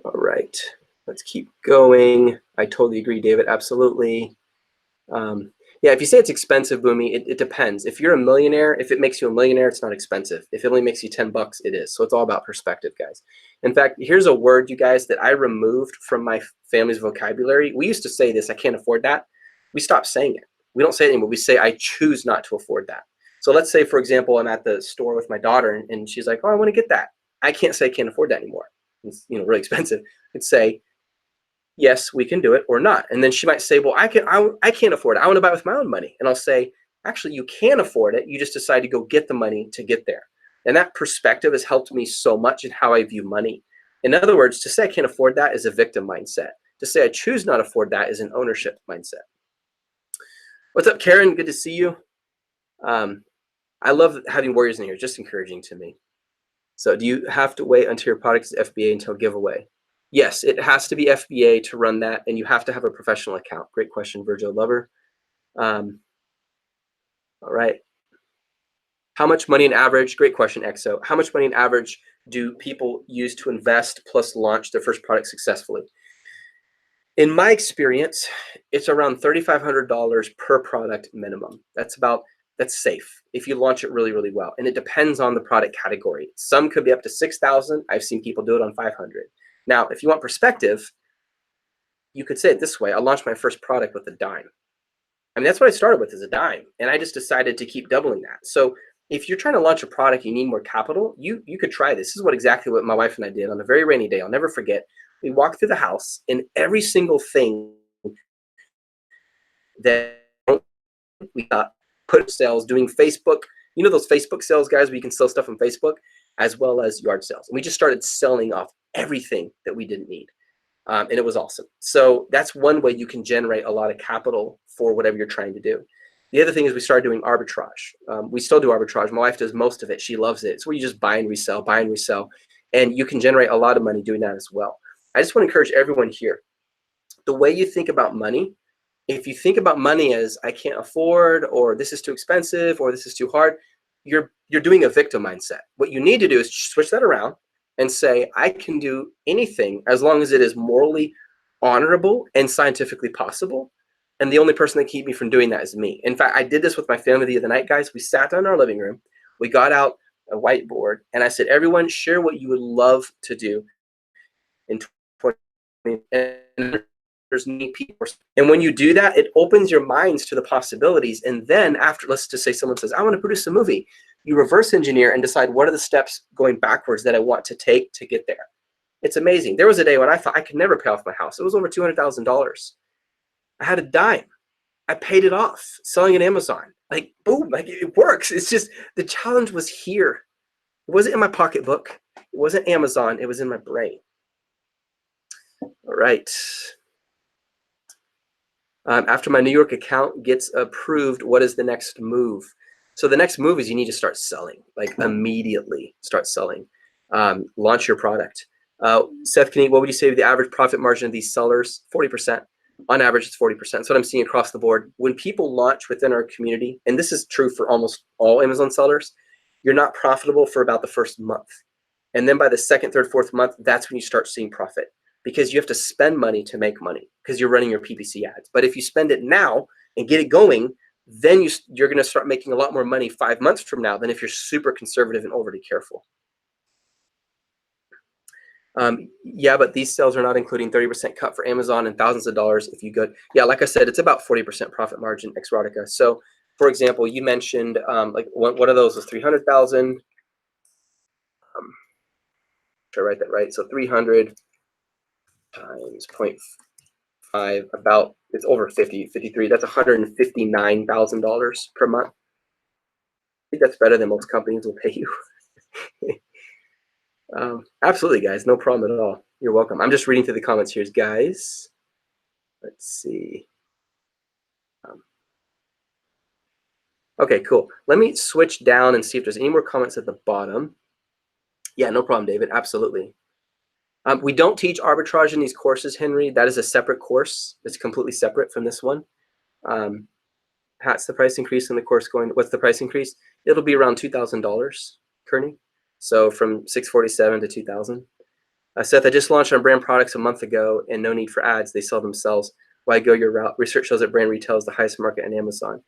All right, let's keep going. I totally agree, David, absolutely. Yeah, if you say it's expensive, Boomy, it depends. If you're a millionaire, if it makes you a millionaire, it's not expensive. If it only makes you 10 bucks, it is. So it's all about perspective, guys. In fact, here's a word, you guys, that I removed from my family's vocabulary. We used to say this, I can't afford that. We stopped saying it. We don't say it anymore. We say, I choose not to afford that. So let's say, for example, I'm at the store with my daughter and she's like, oh, I want to get that. I can't say I can't afford that anymore. It's really expensive. I'd say, yes, we can do it or not. And then she might say, well, I can't afford it. I want to buy it with my own money. And I'll say, actually, you can afford it. You just decide to go get the money to get there. And that perspective has helped me so much in how I view money. In other words, to say I can't afford that is a victim mindset. To say I choose not to afford that is an ownership mindset. What's up, Karen? Good to see you. I love having warriors in here. Just encouraging to me. So do you have to wait until your product is FBA until giveaway? Yes, it has to be FBA to run that, and you have to have a professional account. Great question, Virgil Lover. All right. How much money on average? Great question, EXO. How much money on average do people use to invest plus launch their first product successfully? In my experience, it's around $3,500 per product minimum. That's about that's safe if you launch it really, really well. And it depends on the product category. Some could be up to 6,000. I've seen people do it on 500. Now, if you want perspective, you could say it this way. I launched my first product with a dime. I mean, that's what I started with, is a dime. And I just decided to keep doubling that. So if you're trying to launch a product, you need more capital, you could try this. This is exactly what my wife and I did on a very rainy day. I'll never forget. We walked through the house, and every single thing that we got put sales, doing Facebook, you know those Facebook sales, guys, where you can sell stuff on Facebook, as well as yard sales. And we just started selling off everything that we didn't need. And it was awesome. So that's one way you can generate a lot of capital for whatever you're trying to do. The other thing is we started doing arbitrage. We still do arbitrage. My wife does most of it. She loves it. It's where you just buy and resell, and you can generate a lot of money doing that as well. I just want to encourage everyone here. The way you think about money, if you think about money as I can't afford, or this is too expensive, or this is too hard, you're doing a victim mindset. What you need to do is switch that around and say, I can do anything as long as it is morally honorable and scientifically possible. And the only person that keep me from doing that is me. In fact, I did this with my family the other night, guys. We sat down in our living room. We got out a whiteboard, and I said, everyone share what you would love to do in 2020. And there's many people. And when you do that, it opens your minds to the possibilities. And then after, let's just say someone says, I want to produce a movie. You reverse engineer and decide what are the steps going backwards that I want to take to get there. It's amazing. There was a day when I thought I could never pay off my house. It was over $200,000. I had a dime. I paid it off selling at Amazon. Like, boom, like it works. It's just the challenge was here. It wasn't in my pocketbook. It wasn't Amazon. It was in my brain. All right. After my New York account gets approved, what is the next move? So the next move is you need to start selling, like immediately start selling. Launch your product. Seth Knight, what would you say the average profit margin of these sellers? 40%. On average, it's 40%. That's what I'm seeing across the board. When people launch within our community, and this is true for almost all Amazon sellers, you're not profitable for about the first month. And then by the second, third, fourth month, that's when you start seeing profit, because you have to spend money to make money because you're running your PPC ads. But if you spend it now and get it going, then you're going to start making a lot more money 5 months from now than if you're super conservative and overly careful. Yeah, but these sales are not including 30% cut for Amazon and thousands of dollars if you go. Yeah, like I said, it's about 40% profit margin ex-Rodica. So, for example, you mentioned like one of those was 300,000. Should I write that right? So 300 times 0.5, about, it's over 53. That's $159,000 per month. I think that's better than most companies will pay you. Absolutely, guys. No problem at all. You're welcome. I'm just reading through the comments here, guys. Let's see. Okay, cool. Let me switch down and see if there's any more comments at the bottom. Yeah, no problem, David. Absolutely. We don't teach arbitrage in these courses, Henry. That is a separate course. It's completely separate from this one. What's the price increase in the course going? What's the price increase? It'll be around $2,000, Kearney. So from $647 to $2,000. Seth, I just launched on brand products a month ago and no need for ads. They sell themselves. Why go your route? Research shows that brand retail is the highest market on Amazon.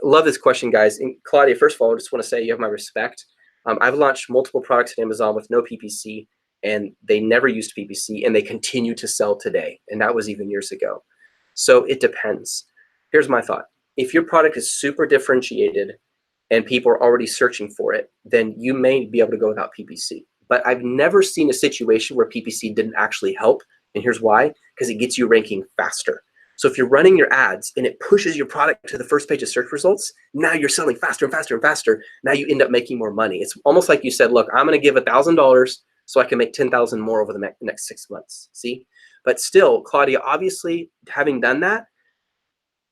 Love this question, guys. And Claudia, first of all, I just want to say you have my respect. I've launched multiple products at Amazon with no PPC, and they never used PPC, and they continue to sell today. And that was even years ago. So it depends. Here's my thought. If your product is super differentiated and people are already searching for it, then you may be able to go without PPC. But I've never seen a situation where PPC didn't actually help. And here's why, because it gets you ranking faster. So if you're running your ads and it pushes your product to the first page of search results, now you're selling faster and faster and faster. Now you end up making more money. It's almost like you said, look, I'm going to give $1,000 so I can make 10,000 more over the next 6 months. See? But still, Claudia, obviously, having done that,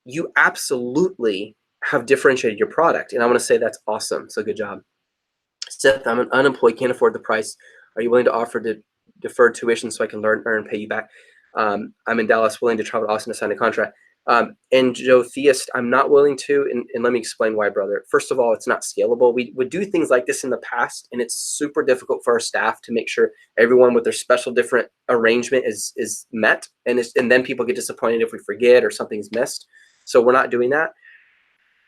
you absolutely have differentiated your product. And I want to say that's awesome. So good job. Seth, I'm unemployed, can't afford the price. Are you willing to offer to defer tuition so I can learn, earn, and pay you back? I'm in Dallas, willing to travel to Austin to sign a contract. And Joe Theist, I'm not willing to, and let me explain why, brother. First of all, it's not scalable. We would do things like this in the past, and it's super difficult for our staff to make sure everyone with their special different arrangement is met, and then people get disappointed if we forget or something's missed. So we're not doing that.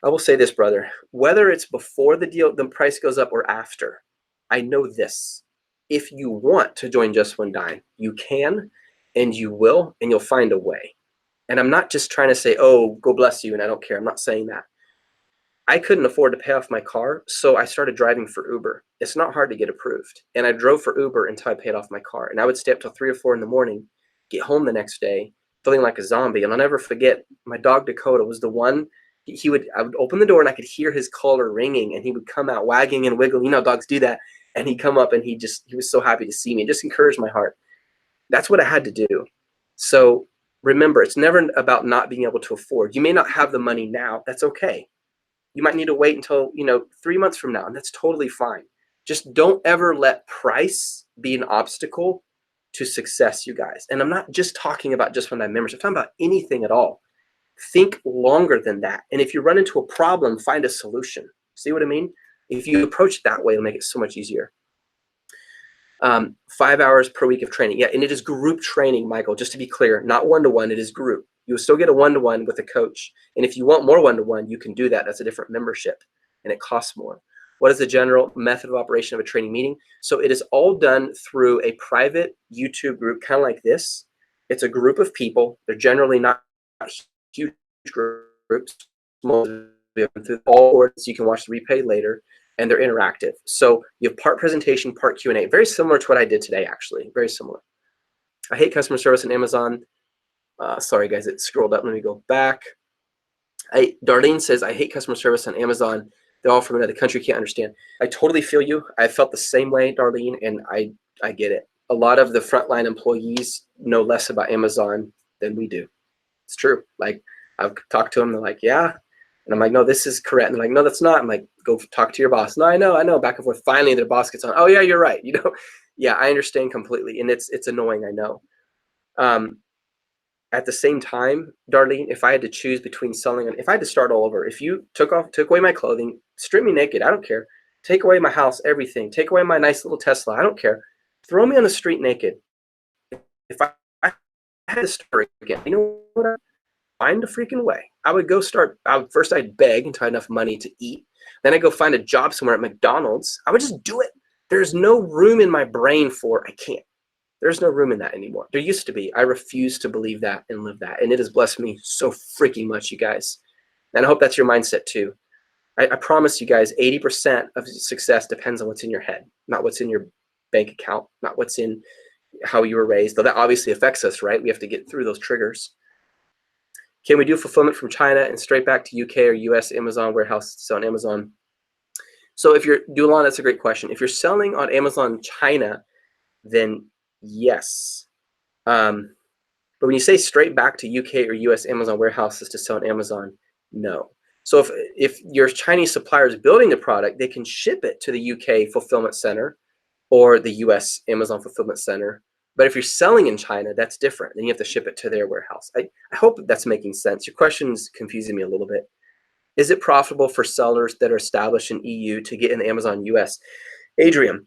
I will say this, brother, whether it's before the deal, the price goes up, or after, I know this. If you want to join Just One Dime, you can, and you will, and you'll find a way. And I'm not just trying to say, oh, go bless you, and I don't care. I'm not saying that. I couldn't afford to pay off my car, so I started driving for Uber. It's not hard to get approved. And I drove for Uber until I paid off my car. And I would stay up till 3 or 4 in the morning, get home the next day, feeling like a zombie. And I'll never forget, my dog Dakota was the one. I would open the door and I could hear his collar ringing, and he would come out wagging and wiggling. You know, dogs do that. And he'd come up and he was so happy to see me. It just encouraged my heart. That's what I had to do. So remember, it's never about not being able to afford. You may not have the money now. That's okay. You might need to wait until, 3 months from now, and that's totally fine. Just don't ever let price be an obstacle to success, you guys. And I'm not just talking about Just One Dime members. I'm talking about anything at all. Think longer than that. And if you run into a problem, find a solution. See what I mean? If you approach it that way, it'll make it so much easier. 5 hours per week of training. Yeah, and it is group training, Michael, just to be clear, not one-to-one, it is group. You'll still get a one-to-one with a coach. And if you want more one-to-one, you can do that. That's a different membership, and it costs more. What is the general method of operation of a training meeting? So it is all done through a private YouTube group, kind of like this. It's a group of people. They're generally not huge groups. Through all boards, you can watch the replay later, and they're interactive. So you have part presentation, part Q&A. Very similar to what I did today, actually. Very similar. I hate customer service on Amazon. Sorry, guys, it scrolled up. Let me go back. Darlene says, I hate customer service on Amazon. They're all from another country, can't understand. I totally feel you. I felt the same way, Darlene, and I get it. A lot of the frontline employees know less about Amazon than we do. It's true. Like, I've talked to them. They're like, yeah. And I'm like, no, this is correct. And they're like, no, that's not. I'm like, go talk to your boss. No, I know. Back and forth. Finally, their boss gets on. Oh, yeah, you're right. Yeah, I understand completely. And it's annoying, I know. At the same time, Darlene, if I had to choose between if I had to start all over, if you took away my clothing, strip me naked, I don't care. Take away my house, everything. Take away my nice little Tesla, I don't care. Throw me on the street naked. If I had to start again, you know what? Find a freaking way. I would go start. First, I'd beg until I had enough money to eat. Then I'd go find a job somewhere at McDonald's. I would just do it. There's no room in my brain for I can't. There's no room in that anymore. There used to be. I refuse to believe that and live that. And it has blessed me so freaking much, you guys. And I hope that's your mindset too. I promise you guys, 80% of success depends on what's in your head, not what's in your bank account, not what's in how you were raised. Though that obviously affects us, right? We have to get through those triggers. Can we do fulfillment from China and straight back to UK or US Amazon warehouse to sell on Amazon? So if you're Dulon, that's a great question. If you're selling on Amazon China, then yes. But when you say straight back to UK or US Amazon warehouses to sell on Amazon, no. So if your Chinese supplier is building the product, they can ship it to the UK fulfillment center or the US Amazon fulfillment center. But if you're selling in China, that's different. Then you have to ship it to their warehouse. I hope that's making sense. Your question's confusing me a little bit. Is it profitable for sellers that are established in EU to get in Amazon US? Adrian,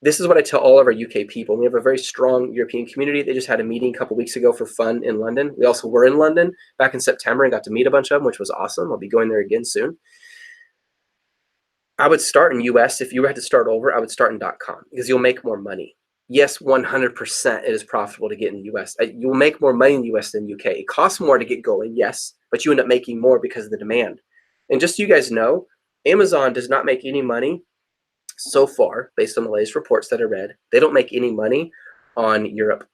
this is what I tell all of our UK people. We have a very strong European community. They just had a meeting a couple weeks ago for fun in London. We also were in London back in September and got to meet a bunch of them, which was awesome. I'll be going there again soon. I would start in US. If you had to start over, I would start in .com because you'll make more money. Yes, 100% it is profitable to get in the US. You'll make more money in the US than UK. It costs more to get going, yes, but you end up making more because of the demand. And just so you guys know, Amazon does not make any money so far, based on the latest reports that I read. They don't make any money on Europe,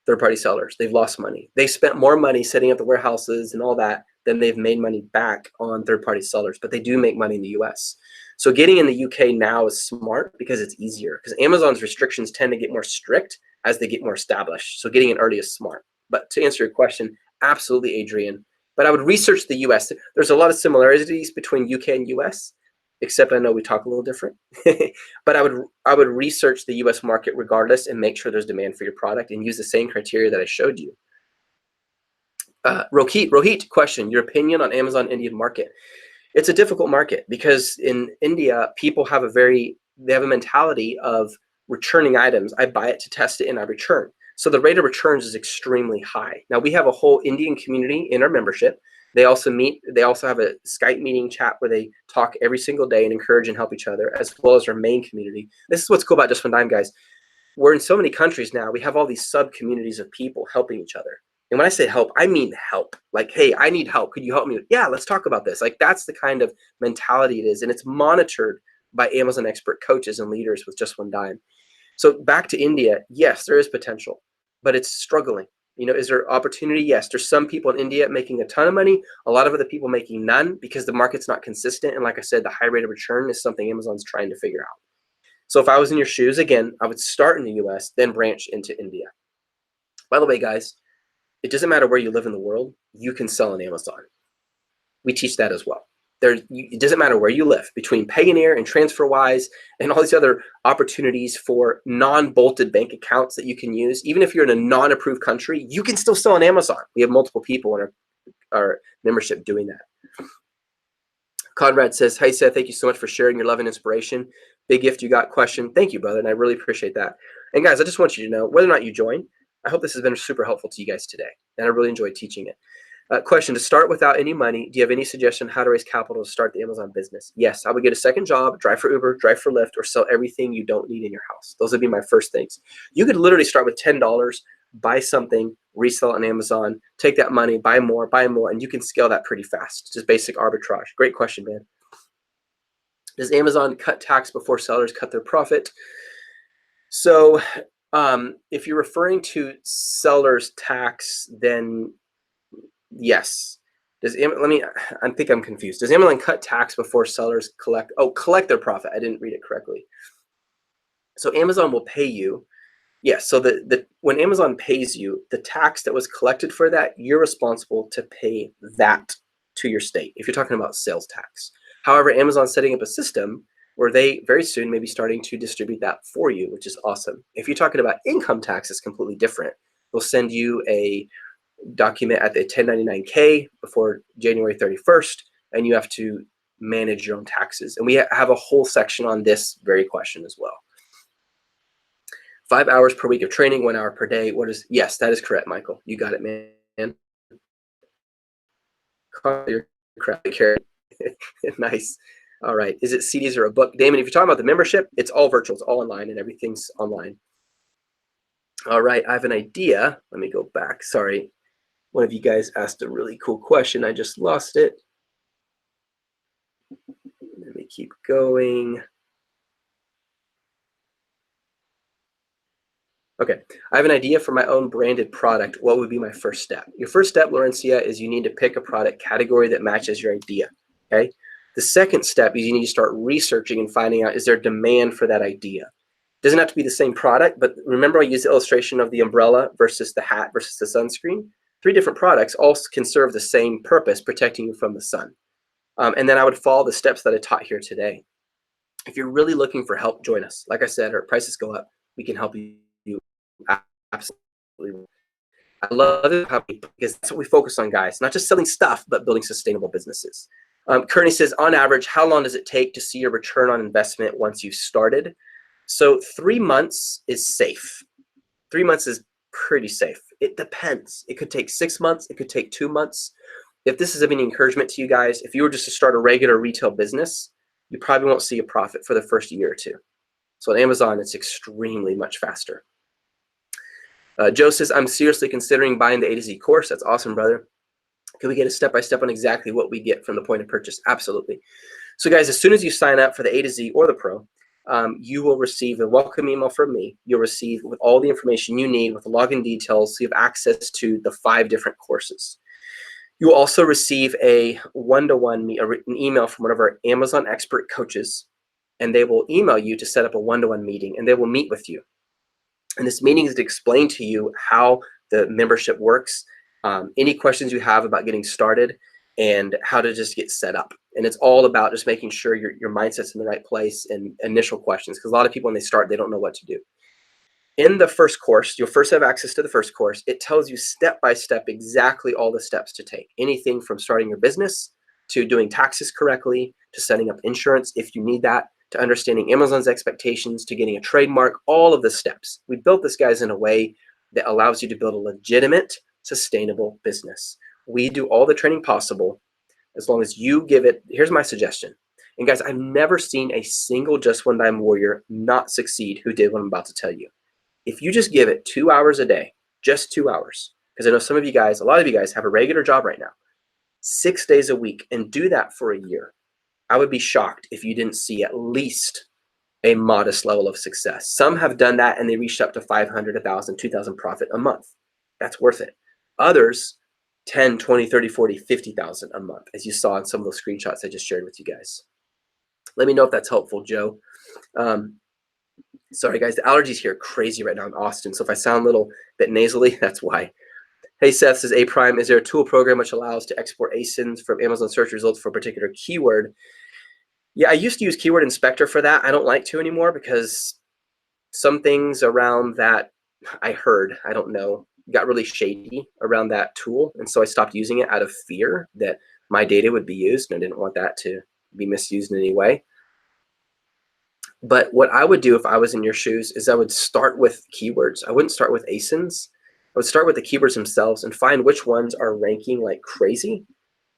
third-party sellers. They've lost money. They spent more money setting up the warehouses and all that than they've made money back on third-party sellers, but they do make money in the US. So getting in the UK now is smart because it's easier, because Amazon's restrictions tend to get more strict as they get more established. So getting in early is smart. But to answer your question, absolutely, Adrian. But I would research the US. There's a lot of similarities between UK and US, except I know we talk a little different. But I would research the US market regardless and make sure there's demand for your product and use the same criteria that I showed you. Rohit, question, your opinion on Amazon Indian market. It's a difficult market because in India, people have they have a mentality of returning items. I buy it to test it and I return. So the rate of returns is extremely high. Now we have a whole Indian community in our membership. They also meet. They also have a Skype meeting chat where they talk every single day and encourage and help each other, as well as our main community. This is what's cool about Just One Dime, guys. We're in so many countries now. We have all these sub communities of people helping each other. And when I say help, I mean help. Like, hey, I need help. Could you help me? Yeah, let's talk about this. Like, that's the kind of mentality it is. And it's monitored by Amazon expert coaches and leaders with Just One Dime. So back to India, yes, there is potential, but it's struggling. You know, is there opportunity? Yes, there's some people in India making a ton of money, a lot of other people making none because the market's not consistent. And like I said, the high rate of return is something Amazon's trying to figure out. So if I was in your shoes, again, I would start in the US, then branch into India. By the way, guys, it doesn't matter where you live in the world, you can sell on Amazon. We teach that as well. It doesn't matter where you live, between Payoneer and TransferWise and all these other opportunities for non-bolted bank accounts that you can use. Even if you're in a non-approved country, you can still sell on Amazon. We have multiple people in our membership doing that. Conrad says, hey, Seth, thank you so much for sharing your love and inspiration. Big gift you got. Question. Thank you, brother, and I really appreciate that. And guys, I just want you to know, whether or not you join, I hope this has been super helpful to you guys today, and I really enjoyed teaching it. Question, to start without any money, do you have any suggestion how to raise capital to start the Amazon business? Yes, I would get a second job, drive for Uber, drive for Lyft, or sell everything you don't need in your house. Those would be my first things. You could literally start with $10, buy something, resell it on Amazon, take that money, buy more, and you can scale that pretty fast. Just basic arbitrage. Great question, man. Does Amazon cut tax before sellers cut their profit? So if you're referring to sellers tax, then yes. I think I'm confused. Does Amazon cut tax before sellers collect their profit? I didn't read it correctly. So Amazon will pay you. Yes, so when Amazon pays you, the tax that was collected for that, you're responsible to pay that to your state if you're talking about sales tax. However, Amazon's setting up a system where they very soon may be starting to distribute that for you, which is awesome. If you're talking about income tax, it's completely different. They'll send you a document at the 1099K before January 31st, and you have to manage your own taxes. And we have a whole section on this very question as well. 5 hours per week of training, 1 hour per day. Yes, that is correct, Michael. You got it, man. You're correct. Nice. All right. Is it CDs or a book? Damon, if you're talking about the membership, it's all virtual. It's all online and everything's online. All right. I have an idea. Let me go back. Sorry. One of you guys asked a really cool question. I just lost it. Let me keep going. Okay, I have an idea for my own branded product. What would be my first step? Your first step, Laurencia, is you need to pick a product category that matches your idea, okay? The second step is you need to start researching and finding out, is there demand for that idea? It doesn't have to be the same product, but remember I used the illustration of the umbrella versus the hat versus the sunscreen? 3 different products all can serve the same purpose, protecting you from the sun. And then I would follow the steps that I taught here today. If you're really looking for help, join us. Like I said, our prices go up. We can help you. Absolutely. I love it because that's what we focus on, guys. Not just selling stuff, but building sustainable businesses. Kearney says, on average, how long does it take to see your return on investment once you've started? So 3 months is safe. 3 months is pretty safe. It depends. It could take 6 months. It could take 2 months. If this is of any encouragement to you guys, if you were just to start a regular retail business, you probably won't see a profit for the first year or 2. So on Amazon, it's extremely much faster. Joe says, I'm seriously considering buying the A to Z course. That's awesome, brother. Can we get a step-by-step on exactly what we get from the point of purchase? Absolutely. So guys, as soon as you sign up for the A to Z or the Pro, you will receive a welcome email from me. You'll receive with all the information you need with the login details, so you have access to the 5 different courses. You will also receive a one-to-one an email from one of our Amazon expert coaches, and they will email you to set up a one-to-one meeting, and they will meet with you. And this meeting is to explain to you how the membership works, any questions you have about getting started, and how to just get set up. And it's all about just making sure your mindset's in the right place and initial questions, because a lot of people when they start, they don't know what to do. In the first course, you'll first have access to the first course. It tells you step by step exactly all the steps to take. Anything from starting your business to doing taxes correctly, to setting up insurance if you need that, to understanding Amazon's expectations, to getting a trademark, all of the steps. We built this, guys, in a way that allows you to build a legitimate, sustainable business. We do all the training possible as long as you give it. Here's my suggestion. And guys, I've never seen a single Just One Dime warrior not succeed who did what I'm about to tell you. If you just give it 2 hours a day, just 2 hours, because I know some of you guys, a lot of you guys have a regular job right now, 6 days a week, and do that for a year, I would be shocked if you didn't see at least a modest level of success. Some have done that and they reached up to 500, 1,000, 2,000 profit a month. That's worth it. Others, 10, 20, 30, 40, 50,000 a month, as you saw in some of those screenshots I just shared with you guys. Let me know if that's helpful, Joe. Sorry, guys, the allergies here are crazy right now in Austin. So if I sound a little bit nasally, that's why. Hey, Seth says, A Prime, is there a tool program which allows to export ASINs from Amazon search results for a particular keyword? Yeah, I used to use Keyword Inspector for that. I don't like to anymore because some things around that I heard, I don't know, got really shady around that tool. And so I stopped using it out of fear that my data would be used, and I didn't want that to be misused in any way. But what I would do if I was in your shoes is I would start with keywords. I wouldn't start with ASINs. I would start with the keywords themselves and find which ones are ranking like crazy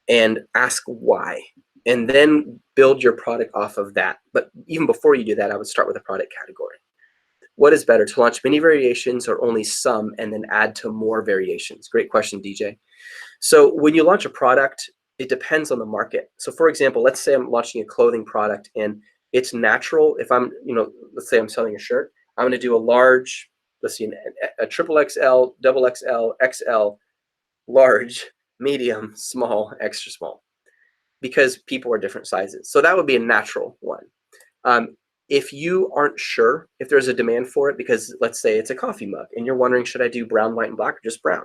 and ask why. And then build your product off of that. But even before you do that, I would start with a product category. What is better, to launch many variations or only some and then add to more variations? Great question, DJ. So when you launch a product, it depends on the market. So for example, let's say I'm launching a clothing product and it's natural. If I'm, let's say I'm selling a shirt, I'm going to do a large, let's see, a triple XL, double XL, XL, large, medium, small, extra small, because people are different sizes. So that would be a natural one. If you aren't sure if there's a demand for it, because let's say it's a coffee mug and you're wondering, should I do brown, white, and black or just brown?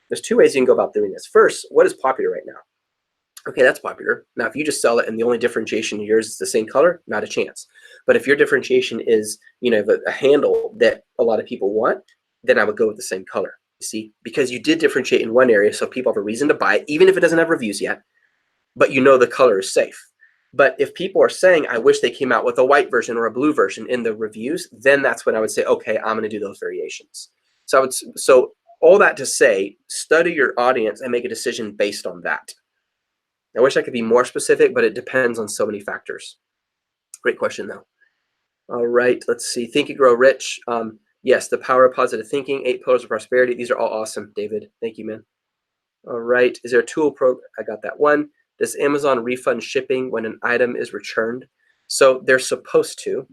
There's two ways you can go about doing this. First, what is popular right now? Okay, that's popular. Now, if you just sell it and the only differentiation of yours is the same color, not a chance. But if your differentiation is, a handle that a lot of people want, then I would go with the same color. You see, because you did differentiate in one area, so people have a reason to buy it, even if it doesn't have reviews yet, but the color is safe. But if people are saying, I wish they came out with a white version or a blue version in the reviews, then that's when I would say, okay, I'm going to do those variations. So all that to say, study your audience and make a decision based on that. I wish I could be more specific, but it depends on so many factors. Great question, though. All right, let's see. Think and Grow Rich. Yes, the power of positive thinking, 8 pillars of prosperity. These are all awesome, David. Thank you, man. All right, is there a tool I got that one. Does Amazon refund shipping when an item is returned? So they're supposed to,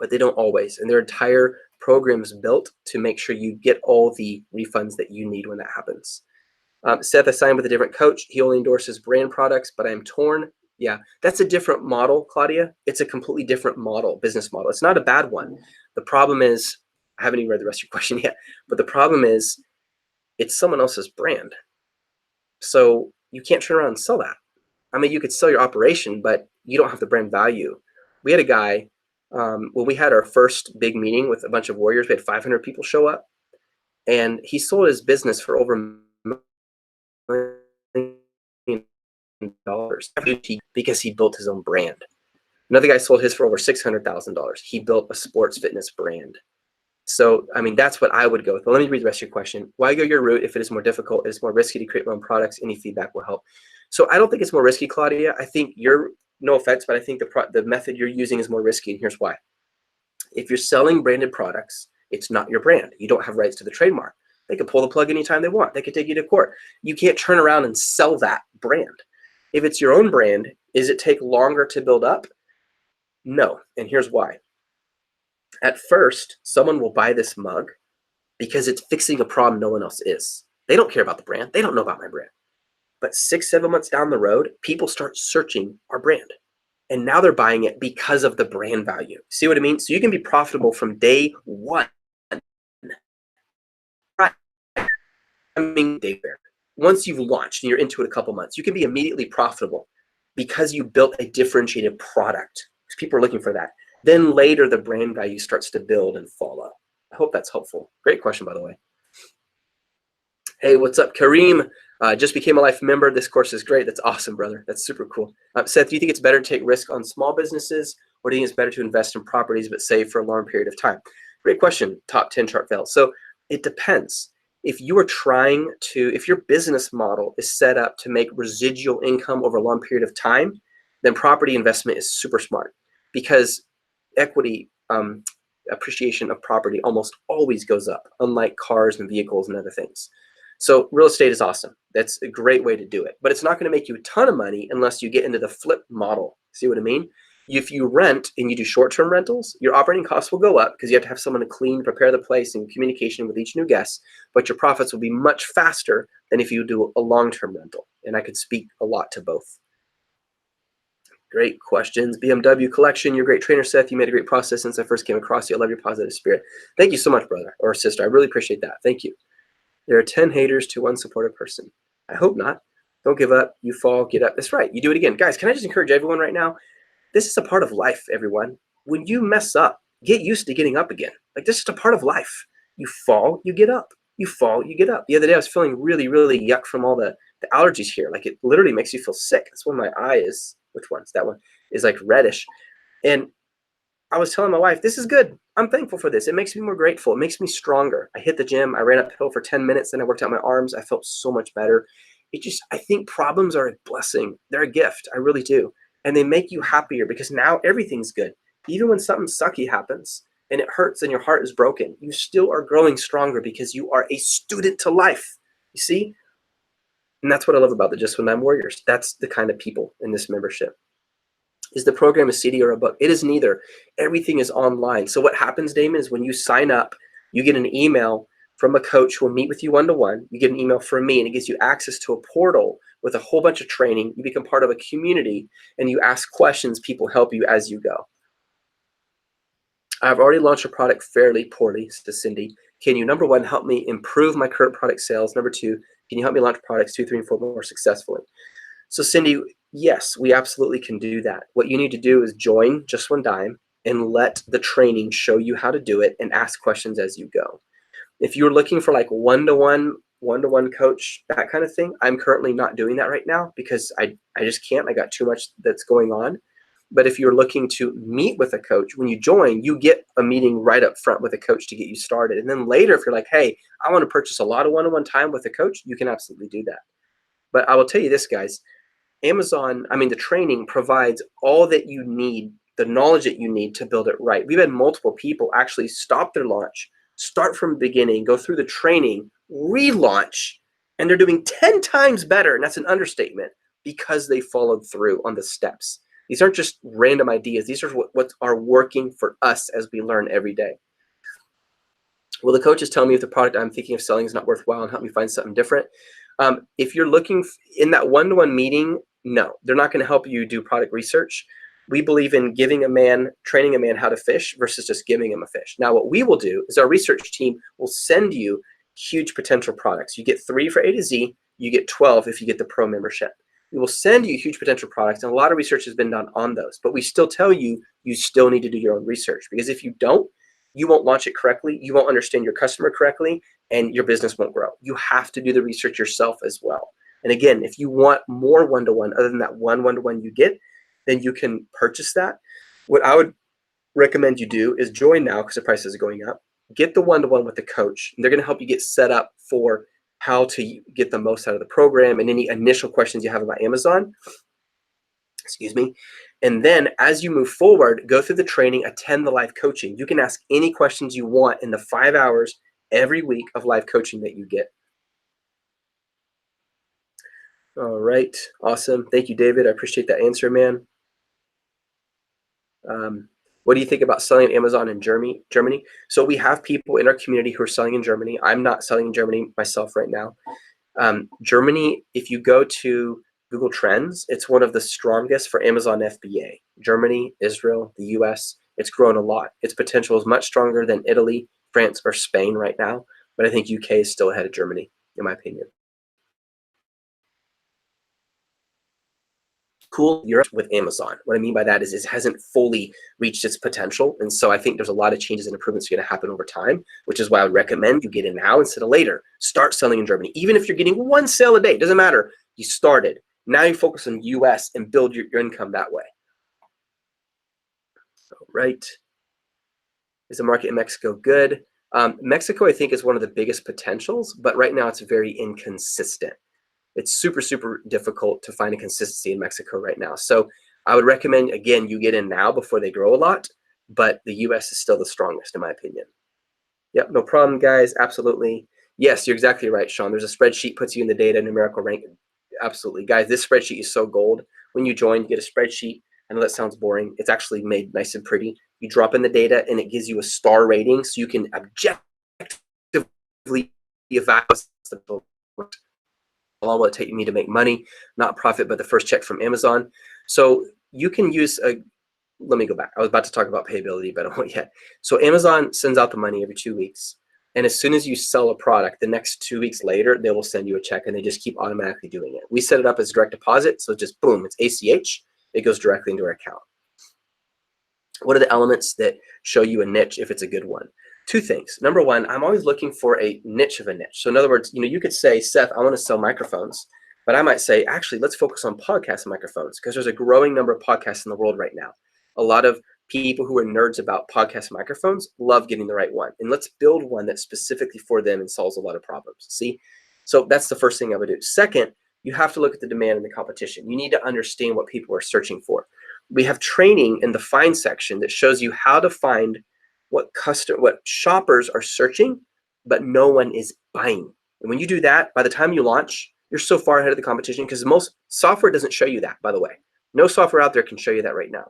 but they don't always. And their entire program is built to make sure you get all the refunds that you need when that happens. Seth, I signed with a different coach. He only endorses brand products, but I'm torn. Yeah, that's a different model, Claudia. It's a completely different model, business model. It's not a bad one. The problem is, I haven't even read the rest of your question yet, but the problem is it's someone else's brand. So you can't turn around and sell that. I mean, you could sell your operation, but you don't have the brand value. We had a guy, when we had our first big meeting with a bunch of warriors, we had 500 people show up, and he sold his business for over $1 million because he built his own brand. Another guy sold his for over $600,000. He built a sports fitness brand. So, I mean, that's what I would go with. But let me read the rest of your question. Why go your route if it is more difficult? It is more risky to create my own products. Any feedback will help. So I don't think it's more risky, Claudia. I think no offense, but I think the method you're using is more risky, and here's why. If you're selling branded products, it's not your brand. You don't have rights to the trademark. They can pull the plug anytime they want. They can take you to court. You can't turn around and sell that brand. If it's your own brand, does it take longer to build up? No, and here's why. At first, someone will buy this mug because it's fixing a problem no one else is. They don't care about the brand. They don't know about my brand. But 6-7 months down the road, people start searching our brand. And now they're buying it because of the brand value. See what I mean? So you can be profitable from day one. Once you've launched and you're into it a couple months, you can be immediately profitable because you built a differentiated product. Because people are looking for that. Then later, the brand value starts to build and follow. I hope that's helpful. Great question, by the way. Hey, what's up, Kareem? Just became a life member. This course is great. That's awesome, brother. That's super cool. Seth, do you think it's better to take risk on small businesses, or do you think it's better to invest in properties but save for a long period of time? Great question. Top 10 chart fails. So it depends. if you are trying to, if your business model is set up to make residual income over a long period of time, then property investment is super smart, because equity appreciation of property almost always goes up, unlike cars and vehicles and other things. So real estate is awesome. That's a great way to do it, but it's not going to make you a ton of money unless you get into the flip model. See what I mean? If you rent and you do short-term rentals, your operating costs will go up because you have to have someone to clean, prepare the place, and communication with each new guest, but your profits will be much faster than if you do a long-term rental. And I could speak a lot to both. Great questions. BMW collection, you're a great trainer, Seth. You made a great process since I first came across you. I love your positive spirit. Thank you so much, brother or sister. I really appreciate that. Thank you. There are 10 haters to one supportive person. I hope not. Don't give up. You fall, get up. That's right. You do it again. Guys, can I just encourage everyone right now? This is a part of life, everyone. When you mess up, get used to getting up again. Like, this is a part of life. You fall, you get up. You fall, you get up. The other day I was feeling really, really yuck from all the allergies here. Like, it literally makes you feel sick. That's when my eye is, which one's that one? Is like reddish. And I was telling my wife, this is good. I'm thankful for this. It makes me more grateful. It makes me stronger. I hit the gym. I ran uphill for 10 minutes. Then I worked out my arms. I felt so much better. I think problems are a blessing. They're a gift. I really do. And they make you happier because now everything's good. Even when something sucky happens and it hurts and your heart is broken, you still are growing stronger because you are a student to life. You see? And that's what I love about the Just When I'm Warriors. That's the kind of people in this membership. Is the program a CD or a book? It is neither. Everything is online. So what happens, Damon, is when you sign up, you get an email from a coach who will meet with you one-to-one. You get an email from me, and it gives you access to a portal with a whole bunch of training. You become part of a community, and you ask questions. People help you as you go. I've already launched a product fairly poorly, says Cindy. Can you, number one, help me improve my current product sales? Number two, can you help me launch products 2, 3, and 4 more successfully? So Cindy, yes, we absolutely can do that. What you need to do is join Just One Dime and let the training show you how to do it and ask questions as you go. If you're looking for like one-to-one coach, that kind of thing, I'm currently not doing that right now because I just can't. I got too much that's going on. But if you're looking to meet with a coach, when you join, you get a meeting right up front with a coach to get you started. And then later, if you're like, hey, I want to purchase a lot of one-on-one time with a coach, you can absolutely do that. But I will tell you this, guys, the training provides all that you need, the knowledge that you need to build it right. We've had multiple people actually stop their launch, start from the beginning, go through the training, relaunch, and they're doing 10 times better. And that's an understatement because they followed through on the steps. These aren't just random ideas. These are what are working for us as we learn every day. Will the coaches tell me if the product I'm thinking of selling is not worthwhile and help me find something different? If you're looking in that one-to-one meeting, no, they're not going to help you do product research. We believe in training a man how to fish versus just giving him a fish. Now, what we will do is our research team will send you huge potential products. You get 3 for A to Z. You get 12 if you get the pro membership. We will send you huge potential products, and a lot of research has been done on those. But we still tell you, you still need to do your own research, because if you don't, you won't launch it correctly. You won't understand your customer correctly, and your business won't grow. You have to do the research yourself as well. And again, if you want more one-to-one other than that one-to-one you get, then you can purchase that. What I would recommend you do is join now because the prices are going up. Get the one-to-one with the coach. They're going to help you get set up for how to get the most out of the program and any initial questions you have about Amazon. Excuse me. And then as you move forward, go through the training, attend the live coaching. You can ask any questions you want in the 5 hours every week of live coaching that you get. All right. Awesome. Thank you, David. I appreciate that answer, man. What do you think about selling on Amazon in Germany? So we have people in our community who are selling in Germany. I'm not selling in Germany myself right now. Germany, if you go to Google Trends, it's one of the strongest for Amazon FBA. Germany, Israel, the US, it's grown a lot. Its potential is much stronger than Italy, France, or Spain right now. But I think UK is still ahead of Germany, in my opinion. Cool Europe with Amazon. What I mean by that is it hasn't fully reached its potential. And so I think there's a lot of changes and improvements going to happen over time, which is why I would recommend you get in now instead of later. Start selling in Germany. Even if you're getting 1 sale a day, doesn't matter. You started. Now you focus on US and build your income that way. All right. Is the market in Mexico good? Mexico, I think, is one of the biggest potentials, but right now it's very inconsistent. It's super, super difficult to find a consistency in Mexico right now. So I would recommend, again, you get in now before they grow a lot, but the US is still the strongest in my opinion. Yep, no problem, guys. Absolutely. Yes, you're exactly right, Sean. There's a spreadsheet, puts you in the data numerical rank. Absolutely. Guys, this spreadsheet is so gold. When you join, you get a spreadsheet. I know that sounds boring. It's actually made nice and pretty. You drop in the data and it gives you a star rating so you can objectively evaluate how long will it take me to make money, not profit, but the first check from Amazon. So you can use let me go back. I was about to talk about payability, but I won't yet. So Amazon sends out the money every 2 weeks. And as soon as you sell a product, the next 2 weeks later, they will send you a check and they just keep automatically doing it. We set it up as direct deposit. So just boom, it's ACH. It goes directly into our account. What are the elements that show you a niche if it's a good one? Two things. Number one, I'm always looking for a niche of a niche. So in other words, you could say, Seth, I want to sell microphones, but I might say, actually, let's focus on podcast microphones because there's a growing number of podcasts in the world right now. A lot of people who are nerds about podcast microphones love getting the right one. And let's build one that's specifically for them and solves a lot of problems. See? So that's the first thing I would do. Second, you have to look at the demand and the competition. You need to understand what people are searching for. We have training in the find section that shows you how to find what shoppers are searching, but no one is buying. And when you do that, by the time you launch, you're so far ahead of the competition because most software doesn't show you that, by the way. No software out there can show you that right now.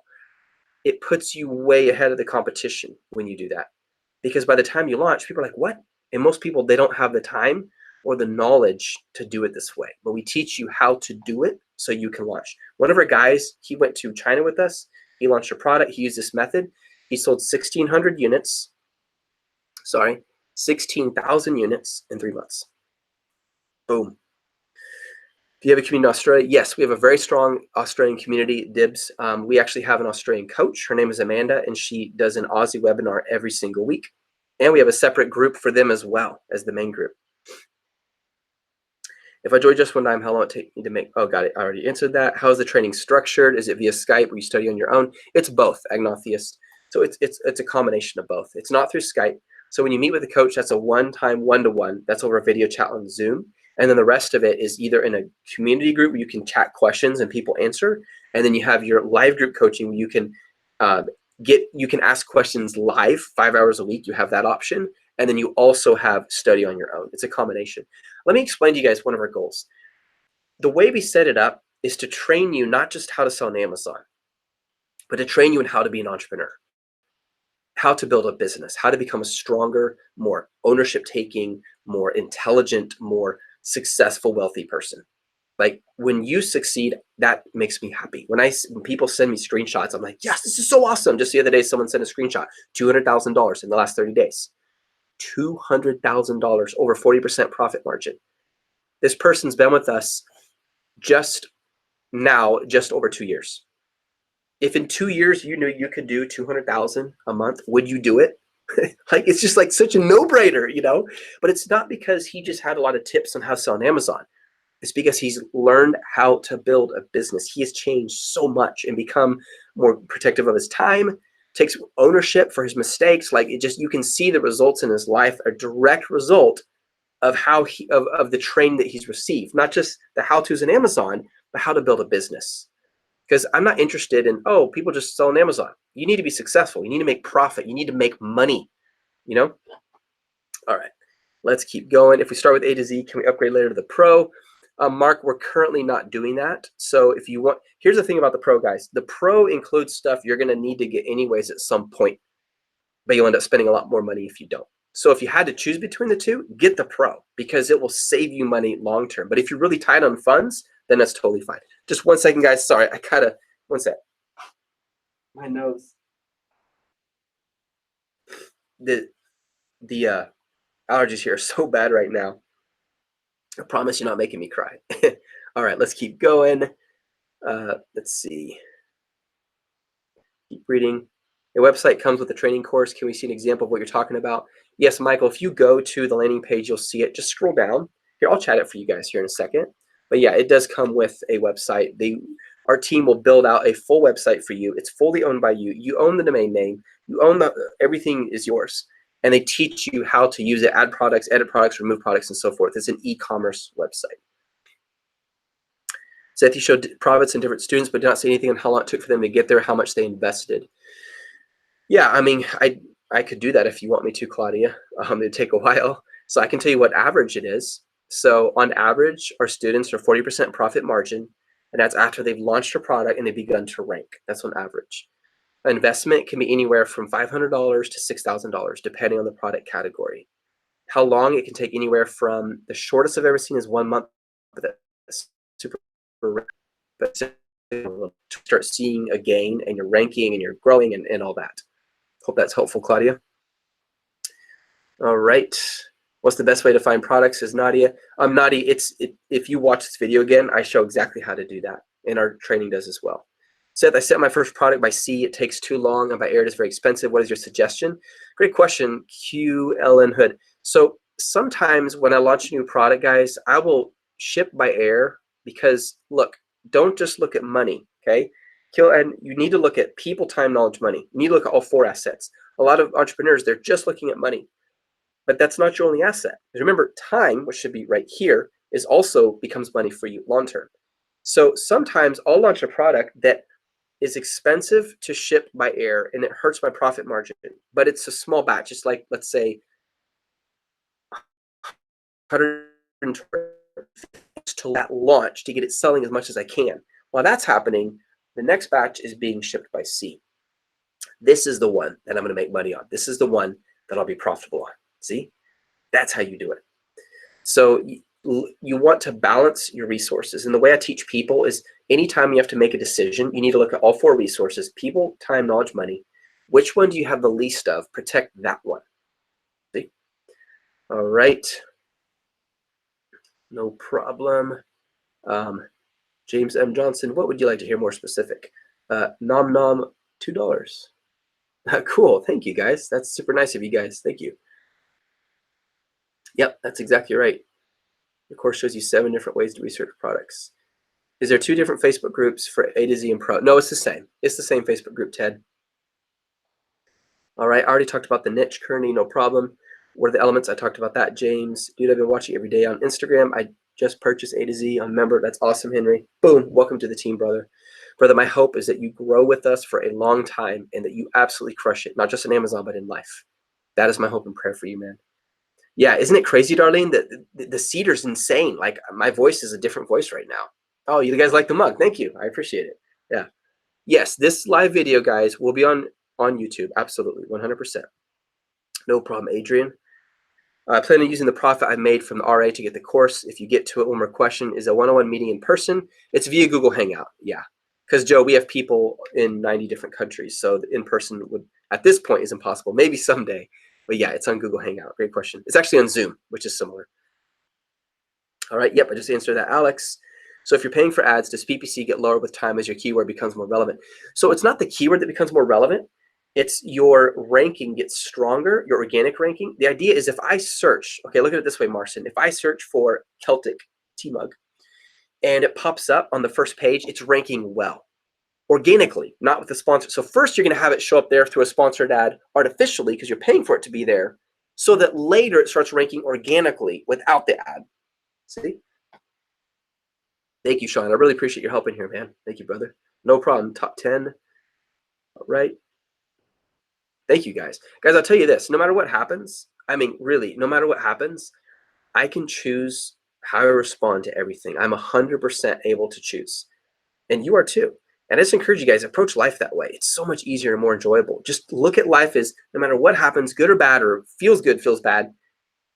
It puts you way ahead of the competition when you do that. Because by the time you launch, people are like, what? And most people, they don't have the time or the knowledge to do it this way. But we teach you how to do it so you can launch. One of our guys, he went to China with us. He launched a product. He used this method. He sold 1,600 units. 16,000 units in 3 months. Boom. Do you have a community in Australia? Yes, we have a very strong Australian community, Dibs. We actually have an Australian coach. Her name is Amanda, and she does an Aussie webinar every single week. And we have a separate group for them as well as the main group. If I join just one time, how long it take me to make? Oh, got it. I already answered that. How is the training structured? Is it via Skype where you study on your own? It's both, agnotheist. So it's a combination of both. It's not through Skype. So when you meet with a coach, that's a one-time one-to-one. That's over a video chat on Zoom. And then the rest of it is either in a community group where you can chat questions and people answer. And then you have your live group coaching where you can ask questions live 5 hours a week. You have that option. And then you also have study on your own. It's a combination. Let me explain to you guys one of our goals. The way we set it up is to train you not just how to sell on Amazon, but to train you in how to be an entrepreneur, how to build a business, how to become a stronger, more ownership-taking, more intelligent, more successful, wealthy person. Like when you succeed, that makes me happy. When people send me screenshots, I'm like, yes, this is so awesome. Just the other day, someone sent a screenshot, $200,000 in the last 30 days. $200,000, over 40% profit margin. This person's been with us just over 2 years. If in 2 years you knew you could do 200,000 a month, would you do it? Like it's just like such a no-brainer, But it's not because he just had a lot of tips on how to sell on Amazon. It's because he's learned how to build a business. He has changed so much and become more protective of his time, takes ownership for his mistakes. Like you can see the results in his life, a direct result of how of the training that he's received, not just the how-tos in Amazon, but how to build a business. Because I'm not interested in, people just sell on Amazon. You need to be successful. You need to make profit. You need to make money, All right, let's keep going. If we start with A to Z, can we upgrade later to the Pro? Mark, we're currently not doing that. So if you want, here's the thing about the Pro, guys. The Pro includes stuff you're going to need to get anyways at some point, but you'll end up spending a lot more money if you don't. So if you had to choose between the two, get the Pro because it will save you money long term. But if you're really tight on funds, then that's totally fine. Just 1 second, guys. Sorry, one sec. My nose. The allergies here are so bad right now. I promise you're not making me cry. All right, let's keep going. Let's see. Keep reading. A website comes with a training course. Can we see an example of what you're talking about? Yes, Michael, if you go to the landing page, you'll see it. Just scroll down. Here, I'll chat it for you guys here in a second. But yeah, it does come with a website. Our team will build out a full website for you. It's fully owned by you. You own the domain name. You own everything is yours. and they teach you how to use it, add products, edit products, remove products, and so forth. It's an e-commerce website. Seth, you showed profits in different students, but did not say anything on how long it took for them to get there, how much they invested. Yeah, I mean, I could do that if you want me to, Claudia. It'd take a while. So I can tell you what average it is. So on average, our students are 40% profit margin, and that's after they've launched a product and they've begun to rank. That's on average. An investment can be anywhere from $500 to $6,000, depending on the product category. How long? It can take anywhere from, the shortest I've ever seen is 1 month, but that's super rare. But start seeing a gain, and you're ranking and you're growing and all that. Hope that's helpful, Claudia. All right. What's the best way to find products, is Nadia. Nadia, if you watch this video again, I show exactly how to do that, and our training does as well. Seth, I sent my first product by sea. It takes too long, and by air it is very expensive. What is your suggestion? Great question, QLN Hood. So sometimes when I launch a new product, guys, I will ship by air because, look, don't just look at money, okay? And you need to look at people, time, knowledge, money. You need to look at all 4 assets. A lot of entrepreneurs, they're just looking at money, but that's not your only asset. Because remember, time, which should be right here, is also becomes money for you long term. So sometimes I'll launch a product that is expensive to ship by air and it hurts my profit margin, but it's a small batch. It's like, let's say, 120 to that launch to get it selling as much as I can. While that's happening, the next batch is being shipped by sea. This is the one that I'm going to make money on. This is the one that I'll be profitable on. See? That's how you do it. So you want to balance your resources. And the way I teach people is anytime you have to make a decision, you need to look at all 4 resources: people, time, knowledge, money. Which one do you have the least of? Protect that one. See? All right. No problem. James M. Johnson, what would you like to hear more specific? Nom nom, $2. Cool. Thank you, guys. That's super nice of you guys. Thank you. Yep, that's exactly right. The course shows you 7 different ways to research products. Is there 2 different Facebook groups for A to Z and Pro? No, it's the same. It's the same Facebook group, Ted. All right, I already talked about the niche, Kearney, no problem. What are the elements? I talked about that, James. Dude, I've been watching every day on Instagram. I just purchased A to Z. I'm a member. That's awesome, Henry. Boom. Welcome to the team, brother. Brother, my hope is that you grow with us for a long time and that you absolutely crush it, not just on Amazon, but in life. That is my hope and prayer for you, man. Yeah, isn't it crazy, Darlene? The cedar's insane. Like, my voice is a different voice right now. Oh, you guys like the mug. Thank you. I appreciate it. Yeah. Yes, this live video, guys, will be on YouTube. Absolutely, 100%. No problem, Adrian. I plan on using the profit I made from the RA to get the course. If you get to it, one more question. Is a one-on-one meeting in person? It's via Google Hangout. Yeah. Because, Joe, we have people in 90 different countries. So the in-person would, at this point, is impossible. Maybe someday. But yeah, it's on Google Hangout. Great question. It's actually on Zoom, which is similar. All right. Yep, I just answered that, Alex. So if you're paying for ads, does PPC get lower with time as your keyword becomes more relevant? So it's not the keyword that becomes more relevant. It's your ranking gets stronger, your organic ranking. The idea is if I search, okay, look at it this way, Marcin. If I search for Celtic tea mug and it pops up on the first page, it's ranking well. Organically, not with the sponsor. So first you're going to have it show up there through a sponsored ad artificially because you're paying for it to be there, so that later it starts ranking organically without the ad. See? Thank you, Sean. I really appreciate your help in here, man. Thank you, brother. No problem. Top 10. All right. Thank you, guys. Guys, I'll tell you this. No matter what happens, I mean, really, no matter what happens, I can choose how I respond to everything. I'm 100% able to choose. And you are too. And I just encourage you guys, approach life that way. It's so much easier and more enjoyable. Just look at life as no matter what happens, good or bad, or feels good, feels bad,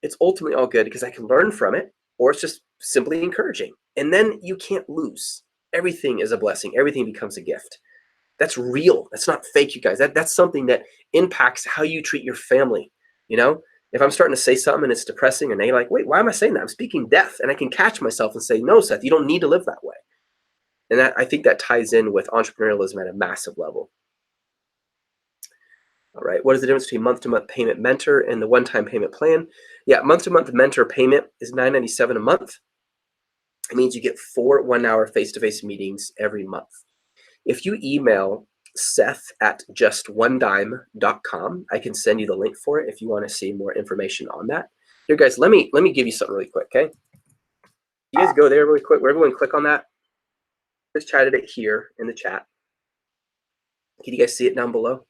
it's ultimately all good because I can learn from it, or it's just simply encouraging. And then you can't lose. Everything is a blessing. Everything becomes a gift. That's real. That's not fake, you guys. That's something that impacts how you treat your family. You know, if I'm starting to say something and it's depressing and they're like, wait, why am I saying that? I'm speaking death. And I can catch myself and say, no, Seth, you don't need to live that way. And that, I think that ties in with entrepreneurialism at a massive level. All right, what is the difference between month-to-month payment mentor and the one-time payment plan? Yeah, month-to-month mentor payment is $9.97 a month. It means you get 4 one-hour face-to-face meetings every month. If you email Seth@justonedime.com. I can send you the link for it if you want to see more information on that. Here, guys, let me give you something really quick, okay? You guys go there really quick. Where everyone click on that. Just chatted it here in the chat. Can you guys see it down below?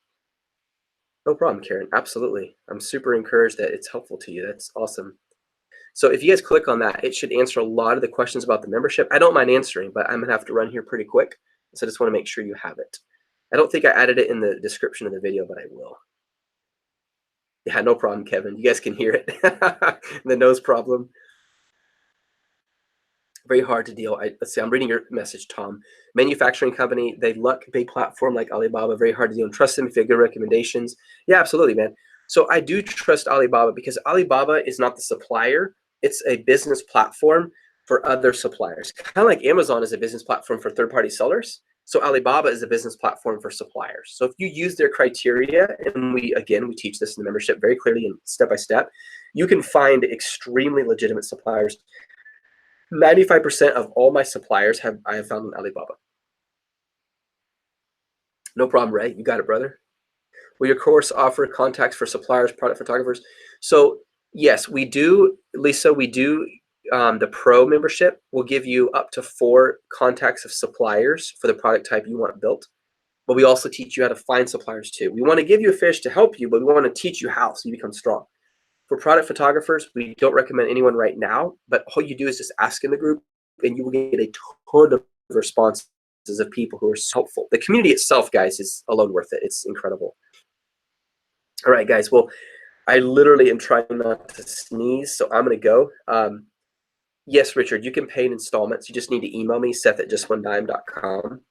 No problem, Karen. Absolutely. I'm super encouraged that it's helpful to you. That's awesome. So if you guys click on that, it should answer a lot of the questions about the membership. I don't mind answering, but I'm going to have to run here pretty quick. So I just want to make sure you have it. I don't think I added it in the description of the video, but I will. Yeah, no problem, Kevin. You guys can hear it. The nose problem. Very hard to deal. Let's see, I'm reading your message, Tom. Manufacturing company, they luck, big platform like Alibaba, very hard to deal and trust them if you have good recommendations. Yeah, absolutely, man. So I do trust Alibaba because Alibaba is not the supplier. It's a business platform for other suppliers. Kind of like Amazon is a business platform for third-party sellers. So Alibaba is a business platform for suppliers. So if you use their criteria, and we teach this in the membership very clearly and step by step, you can find extremely legitimate suppliers. 95% of all my suppliers I have found in Alibaba. No problem, Ray. You got it, brother. Will your course offer contacts for suppliers, product photographers? So yes, we do, Lisa. We do. The pro membership will give you up to 4 contacts of suppliers for the product type you want built. But we also teach you how to find suppliers too. We want to give you a fish to help you, but we want to teach you how so you become strong. For product photographers, we don't recommend anyone right now, but all you do is just ask in the group and you will get a ton of responses of people who are so helpful. The community itself, guys, is alone worth it. It's incredible. All right, guys. Well, I literally am trying not to sneeze, so I'm going to go. Yes, Richard, you can pay in installments. You just need to email me, Seth@justonedime.com.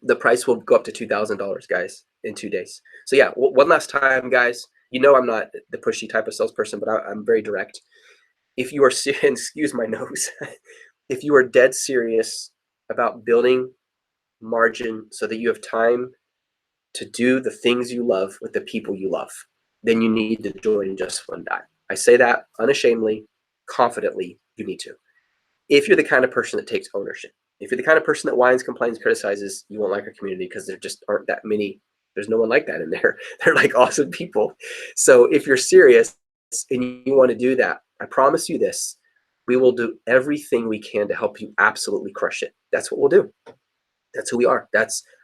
The price will go up to $2,000, guys, in 2 days. So yeah, one last time, guys. You know I'm not the pushy type of salesperson, but I'm very direct. If you are excuse my nose, if you are dead serious about building margin so that you have time to do the things you love with the people you love, then you need to join Just One Dime. I say that unashamedly, confidently, you need to. If you're the kind of person that takes ownership, if you're the kind of person that whines, complains, criticizes, you won't like our community because there just aren't that many. There's no one like that in there. They're like awesome people. So if you're serious and you want to do that, I promise you this, we will do everything we can to help you absolutely crush it. That's what we'll do. That's who we are.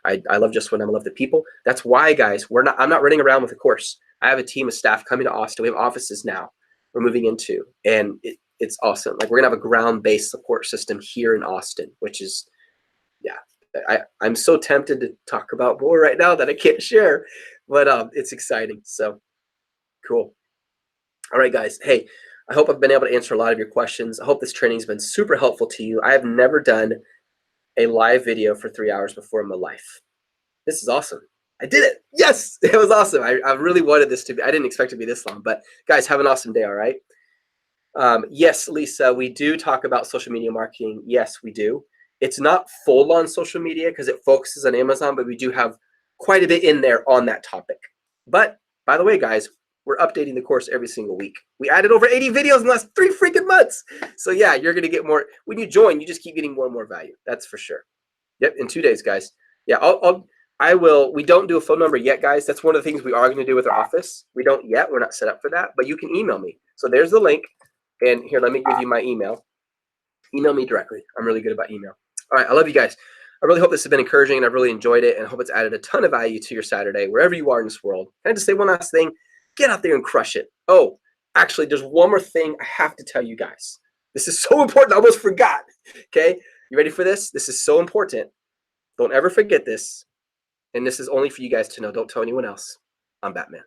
I love Just One Dime. I love the people. That's why, guys, I'm not running around with a course. I have a team of staff coming to Austin. We have offices now we're moving into, and it's awesome. Like, we're gonna have a ground-based support system here in Austin, which is, yeah, I'm so tempted to talk about more right now that I can't share, but it's exciting. So cool. All right, guys. Hey, I hope I've been able to answer a lot of your questions. I hope this training has been super helpful to you. I have never done a live video for 3 hours before in my life. This is awesome. I did it. Yes, it was awesome. I really wanted this to be. I didn't expect it to be this long, but guys, have an awesome day. All right. Yes, Lisa, we do talk about social media marketing. Yes, we do. It's not full on social media because it focuses on Amazon, but we do have quite a bit in there on that topic. But by the way, guys, we're updating the course every single week. We added over 80 videos in the last 3 freaking months. So yeah, you're going to get more. When you join, you just keep getting more and more value. That's for sure. Yep, in 2 days, guys. Yeah, I will. We don't do a phone number yet, guys. That's one of the things we are going to do with our office. We don't yet. We're not set up for that. But you can email me. So there's the link. And here, let me give you my email. Email me directly. I'm really good about email. All right, I love you guys. I really hope this has been encouraging, and I've really enjoyed it, and I hope it's added a ton of value to your Saturday, wherever you are in this world. Can I just say one last thing? Get out there and crush it. Oh, actually, there's one more thing I have to tell you guys. This is so important. I almost forgot. Okay, you ready for this? This is so important. Don't ever forget this. And this is only for you guys to know. Don't tell anyone else. I'm Batman.